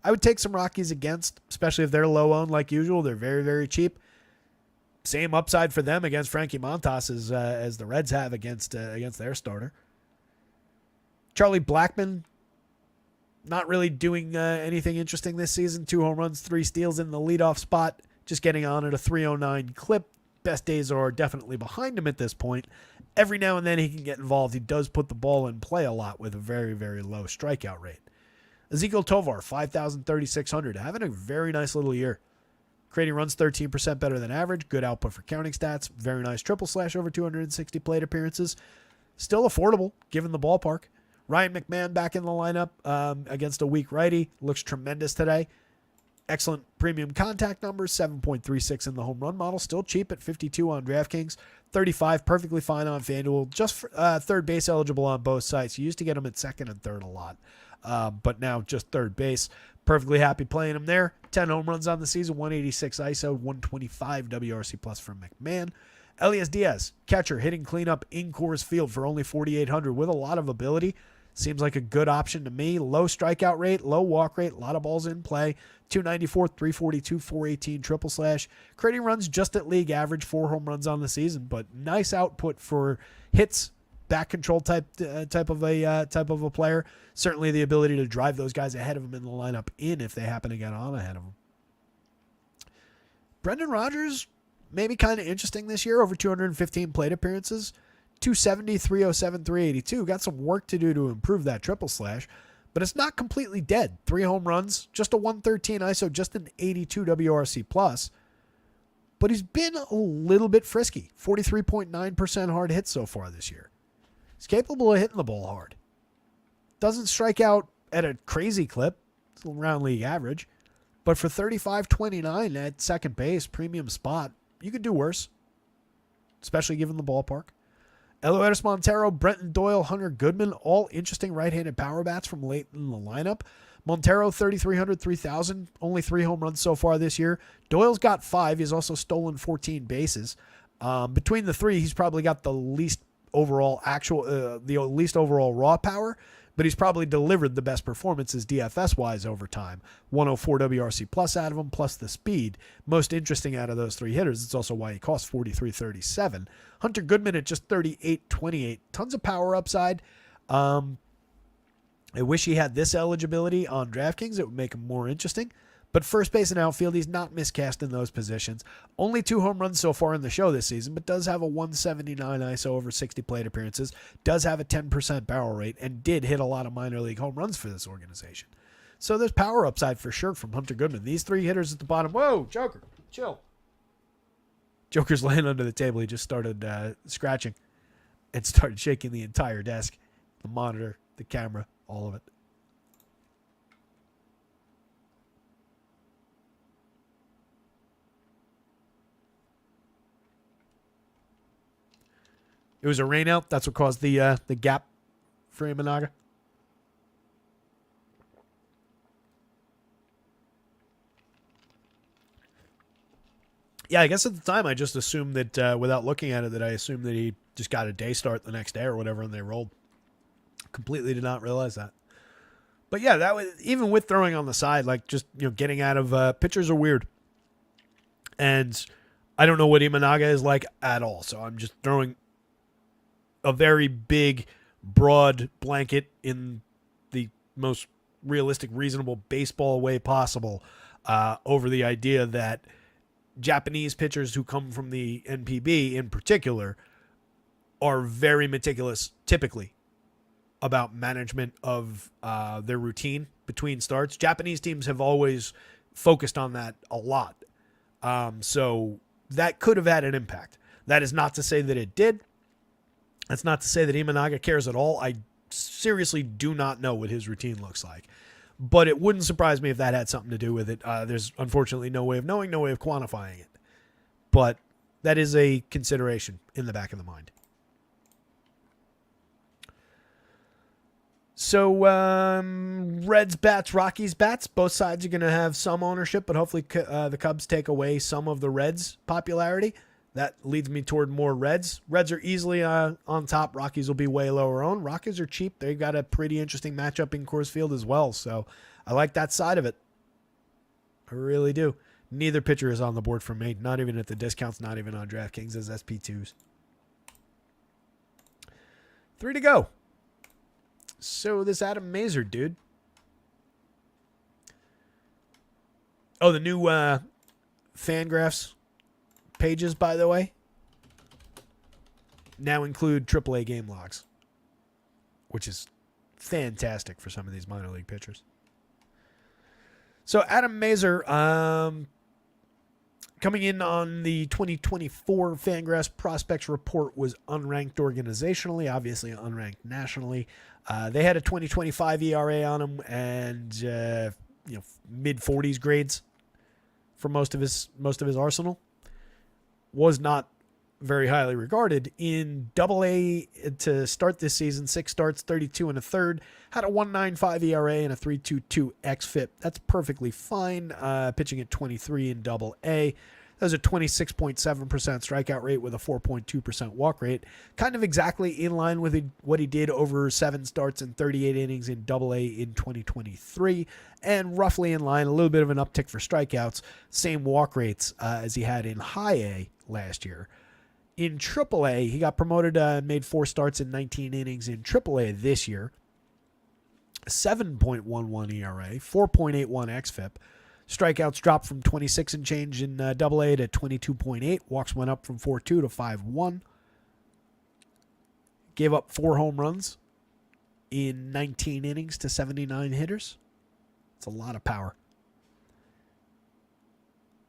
I would take some Rockies against, especially if they're low owned like usual. They're very, very cheap. Same upside for them against Frankie Montas as the Reds have against their starter. Charlie Blackmon, not really doing anything interesting this season. 2 home runs, 3 steals in the leadoff spot. Just getting on at a 309 clip. Best days are definitely behind him at this point. Every now and then he can get involved. He does put the ball in play a lot with a very, very low strikeout rate. Ezekiel Tovar, 5,000, 3,600, having a very nice little year. Creating runs 13% better than average. Good output for counting stats. Very nice triple slash over 260 plate appearances. Still affordable given the ballpark. Ryan McMahon back in the lineup against a weak righty. Looks tremendous today. Excellent premium contact numbers. 7.36 in the home run model. Still cheap at 52 on DraftKings. 35 perfectly fine on FanDuel. Just third base eligible on both sites. You used to get him at second and third a lot. But now just third base. Perfectly happy playing him there. 10 home runs on the season, 186 ISO, 125 WRC plus from McMahon. Elias Diaz, catcher, hitting cleanup in Coors Field for only 4,800 with a lot of ability. Seems like a good option to me. Low strikeout rate, low walk rate, a lot of balls in play. 294, 342, 418 triple slash. Creating runs just at league average, 4 home runs on the season, but nice output for hits. Back control type of a player. Certainly the ability to drive those guys ahead of him in the lineup if they happen to get on ahead of him. Brendan Rodgers, maybe kind of interesting this year. Over 215 plate appearances. 270, 307, 382. Got some work to do to improve that triple slash. But it's not completely dead. 3 home runs. Just a 113 ISO. Just an 82 WRC plus. But he's been a little bit frisky. 43.9% hard hits so far this year. He's capable of hitting the ball hard. Doesn't strike out at a crazy clip. It's around league average. But for 35.29 at second base, premium spot, you could do worse. Especially given the ballpark. Eloy Montero, Brenton Doyle, Hunter Goodman, all interesting right-handed power bats from late in the lineup. Montero, 3,300, 3,000, only 3 home runs so far this year. Doyle's got 5. He's also stolen 14 bases. Between the 3, he's probably got the least overall raw power, but he's probably delivered the best performances DFS-wise over time. 104 WRC plus out of him, plus the speed. Most interesting out of those 3 hitters. It's also why he costs 43.37. Hunter Goodman at just 38.28. Tons of power upside. I wish he had this eligibility on DraftKings. It would make him more interesting. But first base and outfield, he's not miscast in those positions. Only 2 home runs so far in the show this season, but does have a 179 ISO over 60 plate appearances, does have a 10% barrel rate, and did hit a lot of minor league home runs for this organization. So there's power upside for sure from Hunter Goodman. These 3 hitters at the bottom. Whoa, Joker, chill. Joker's laying under the table. He just started scratching and started shaking the entire desk, the monitor, the camera, all of it. It was a rain out. That's what caused the gap for Imanaga. Yeah, I guess at the time I just assumed that without looking at it, that I assumed that he just got a day start the next day or whatever, and they rolled. Completely did not realize that. But yeah, that was even with throwing on the side, like just getting out of pitchers are weird, and I don't know what Imanaga is like at all. So I'm just throwing a very big, broad blanket in the most realistic, reasonable baseball way possible over the idea that Japanese pitchers who come from the NPB in particular are very meticulous, typically, about management of their routine between starts. Japanese teams have always focused on that a lot. So that could have had an impact. That is not to say that it did. That's not to say that Imanaga cares at all. I seriously do not know what his routine looks like. But it wouldn't surprise me if that had something to do with it. There's unfortunately no way of knowing, no way of quantifying it. But that is a consideration in the back of the mind. So, Reds bats, Rockies bats. Both sides are going to have some ownership, but hopefully the Cubs take away some of the Reds' popularity. That leads me toward more Reds. Reds are easily on top. Rockies will be way lower owned. Rockies are cheap. They've got a pretty interesting matchup in Coors Field as well. So I like that side of it. I really do. Neither pitcher is on the board for me. Not even at the discounts. Not even on DraftKings as SP2s. 3 to go. So this Adam Mazer dude. Oh, the new Fangraphs pages, by the way, now include AAA game logs, which is fantastic for some of these minor league pitchers. So Adam Mazer, coming in on the 2024 Fangraphs Prospects Report, was unranked organizationally, obviously unranked nationally. They had a 2025 ERA on him and mid 40s grades for most of his arsenal. Was not very highly regarded. In Double-A to start this season, 6 starts, 32 and a third, had a 1.95 ERA and a 3.22 xFIP. That's perfectly fine. Pitching at 23 in Double-A. That was a 26.7% strikeout rate with a 4.2% walk rate. Kind of exactly in line with what he did over 7 starts and 38 innings in Double-A in 2023. And roughly in line, a little bit of an uptick for strikeouts. Same walk rates as he had in High-A last year. In AAA, he got promoted and made 4 starts in 19 innings in AAA this year. 7.11 ERA, 4.81 xFIP. Strikeouts dropped from 26 and change in Double-A to 22.8. Walks went up from 4.2 to 5.1. Gave up 4 home runs in 19 innings to 79 hitters. It's a lot of power.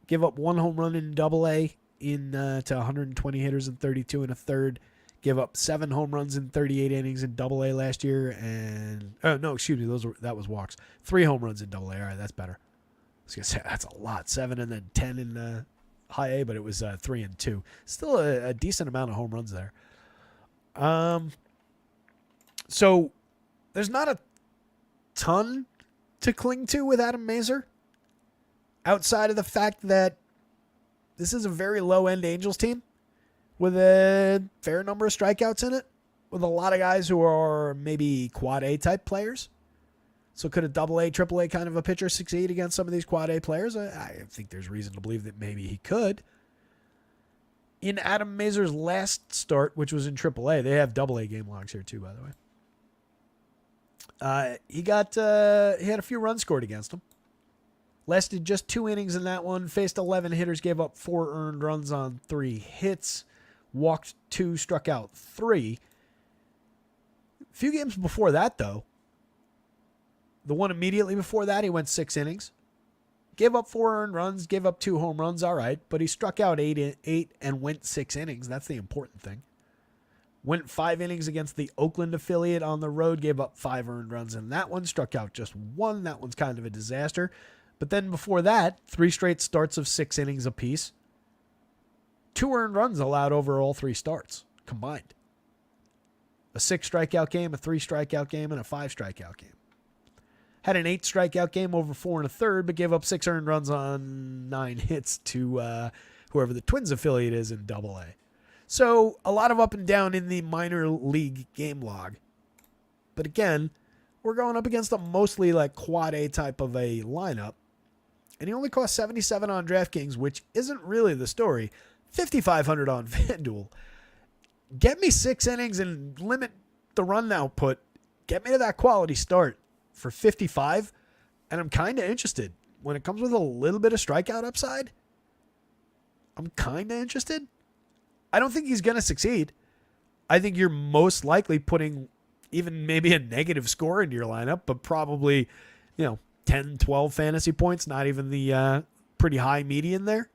Give up 1 home run in Double-A to 120 hitters and 32 and a third. Give up 7 home runs in 38 innings in Double-A last year, and that was walks. 3 home runs in Double-A. All right, that's better. I was gonna say that's a lot. 7 and then 10 in High-A, but it was 3 and 2. Still a decent amount of home runs there. So there's not a ton to cling to with Adam Mazer, outside of the fact that this is a very low-end Angels team with a fair number of strikeouts in it, with a lot of guys who are maybe quad A type players. So could a Double-A, Triple-A kind of a pitcher succeed against some of these quad A players? I think there's reason to believe that maybe he could. In Adam Mazer's last start, which was in Triple-A, they have Double-A game logs here too, by the way. He had a few runs scored against him. Lasted just 2 innings in that one. Faced 11 hitters, gave up 4 earned runs on 3 hits. Walked 2, struck out 3. A few games before that, though, the one immediately before that, he went 6 innings. Gave up 4 earned runs, gave up 2 home runs, all right. But he struck out 8 and went 6 innings. That's the important thing. Went 5 innings against the Oakland affiliate on the road, gave up 5 earned runs in that one. Struck out just 1. That one's kind of a disaster. But then before that, 3 straight starts of 6 innings apiece. 2 earned runs allowed over all 3 starts combined. A 6 strikeout game, a 3 strikeout game, and a 5 strikeout game. Had an 8 strikeout game over 4 and a third, but gave up 6 earned runs on 9 hits to whoever the Twins affiliate is in Double-A. So a lot of up and down in the minor league game log. But again, we're going up against a mostly like quad A type of a lineup. And he only cost $77 on DraftKings, which isn't really the story. $5,500 on FanDuel. Get me 6 innings and limit the run output. Get me to that quality start for $55, and I'm kind of interested. When it comes with a little bit of strikeout upside, I'm kind of interested. I don't think he's going to succeed. I think you're most likely putting even maybe a negative score into your lineup, but probably, 10, 12 fantasy points, not even the pretty high median there.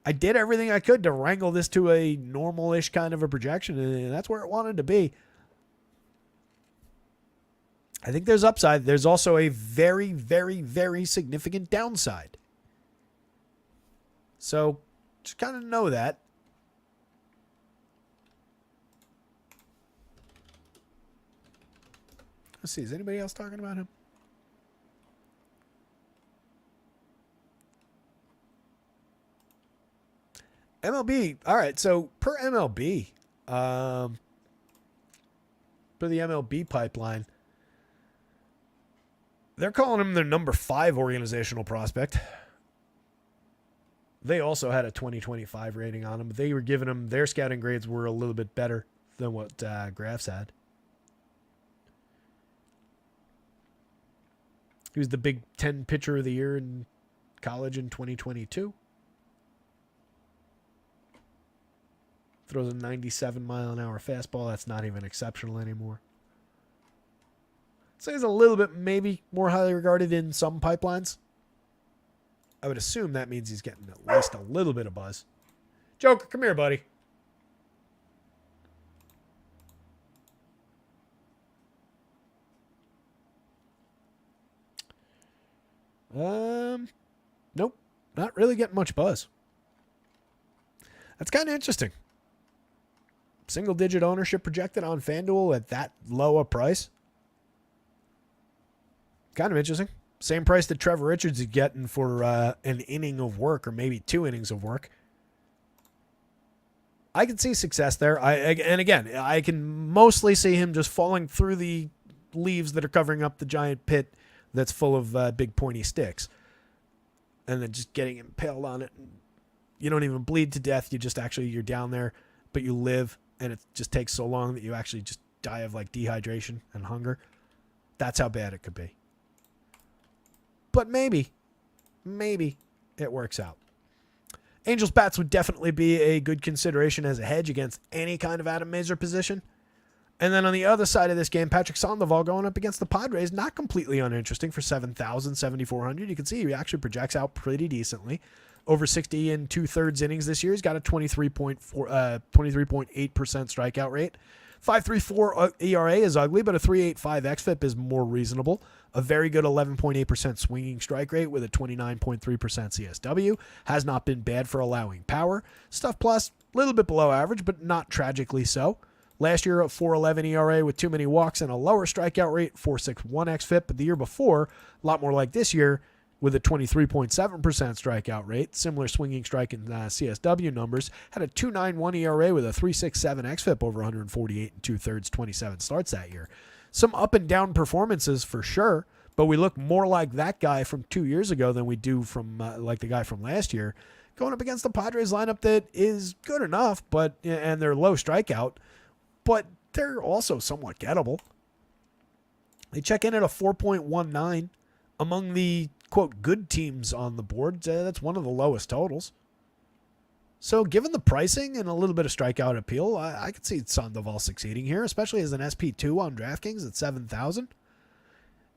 I did everything I could to wrangle this to a normal-ish kind of a projection, and that's where it wanted to be. I think there's upside. There's also a very, very, very significant downside. So just kind of know that. Let's see. Is anybody else talking about him? MLB. All right. So per MLB, for the MLB pipeline, they're calling him their number 5 organizational prospect. They also had a 2025 rating on him. They were giving him, their scouting grades were a little bit better than what Graphs had. He was the Big Ten pitcher of the year in college in 2022. Throws a 97-mile-an-hour fastball. That's not even exceptional anymore. So he's a little bit maybe more highly regarded in some pipelines. I would assume that means he's getting at least a little bit of buzz. Joker, come here, buddy. Nope. Not really getting much buzz. That's kind of interesting. Single-digit ownership projected on FanDuel at that low a price. Kind of interesting. Same price that Trevor Richards is getting for an inning of work, or maybe 2 innings of work. I can see success there. And again, I can mostly see him just falling through the leaves that are covering up the giant pit that's full of big pointy sticks, and then just getting impaled on it. You don't even bleed to death. You're down there, but you live, and it just takes so long that you actually just die of like dehydration and hunger. That's how bad it could be. But maybe it works out. Angels bats would definitely be a good consideration as a hedge against any kind of Adam Mazur position. And then on the other side of this game, Patrick Sandoval going up against the Padres, not completely uninteresting for 7,000, 7,400. You can see he actually projects out pretty decently. Over 60 and 2/3 innings this year. He's got a 23.8% strikeout rate. 5.34 ERA is ugly, but a 3.85 xFIP is more reasonable. A very good 11.8% swinging strike rate with a 29.3% CSW. Has not been bad for allowing power. Stuff plus, a little bit below average, but not tragically so. Last year, a 4.11 ERA with too many walks and a lower strikeout rate, 4.61 xFIP. But the year before, a lot more like this year, with a 23.7% strikeout rate, similar swinging strike and CSW numbers, had a 2.91 ERA with a 3.67 xFIP over 148 and 2/3, 27 starts that year. Some up and down performances for sure, but we look more like that guy from 2 years ago than we do from like the guy from last year. Going up against the Padres lineup that is good enough, and they're low strikeout, but they're also somewhat gettable. They check in at a 4.19 among the quote good teams on the board. That's one of the lowest totals. So given the pricing and a little bit of strikeout appeal, I could see Sandoval succeeding here, especially as an SP2 on DraftKings at 7,000.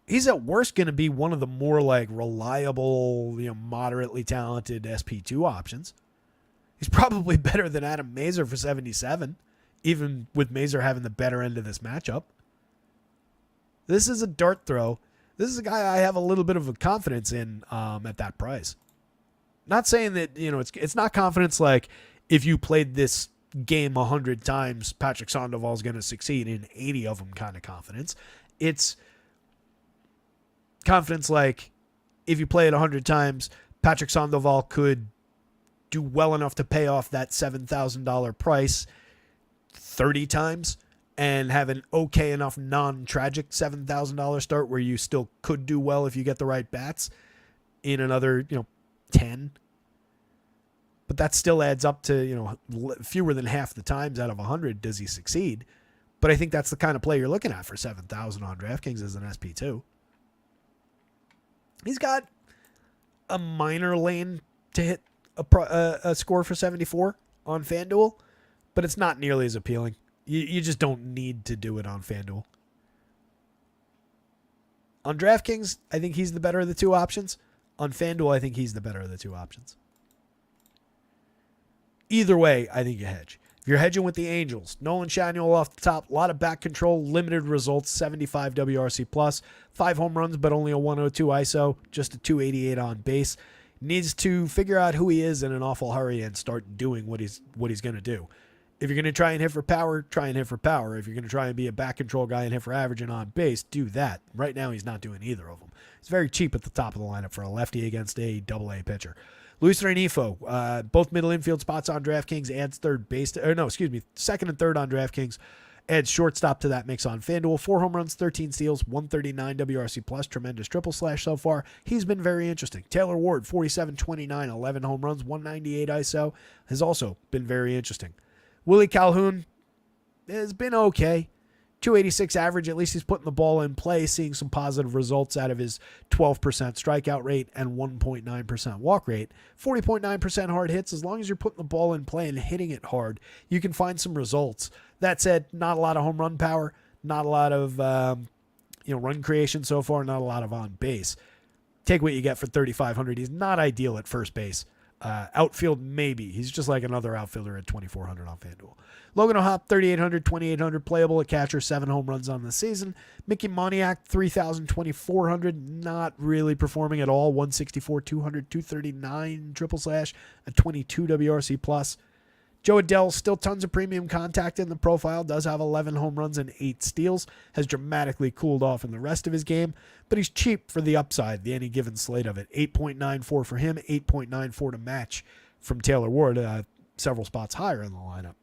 He's at worst going to be one of the more like reliable, moderately talented SP2 options. He's probably better than Adam Mazur for 77, even with Mazur having the better end of this matchup. This is a dart throw. This is a guy I have a little bit of a confidence in at that price. Not saying that, it's not confidence like if you played this game 100 times, Patrick Sandoval is going to succeed in 80 of them kind of confidence. It's confidence like if you play it 100 times, Patrick Sandoval could do well enough to pay off that $7,000 price 30 times and have an okay enough non-tragic $7,000 start where you still could do well if you get the right bats in another, 10. But that still adds up to, fewer than half the times out of 100 does he succeed. But I think that's the kind of play you're looking at for 7,000 on DraftKings as an SP2. He's got a minor lane to hit a score for 74 on FanDuel, but it's not nearly as appealing. You just don't need to do it on FanDuel. On DraftKings, I think he's the better of the two options. On FanDuel, I think he's the better of the two options. Either way, I think you hedge. If you're hedging with the Angels, Nolan Schanuel off the top, a lot of back control, limited results, 75 WRC plus, 5 home runs, but only a 102 ISO, just a 288 on base. Needs to figure out who he is in an awful hurry and start doing what he's going to do. If you're going to try and hit for power, try and hit for power. If you're going to try and be a back control guy and hit for average and on base, do that. Right now, he's not doing either of them. He's very cheap at the top of the lineup for a lefty against a double-A pitcher. Luis Rengifo, both middle infield spots on DraftKings, adds second and third on DraftKings, adds shortstop to that mix on FanDuel. 4 home runs, 13 steals, 139 WRC plus, tremendous triple slash so far. He's been very interesting. Taylor Ward, 47-29, 11 home runs, 198 ISO, has also been very interesting. Willie Calhoun has been okay. 286 average, at least he's putting the ball in play, seeing some positive results out of his 12% strikeout rate and 1.9% walk rate. 40.9% hard hits. As long as you're putting the ball in play and hitting it hard, you can find some results. That said, not a lot of home run power, not a lot of run creation so far, not a lot of on base. Take what you get for 3,500. He's not ideal at first base. Outfield, maybe. He's just like another outfielder at 2,400 on FanDuel. Logan O'Hoppe, 3,800, 2,800 playable at catcher, 7 home runs on the season. Mickey Moniak, 3,000, 2,400, not really performing at all. 164, 200, 239 triple slash, a 22 WRC plus. Joe Adell, still tons of premium contact in the profile, does have 11 home runs and 8 steals, has dramatically cooled off in the rest of his game, but he's cheap for the upside, the any given slate of it. 8.94 for him, 8.94 to match from Taylor Ward, several spots higher in the lineup.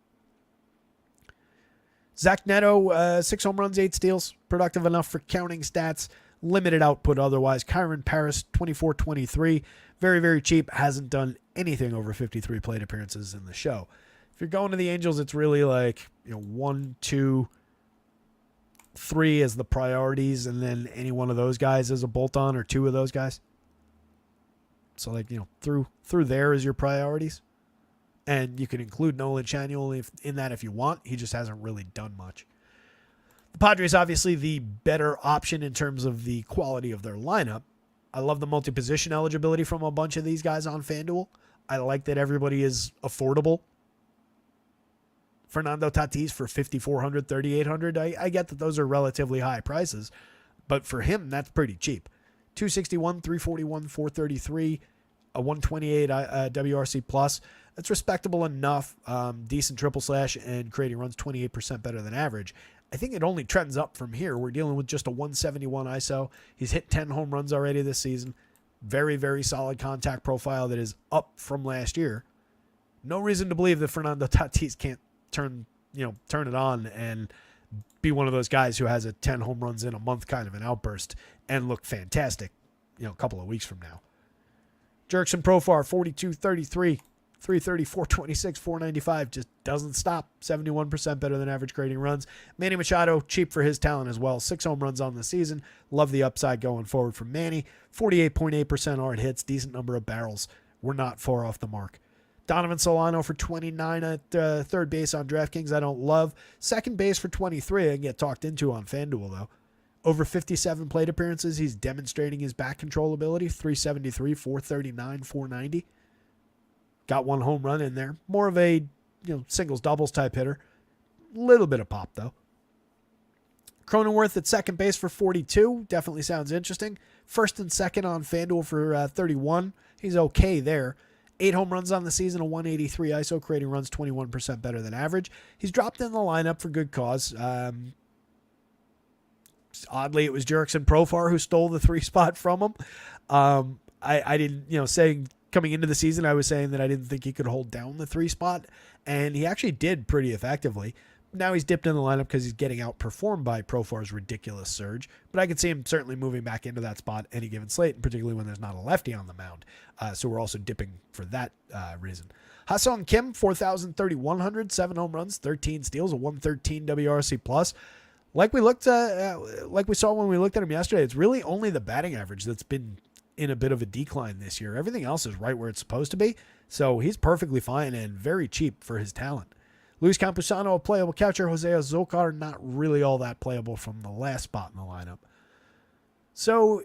Zach Neto, 6 home runs, 8 steals, productive enough for counting stats, limited output otherwise. Kyron Paris, 24-23, very, very cheap, hasn't done anything over 53 plate appearances in the show. If you're going to the Angels, it's really like 1, 2, 3 as the priorities, and then any one of those guys as a bolt-on, or 2 of those guys. So through there is your priorities, and you can include Nolan Chanuel in that if you want. He just hasn't really done much. The Padres obviously the better option in terms of the quality of their lineup. I love the multi-position eligibility from a bunch of these guys on FanDuel. I like that everybody is affordable. Fernando Tatis for 5,400, 3,800. I get that those are relatively high prices, but for him, that's pretty cheap. 261, 341, 433, a 128 WRC plus. That's respectable enough. Decent triple slash and creating runs 28% better than average. I think it only trends up from here. We're dealing with just a 171 ISO. He's hit 10 home runs already this season. Very, very solid contact profile that is up from last year. No reason to believe that Fernando Tatis can't turn it on and be one of those guys who has a 10 home runs in a month kind of an outburst and look fantastic, a couple of weeks from now. Jurickson Profar, 42-33, 330, 426, 495, just doesn't stop. 71% better than average creating runs. Manny Machado, cheap for his talent as well. 6 home runs on the season. Love the upside going forward from Manny. 48.8% hard hits, decent number of barrels. We're not far off the mark. Donovan Solano for 29 at third base on DraftKings. I don't love. Second base for 23. I can get talked into on FanDuel, though. Over 57 plate appearances. He's demonstrating his back control ability. 373, 439, 490. Got 1 home run in there. More of a singles, doubles type hitter. Little bit of pop, though. Cronenworth at second base for 42. Definitely sounds interesting. First and second on FanDuel for 31. He's okay there. 8 home runs on the season, a 183 ISO, creating runs 21% better than average. He's dropped in the lineup for good cause. Oddly, it was Jurickson Profar who stole the 3 spot from him. I didn't, saying coming into the season, I was saying that I didn't think he could hold down the 3 spot, and he actually did pretty effectively. Now he's dipped in the lineup because he's getting outperformed by Profar's ridiculous surge, but I could see him certainly moving back into that spot any given slate, and particularly when there's not a lefty on the mound. So we're also dipping for that reason. Ha-Seong Kim, 4,000, 3,100, 7 home runs, 13 steals, a 113 WRC plus. Like we saw when we looked at him yesterday, it's really only the batting average that's been in a bit of a decline this year. Everything else is right where it's supposed to be. So he's perfectly fine and very cheap for his talent. Luis Campusano, a playable catcher. Jose Azocar, not really all that playable from the last spot in the lineup. So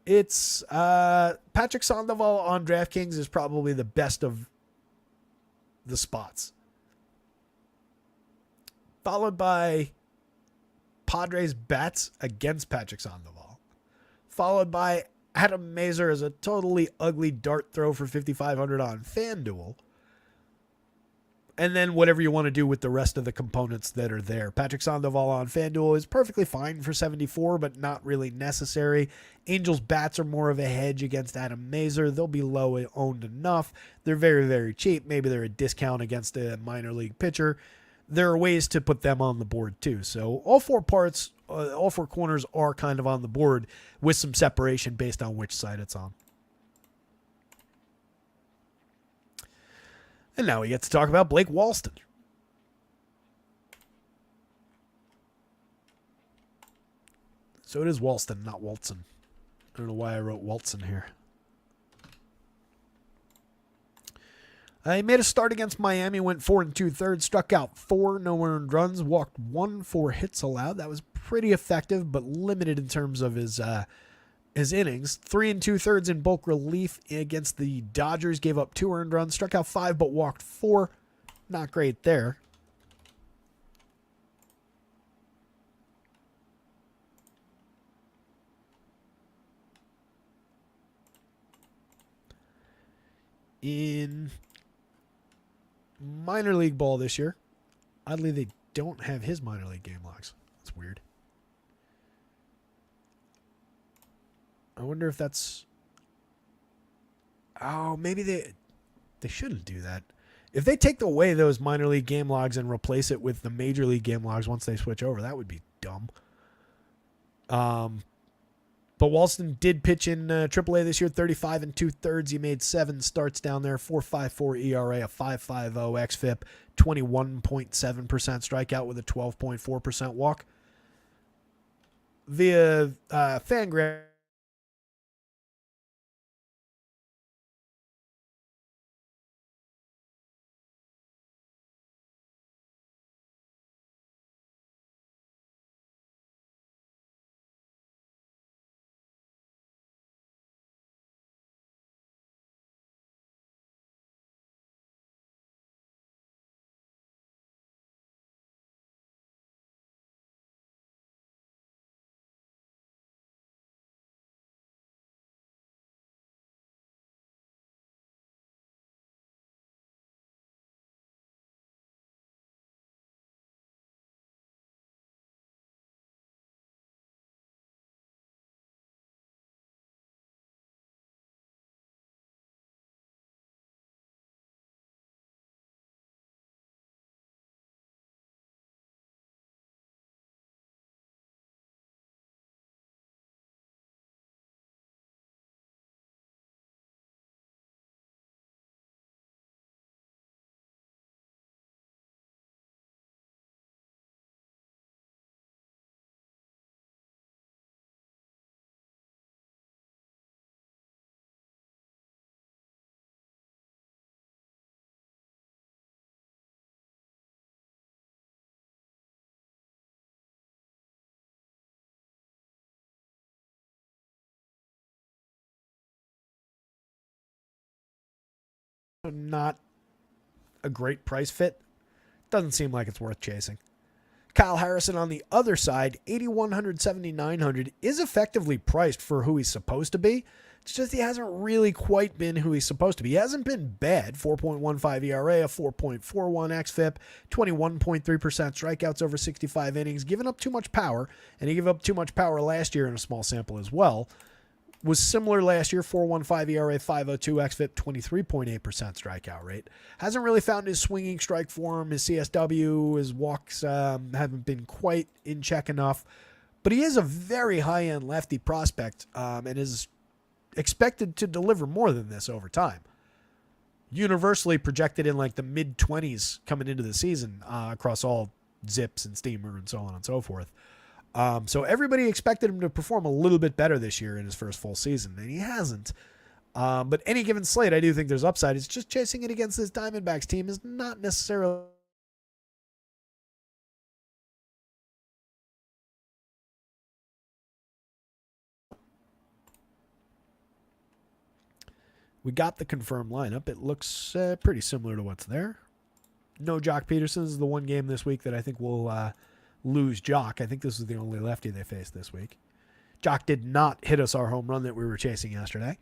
it's Patrick Sandoval on DraftKings is probably the best of the spots. Followed by Padres bats against Patrick Sandoval. Followed by Adam Mazur as a totally ugly dart throw for 5,500 on FanDuel. And then whatever you want to do with the rest of the components that are there. Patrick Sandoval on FanDuel is perfectly fine for 74, but not really necessary. Angels bats are more of a hedge against Adam Mazur. They'll be low owned enough. They're very, very cheap. Maybe they're a discount against a minor league pitcher. There are ways to put them on the board too. So all four corners are kind of on the board with some separation based on which side it's on. And now we get to talk about Blake Walston. So it is Walston, not Walton. I don't know why I wrote Walton here. He made a start against Miami, went 4 2/3, struck out 4, no earned runs, walked 1, 4 hits allowed. That was pretty effective, but limited in terms of his innings. 3 2/3 in bulk relief against the Dodgers, gave up 2 earned runs, struck out 5, but walked 4. Not great there. In minor league ball this year, oddly, they don't have his minor league game logs. That's weird. I wonder if that's... Oh, maybe they shouldn't do that. If they take away those minor league game logs and replace it with the major league game logs once they switch over, that would be dumb. But Walston did pitch in AAA this year, 35 2/3. He made 7 starts down there, 4.54 ERA, a 5.50 xFIP, 21.7% strikeout with a 12.4% walk. Via Fangraph, not a great price fit. Doesn't seem like it's worth chasing. Kyle Harrison on the other side, 8,100, 7,900, is effectively priced for who he's supposed to be. It's just he hasn't really quite been who he's supposed to be. He hasn't been bad. 4.15 ERA, a 4.41 xFIP, 21.3% strikeouts over 65 innings, giving up too much power, and he gave up too much power last year in a small sample as well. Was similar last year, 4.15 ERA, 5.02 xFIP, 23.8% strikeout rate. Hasn't really found his swinging strike form. His CSW, his walks haven't been quite in check enough. But he is a very high-end lefty prospect and is expected to deliver more than this over time. Universally projected in like the mid-20s coming into the season across all zips and steamer and so on and so forth. So everybody expected him to perform a little bit better this year in his first full season, and he hasn't. But any given slate, I do think there's upside. It's just chasing it against this Diamondbacks team is not necessarily... We got the confirmed lineup. It looks pretty similar to what's there. No Jock Peterson. This is the one game this week that I think will lose Jock. I think this is the only lefty they faced this week. Jock did not hit us our home run that we were chasing yesterday.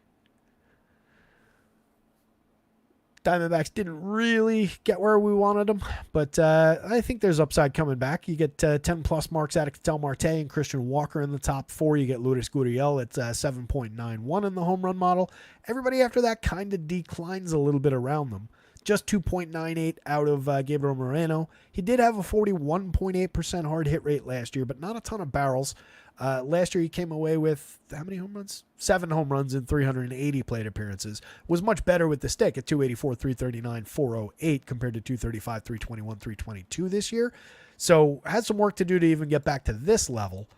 Diamondbacks didn't really get where we wanted them, but I think there's upside coming back. You get 10-plus marks out of Ketel Marte and Christian Walker in the top 4. You get Lourdes Gurriel at 7.91 in the home run model. Everybody after that kind of declines a little bit around them. Just 2.98 out of Gabriel Moreno. He did have a 41.8% hard hit rate last year, but not a ton of barrels. Last year he came away with how many home runs? 7 home runs in 380 plate appearances. Was much better with the stick at 284, 339, 408 compared to 235, 321, 322 this year. So had some work to do to even get back to this level,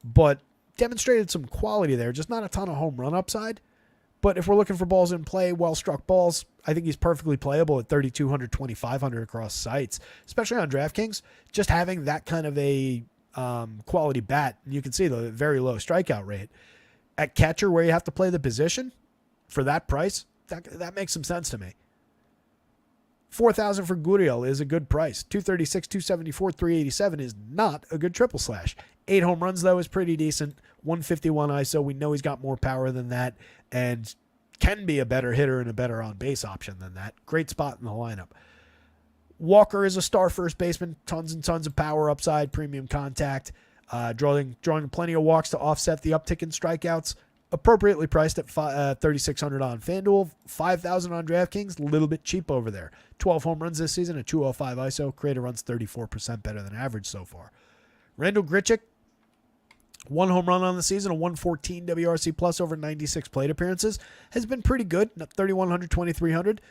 but demonstrated some quality there. Just not a ton of home run upside. But if we're looking for balls in play, well-struck balls, I think he's perfectly playable at 3,200, 2,500 across sites, especially on DraftKings. Just having that kind of a quality bat, and you can see the very low strikeout rate. At catcher, where you have to play the position, for that price, that makes some sense to me. 4,000 for Gurriel is a good price. 236, 274, 387 is not a good triple slash. 8 home runs, though, is pretty decent. 151 ISO. We know he's got more power than that and can be a better hitter and a better on-base option than that. Great spot in the lineup. Walker is a star first baseman. Tons and tons of power upside, premium contact, drawing plenty of walks to offset the uptick in strikeouts. Appropriately priced at $3,600 on FanDuel, $5,000 on DraftKings, a little bit cheap over there. 12 home runs this season, a 205 ISO. Creator runs 34% better than average so far. Randall Grichuk, 1 home run on the season, a 114 WRC plus over 96 plate appearances. Has been pretty good, 3,100, 2,300.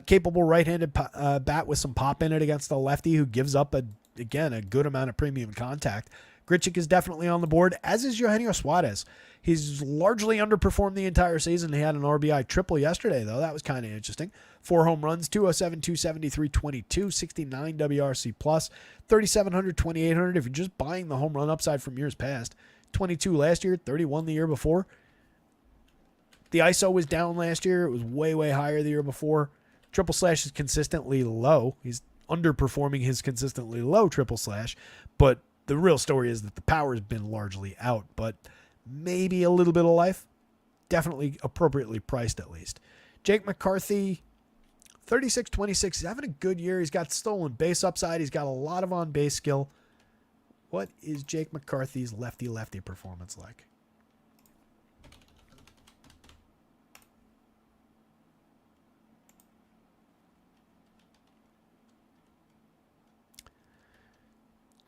Capable right-handed bat with some pop in it against the lefty who gives up, a good amount of premium contact. Grichuk is definitely on the board, as is Eugenio Suarez. He's largely underperformed the entire season. He had an RBI triple yesterday, though. That was kind of interesting. 4 home runs, 207, 270, 322, 69 WRC plus, 3,700, 2,800 if you're just buying the home run upside from years past. 22 last year, 31 the year before. The ISO was down last year. It was way, way higher the year before. Triple slash is consistently low. He's underperforming his consistently low triple slash, but the real story is that the power has been largely out, but maybe a little bit of life. Definitely appropriately priced at least. Jake McCarthy, 36-26. He's having a good year. He's got stolen base upside. He's got a lot of on-base skill. What is Jake McCarthy's lefty-lefty performance like?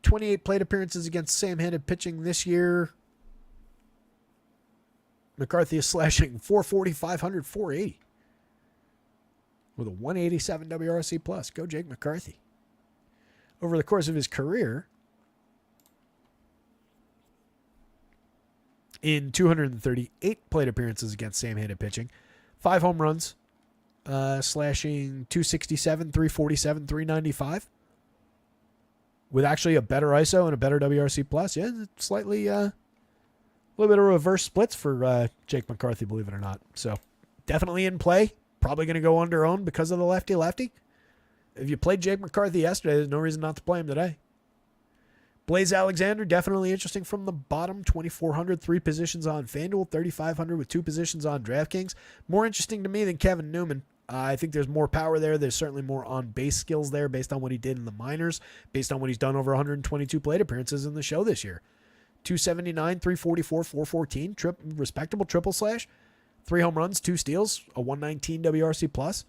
.28 plate appearances against same-handed pitching this year. McCarthy is slashing 440, 500, 480 with a 187 WRC plus. Go Jake McCarthy. Over the course of his career, in 238 plate appearances against same-handed pitching, 5 home runs, slashing 267, 347, 395. With actually a better ISO and a better WRC plus. Yeah, slightly, a little bit of reverse splits for Jake McCarthy, believe it or not. So definitely in play. Probably going to go under owned because of the lefty-lefty. If you played Jake McCarthy yesterday, there's no reason not to play him today. Blaze Alexander, definitely interesting from the bottom. 2,400, 3 positions on FanDuel. 3,500 with 2 positions on DraftKings. More interesting to me than Kevin Newman. I think there's more power there. There's certainly more on-base skills there based on what he did in the minors, based on what he's done over 122 plate appearances in the show this year. 279, 344, 414, respectable triple slash, 3 home runs, 2 steals, a 119 WRC plus.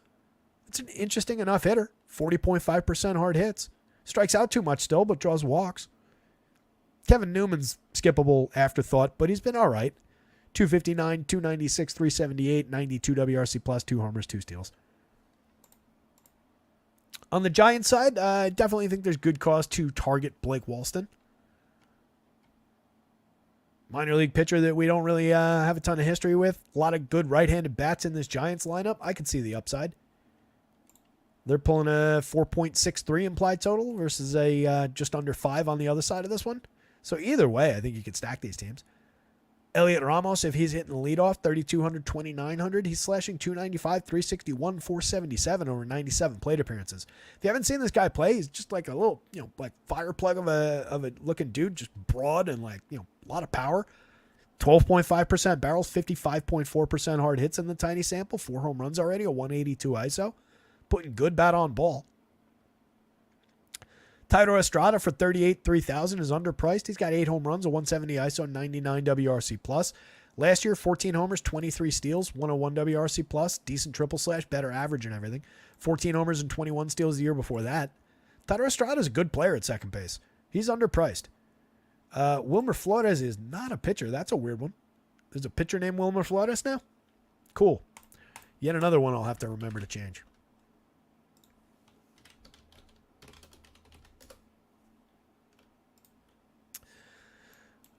It's an interesting enough hitter. 40.5% hard hits. Strikes out too much still, but draws walks. Kevin Newman's skippable afterthought, but he's been all right. 259, 296, 378, 92 WRC plus, 2 homers, 2 steals. On the Giants side, I definitely think there's good cause to target Blake Walston. Minor league pitcher that we don't really have a ton of history with. A lot of good right-handed bats in this Giants lineup. I could see the upside. They're pulling a 4.63 implied total versus a just under 5 on the other side of this one. So either way, I think you could stack these teams. Elliot Ramos, if he's hitting the leadoff, 3,200, 2,900. He's slashing 295, 361, 477 over 97 plate appearances. If you haven't seen this guy play, he's just like a little, like fire plug of a looking dude, just broad and a lot of power. 12.5% barrels, 55.4% hard hits in the tiny sample. 4 home runs already, a 182 ISO. putting good bat on ball. Tito Estrada for 38,300 is underpriced. He's got 8 home runs, a 170 ISO, 99 WRC plus. Last year, 14 homers, 23 steals, 101 WRC plus, decent triple slash, better average and everything. 14 homers and 21 steals the year before that. Tito Estrada is a good player at second base. He's underpriced. Wilmer Flores is not a pitcher. That's a weird one. There's a pitcher named Wilmer Flores now? Cool. Yet another one I'll have to remember to change.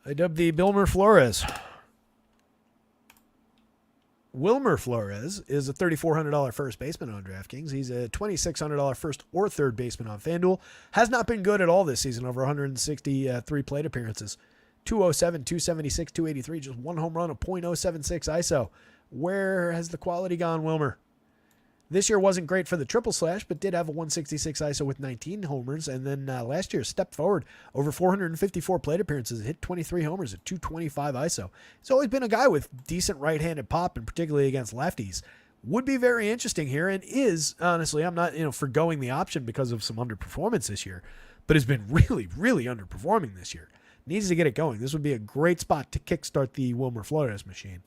I dubbed the Wilmer Flores. Wilmer Flores is a $3,400 first baseman on DraftKings. He's a $2,600 first or third baseman on FanDuel. Has not been good at all this season, over 163 plate appearances. 207, 276, 283, just one home run, a .076 ISO. Where has the quality gone, Wilmer? This year wasn't great for the triple slash, but did have a 166 ISO with 19 homers. And then last year stepped forward over 454 plate appearances, hit 23 homers at 225 ISO. He's always been a guy with decent right-handed pop, and particularly against lefties. Would be very interesting here, and is, honestly, I'm not forgoing the option because of some underperformance this year, but has been really, really underperforming this year. Needs to get it going. This would be a great spot to kickstart the Wilmer Flores machine.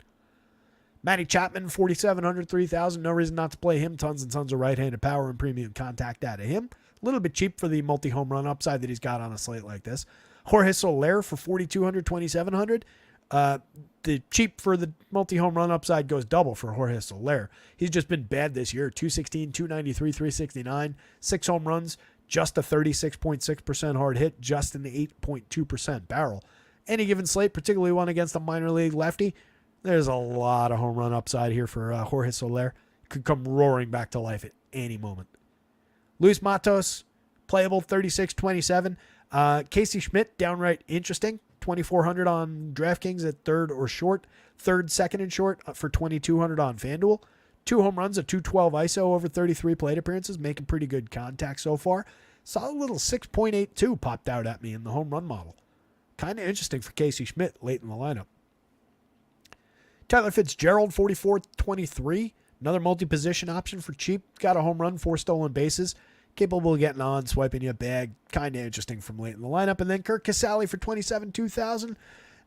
Matty Chapman, 4,700, 3,000. No reason not to play him. Tons and tons of right-handed power and premium contact out of him. A little bit cheap for the multi-home run upside that he's got on a slate like this. Jorge Soler for 4,200, 2,700. The cheap for the multi-home run upside goes double for Jorge Soler. He's just been bad this year. 216, 293, 369. 6 home runs, just a 36.6% hard hit, just an 8.2% barrel. Any given slate, particularly one against a minor league lefty, there's a lot of home run upside here for Jorge Soler. Could come roaring back to life at any moment. Luis Matos, playable, 36-27. Casey Schmidt, downright interesting. 2,400 on DraftKings at third or short. Third, second, and short for 2,200 on FanDuel. 2 home runs, a 212 ISO over 33 plate appearances, making pretty good contact so far. Solid little 6.82 popped out at me in the home run model. Kind of interesting for Casey Schmidt late in the lineup. Tyler Fitzgerald, 44-23. Another multi-position option for cheap. Got a home run, 4 stolen bases. Capable of getting on, swiping you a bag. Kind of interesting from late in the lineup. And then Kirk Casale for 27-2,000.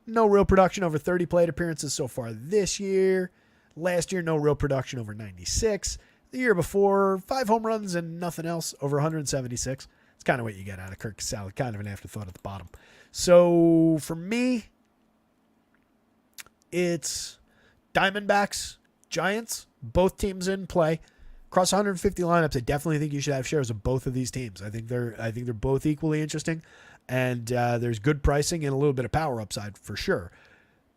No real production over 30 plate appearances so far this year. Last year, no real production over 96. The year before, 5 home runs and nothing else over 176. It's kind of what you get out of Kirk Casale. Kind of an afterthought at the bottom. So for me, it's Diamondbacks, Giants, both teams in play. Across 150 lineups, I definitely think you should have shares of both of these teams. I think they're both equally interesting, and there's good pricing and a little bit of power upside for sure.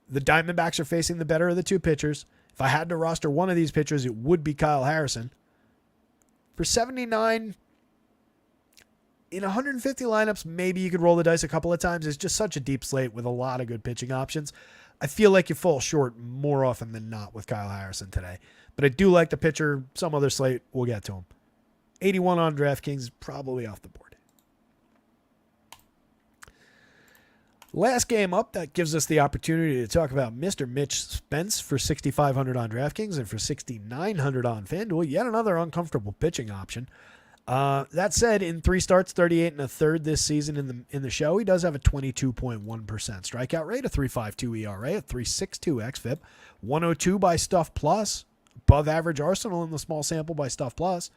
The Diamondbacks are facing the better of the 2 pitchers. If I had to roster one of these pitchers, it would be Kyle Harrison. For 79, in 150 lineups, maybe you could roll the dice a couple of times. It's just such a deep slate with a lot of good pitching options. I feel like you fall short more often than not with Kyle Harrison today. But I do like the pitcher. Some other slate, we'll get to him. 81 on DraftKings, probably off the board. Last game up, that gives us the opportunity to talk about Mr. Mitch Spence for 6,500 on DraftKings and for 6,900 on FanDuel. Yet another uncomfortable pitching option. That said, in 3 starts, 38 and a third this season in the show, he does have a 22.1% strikeout rate, a 3.52 ERA, a 3.62 xFIP, 102 by Stuff Plus, above average arsenal in the small sample by Stuff Plus.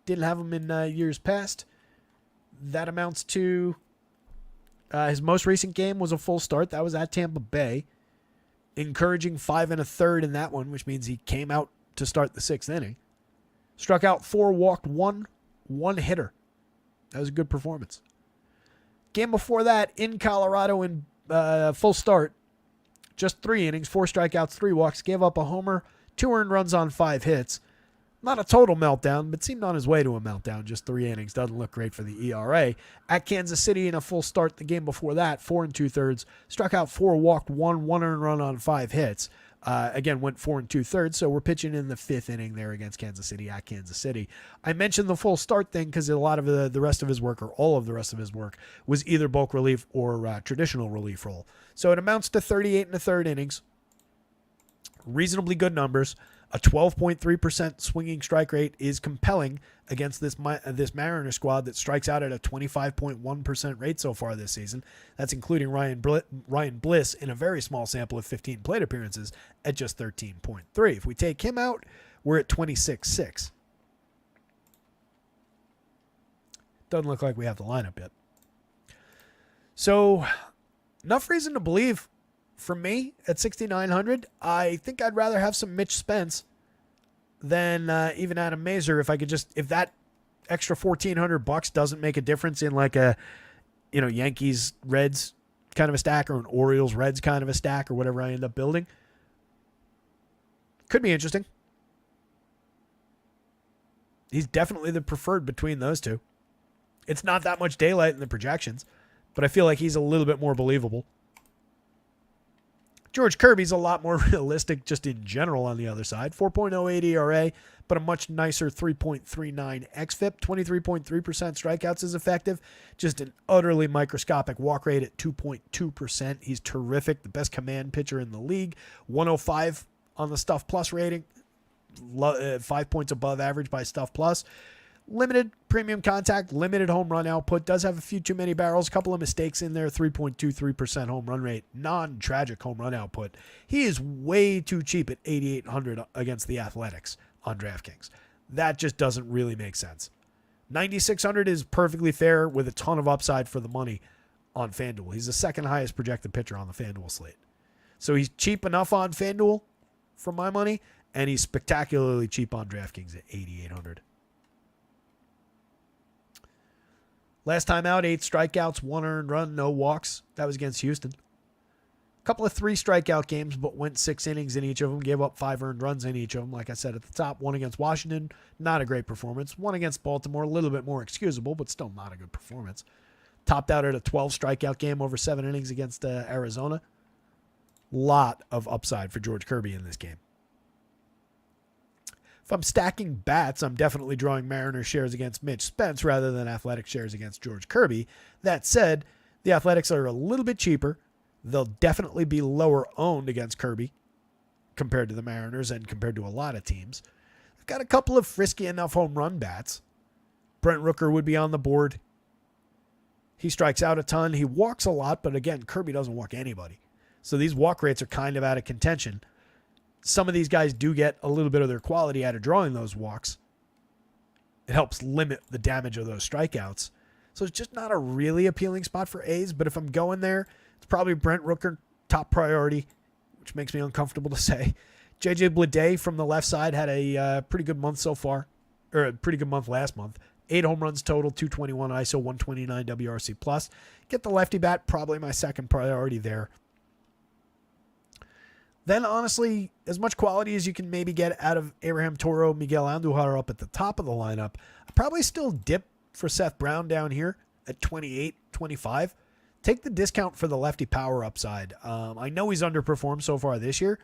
Didn't have him in years past. That amounts to his most recent game was a full start. That was at Tampa Bay. Encouraging 5 and a third in that one, which means he came out to start the 6th inning. Struck out 4, walked 1. 1 hitter. That was a good performance. Game before that, in Colorado in full start, just 3 innings, 4 strikeouts, 3 walks, gave up a homer, 2 earned runs on 5 hits. Not a total meltdown, but seemed on his way to a meltdown. Just 3 innings. Doesn't look great for the ERA. At Kansas City in a full start the game before that, 4 2/3, struck out 4, walked 1 earned run on 5 hits. Again, went 4 2/3, so we're pitching in the 5th inning there against Kansas City at Kansas City. I mentioned the full start thing because a lot of the rest of his work, or all of the rest of his work, was either bulk relief or traditional relief role. So it amounts to 38 and a third innings. Reasonably good numbers. A 12.3% swinging strike rate is compelling against this Mariner squad that strikes out at a 25.1% rate so far this season. That's including Ryan Bliss in a very small sample of 15 plate appearances at just 13.3. If we take him out, we're at 26.6. Doesn't look like we have the lineup yet. So, enough reason to believe from me at 6,900. I think I'd rather have some Mitch Spence than even Adam Mazur. If that extra $1,400 doesn't make a difference in like a, Yankees Reds kind of a stack or an Orioles Reds kind of a stack or whatever I end up building, could be interesting. He's definitely the preferred between those two. It's not that much daylight in the projections, but I feel like he's a little bit more believable. George Kirby's a lot more realistic just in general on the other side. 4.08 ERA, but a much nicer 3.39 xFIP. 23.3% strikeouts is effective. Just an utterly microscopic walk rate at 2.2%. He's terrific. The best command pitcher in the league. 105 on the Stuff Plus rating. 5 points above average by Stuff Plus. Limited premium contact, limited home run output, does have a few too many barrels, a couple of mistakes in there, 3.23% home run rate, non-tragic home run output. He is way too cheap at 8,800 against the Athletics on DraftKings. That just doesn't really make sense. 9,600 is perfectly fair with a ton of upside for the money on FanDuel. He's the second highest projected pitcher on the FanDuel slate. So he's cheap enough on FanDuel for my money, and he's spectacularly cheap on DraftKings at 8,800. Last time out, 8 strikeouts, 1 earned run, no walks. That was against Houston. A couple of 3 strikeout games, but went 6 innings in each of them. Gave up 5 earned runs in each of them. Like I said at the top, 1 against Washington, not a great performance. 1 against Baltimore, a little bit more excusable, but still not a good performance. Topped out at a 12 strikeout game over 7 innings against Arizona. Lot of upside for George Kirby in this game. If I'm stacking bats, I'm definitely drawing Mariners shares against Mitch Spence rather than Athletic shares against George Kirby. That said, the Athletics are a little bit cheaper. They'll definitely be lower owned against Kirby compared to the Mariners and compared to a lot of teams. I've got a couple of frisky enough home run bats. Brent Rooker would be on the board. He strikes out a ton. He walks a lot, but again, Kirby doesn't walk anybody. So these walk rates are kind of out of contention. Some of these guys do get a little bit of their quality out of drawing those walks. It helps limit the damage of those strikeouts. So it's just not a really appealing spot for A's, but if I'm going there, it's probably Brent Rooker, top priority, which makes me uncomfortable to say. JJ Bleday from the left side had a pretty good month so far, or a pretty good month last month. 8 home runs total, 221 ISO, 129 WRC+. Get the lefty bat, probably my second priority there. Then, honestly, as much quality as you can maybe get out of Abraham Toro, Miguel Andujar up at the top of the lineup, I'd probably still dip for Seth Brown down here at 28, 25. Take the discount for the lefty power upside. I know he's underperformed so far this year,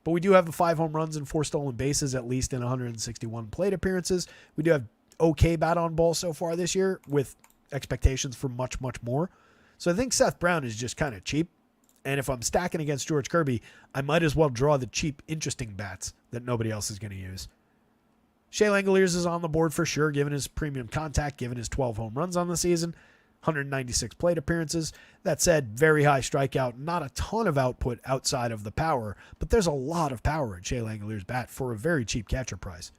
but we do have the 5 home runs and 4 stolen bases, at least in 161 plate appearances. We do have okay bat on ball so far this year with expectations for much, much more. So I think Seth Brown is just kind of cheap. And if I'm stacking against George Kirby, I might as well draw the cheap, interesting bats that nobody else is going to use. Shea Langoliers is on the board for sure, given his premium contact, given his 12 home runs on the season, 196 plate appearances. That said, very high strikeout, not a ton of output outside of the power, but there's a lot of power in Shea Langoliers' bat for a very cheap catcher price.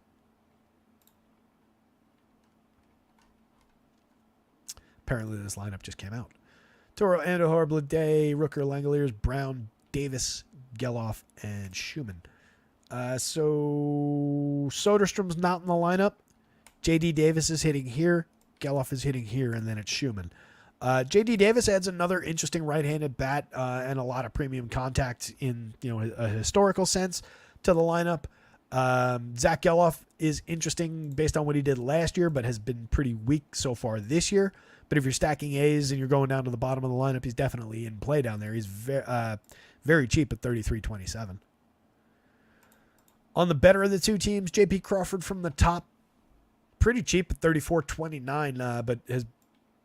Apparently this lineup just came out. Toro, Andujar, Bleday, Rooker, Langoliers, Brown, Davis, Geloff, and Schumann. So Soderstrom's not in the lineup. J.D. Davis is hitting here. Geloff is hitting here, and then it's Schumann. J.D. Davis adds another interesting right-handed bat and a lot of premium contact in a historical sense to the lineup. Zach Geloff is interesting based on what he did last year, but has been pretty weak so far this year. But if you're stacking A's and you're going down to the bottom of the lineup, he's definitely in play down there. He's very cheap at $33.27. On the better of the two teams, J.P. Crawford from the top, pretty cheap at $34.29, but has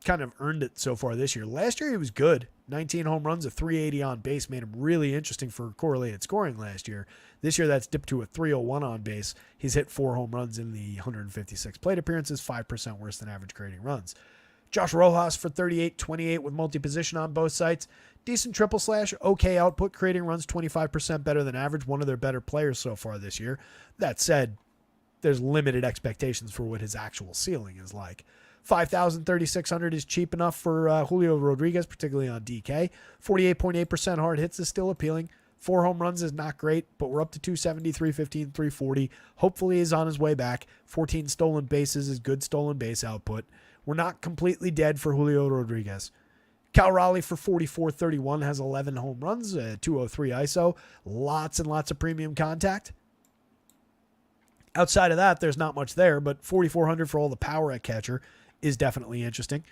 kind of earned it so far this year. Last year he was good, 19 home runs, a 380 on base, made him really interesting for correlated scoring last year. This year, that's dipped to a 301 on base. He's hit 4 home runs in the 156 plate appearances, 5% worse than average creating runs. Josh Rojas for 38-28 with multi-position on both sites. Decent triple slash, okay output, creating runs 25% better than average, one of their better players so far this year. That said, there's limited expectations for what his actual ceiling is like. 5,000, 3,600 is cheap enough for Julio Rodriguez, particularly on DK. 48.8% hard hits is still appealing. 4 home runs is not great, but we're up to 270, 315, 340. Hopefully he's on his way back. 14 stolen bases is good stolen base output. We're not completely dead for Julio Rodriguez. Cal Raleigh for 44-31 has 11 home runs, 203 ISO. Lots and lots of premium contact. Outside of that, there's not much there, but 4,400 for all the power at catcher is definitely interesting.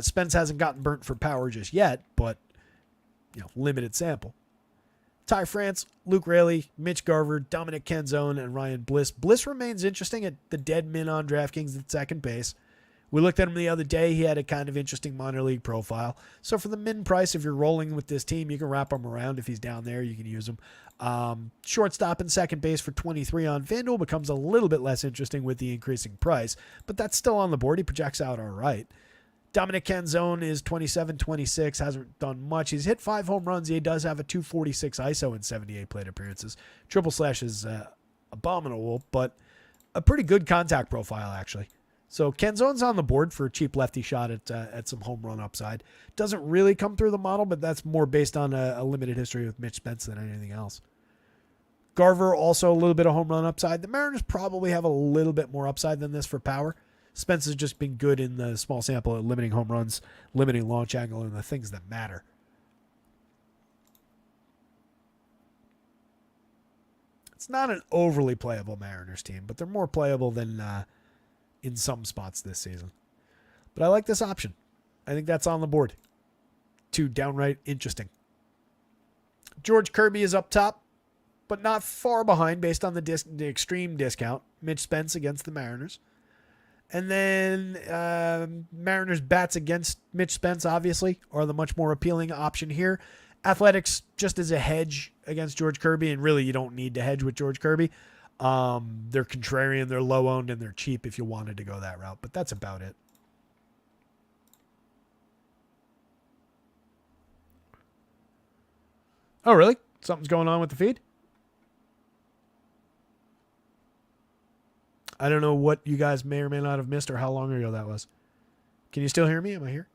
Spence hasn't gotten burnt for power just yet, but limited sample. Ty France, Luke Raley, Mitch Garver, Dominic Canzone, and Ryan Bliss. Bliss remains interesting at the dead min on DraftKings at second base. We looked at him the other day. He had a kind of interesting minor league profile. So for the min price, if you're rolling with this team, you can wrap him around. If he's down there, you can use him. Shortstop and second base for 23 on FanDuel becomes a little bit less interesting with the increasing price, but that's still on the board. He projects out all right. Dominic Canzone is 27-26, hasn't done much. He's hit 5 home runs. He does have a 246 ISO in 78 plate appearances. Triple slash is abominable, but a pretty good contact profile, actually. So Canzone's on the board for a cheap lefty shot at some home run upside. Doesn't really come through the model, but that's more based on a limited history with Mitch Spence than anything else. Garver, also a little bit of home run upside. The Mariners probably have a little bit more upside than this for power. Spence has just been good in the small sample at limiting home runs, limiting launch angle, and the things that matter. It's not an overly playable Mariners team, but they're more playable than in some spots this season. But I like this option. I think that's on the board. Too downright interesting. George Kirby is up top, but not far behind based on the extreme discount. Mitch Spence against the Mariners. And then Mariners bats against Mitch Spence, obviously, are the much more appealing option here. Athletics just as a hedge against George Kirby, and really you don't need to hedge with George Kirby. They're contrarian, they're low owned, and they're cheap if you wanted to go that route, but that's about it. Oh, really? Something's going on with the feed? I don't know what you guys may or may not have missed or how long ago that was. Can you still hear me? Am I here?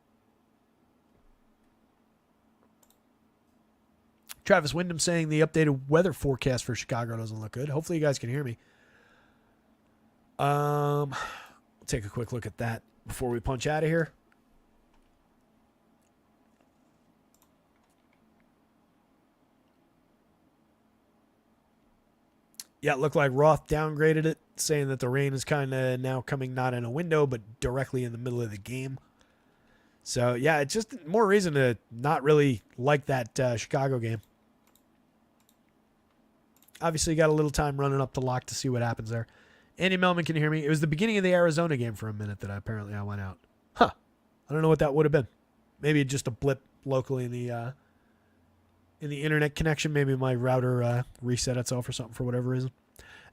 Travis Wyndham saying the updated weather forecast for Chicago doesn't look good. Hopefully you guys can hear me. We'll take a quick look at that before we punch out of here. Yeah, it looked like Roth downgraded it, saying that the rain is kind of now coming not in a window, but directly in the middle of the game. So, yeah, it's just more reason to not really like that Chicago game. Obviously, you got a little time running up the lock to see what happens there. Andy Melman can hear me. It was the beginning of the Arizona game for a minute that I went out. Huh. I don't know what that would have been. Maybe just a blip locally in the internet connection. Maybe my router reset itself or something for whatever reason.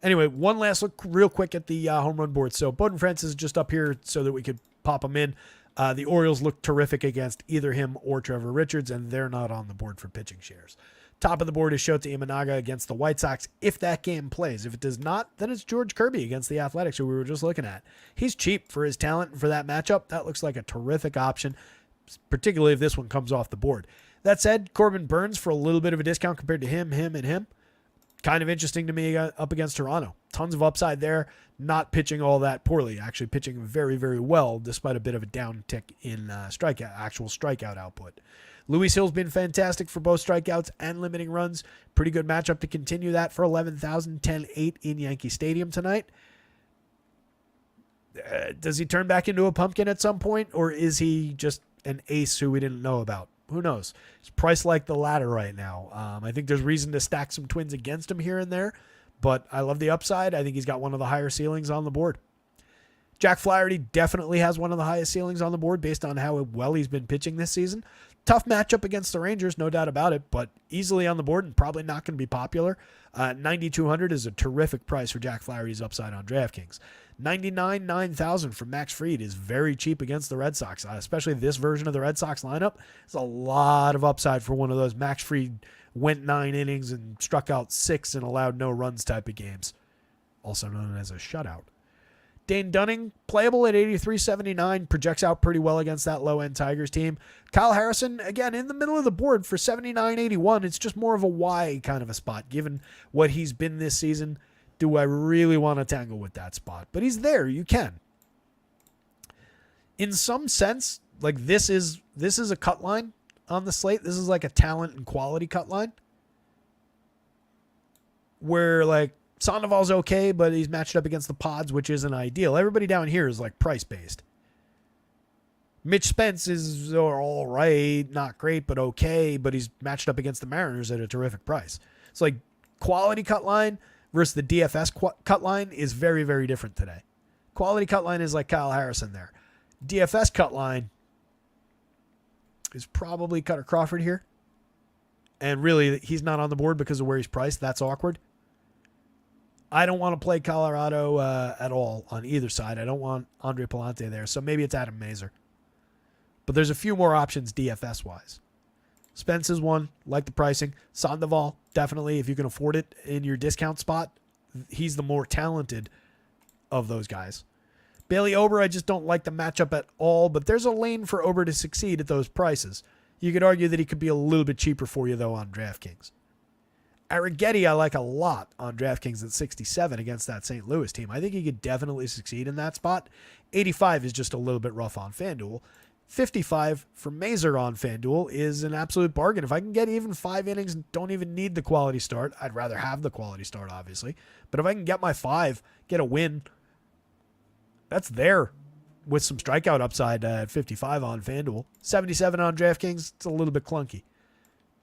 Anyway, one last look real quick at the home run board. So Bowden Francis is just up here so that we could pop him in. The Orioles look terrific against either him or Trevor Richards, and they're not on the board for pitching shares. Top of the board is Shota Imanaga against the White Sox if that game plays. If it does not, then it's George Kirby against the Athletics, who we were just looking at. He's cheap for his talent and for that matchup. That looks like a terrific option, particularly if this one comes off the board. That said, Corbin Burns for a little bit of a discount compared to him. Kind of interesting to me up against Toronto. Tons of upside there. Not pitching all that poorly. Actually pitching very, very well despite a bit of a downtick in actual strikeout output. Luis Hill's been fantastic for both strikeouts and limiting runs. Pretty good matchup to continue that for 11,000, 10-8 in Yankee Stadium tonight. Does he turn back into a pumpkin at some point, or is he just an ace who we didn't know about? Who knows? He's priced like the latter right now. I think there's reason to stack some twins against him here and there, but I love the upside. I think he's got one of the higher ceilings on the board. Jack Flaherty definitely has one of the highest ceilings on the board based on how well he's been pitching this season. Tough matchup against the Rangers, no doubt about it, but easily on the board and probably not going to be popular. 9,200 is a terrific price for Jack Flaherty's upside on DraftKings. 9,000 for Max Fried is very cheap against the Red Sox, especially this version of the Red Sox lineup. It's a lot of upside for one of those Max Fried went 9 innings and struck out 6 and allowed no runs type of games, also known as a shutout. Dane Dunning, playable at 83.79, projects out pretty well against that low-end Tigers team. Kyle Harrison, again, in the middle of the board for 79.81. It's just more of a why kind of a spot, given what he's been this season. Do I really want to tangle with that spot? But he's there. You can. In some sense, like this is a cut line on the slate. This is like a talent and quality cut line where like Sandoval's okay, but he's matched up against the Pods, which isn't ideal. Everybody down here is like price-based. Mitch Spence is all right, not great, but okay, but he's matched up against the Mariners at a terrific price. It's like quality cut line versus the DFS cut line is very, very different today. Quality cut line is like Kyle Harrison there. DFS cut line is probably Cutter Crawford here. And really, he's not on the board because of where he's priced. That's awkward. I don't want to play Colorado at all on either side. I don't want Andre Palante there, so maybe it's Adam Mazur. But there's a few more options DFS-wise. Spence is one, like the pricing. Sandoval, definitely, if you can afford it in your discount spot, he's the more talented of those guys. Bailey Ober, I just don't like the matchup at all, but there's a lane for Ober to succeed at those prices. You could argue that he could be a little bit cheaper for you, though, on DraftKings. Arrighetti, I like a lot on DraftKings at 67 against that St. Louis team. I think he could definitely succeed in that spot. 85 is just a little bit rough on FanDuel. 55 for Mazur on FanDuel is an absolute bargain. If I can get even 5 innings and don't even need the quality start, I'd rather have the quality start, obviously. But if I can get my 5, get a win, that's there with some strikeout upside at 55 on FanDuel. 77 on DraftKings, it's a little bit clunky.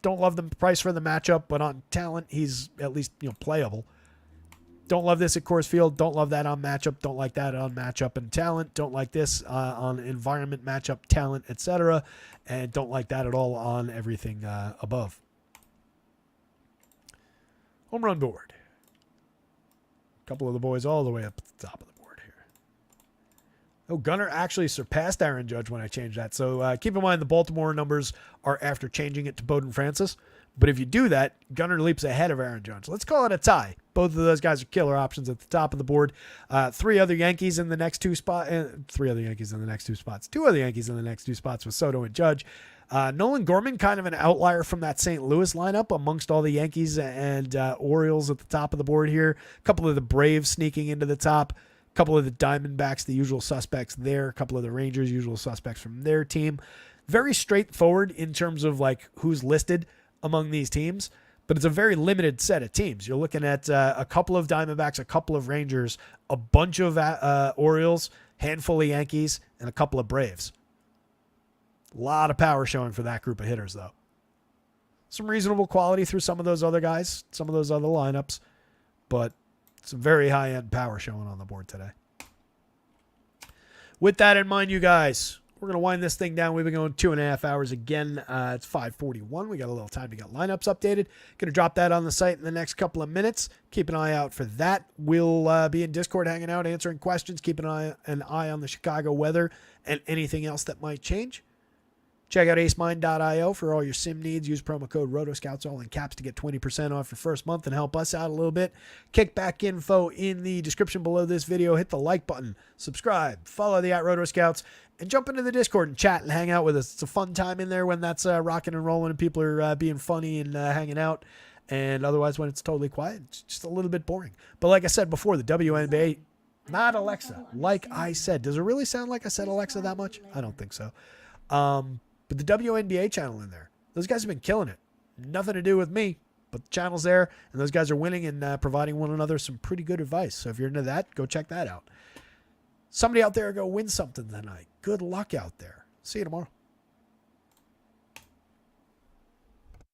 Don't love the price for the matchup, but on talent, he's at least playable. Don't love this at Coors Field. Don't love that on matchup. Don't like that on matchup and talent. Don't like this on environment, matchup, talent, etc. And don't like that at all on everything above. Home run board. A couple of the boys all the way up at the top of the board here. Oh, Gunnar actually surpassed Aaron Judge when I changed that. So keep in mind the Baltimore numbers are after changing it to Bowden Francis. But if you do that, Gunnar leaps ahead of Aaron Judge. Let's call it a tie. Both of those guys are killer options at the top of the board. 3 other Yankees in the next 2 spots. 3 other Yankees in the next 2 spots. 2 other Yankees in the next 2 spots with Soto and Judge. Nolan Gorman, kind of an outlier from that St. Louis lineup amongst all the Yankees and Orioles at the top of the board here. A couple of the Braves sneaking into the top. A couple of the Diamondbacks, the usual suspects there. A couple of the Rangers, usual suspects from their team. Very straightforward in terms of like who's listed among these teams, but it's a very limited set of teams. You're looking at a couple of Diamondbacks, a couple of Rangers, a bunch of Orioles, handful of Yankees, and a couple of Braves. A lot of power showing for that group of hitters, though. Some reasonable quality through some of those other guys, some of those other lineups, but some very high-end power showing on the board today. With that in mind, you guys, we're going to wind this thing down. We've been going 2.5 hours again. It's 5:41. We got a little time to get lineups updated. Going to drop that on the site in the next couple of minutes. Keep an eye out for that. We'll be in Discord hanging out, answering questions. Keep an eye on the Chicago weather and anything else that might change. Check out acemind.io for all your sim needs. Use promo code rotoscouts, all in caps, to get 20% off your first month and help us out a little bit. Kickback info in the description below this video. Hit the like button, subscribe, follow the @rotoscouts, and jump into the Discord and chat and hang out with us. It's a fun time in there when that's rocking and rolling and people are being funny and hanging out. And otherwise, when it's totally quiet, it's just a little bit boring. But like I said before, the WNBA, not Alexa, like I said. Does it really sound like I said Alexa that much? I don't think so. But the WNBA channel in there, those guys have been killing it. Nothing to do with me, but the channel's there, and those guys are winning and providing one another some pretty good advice. So if you're into that, go check that out. Somebody out there go win something tonight. Good luck out there. See you tomorrow.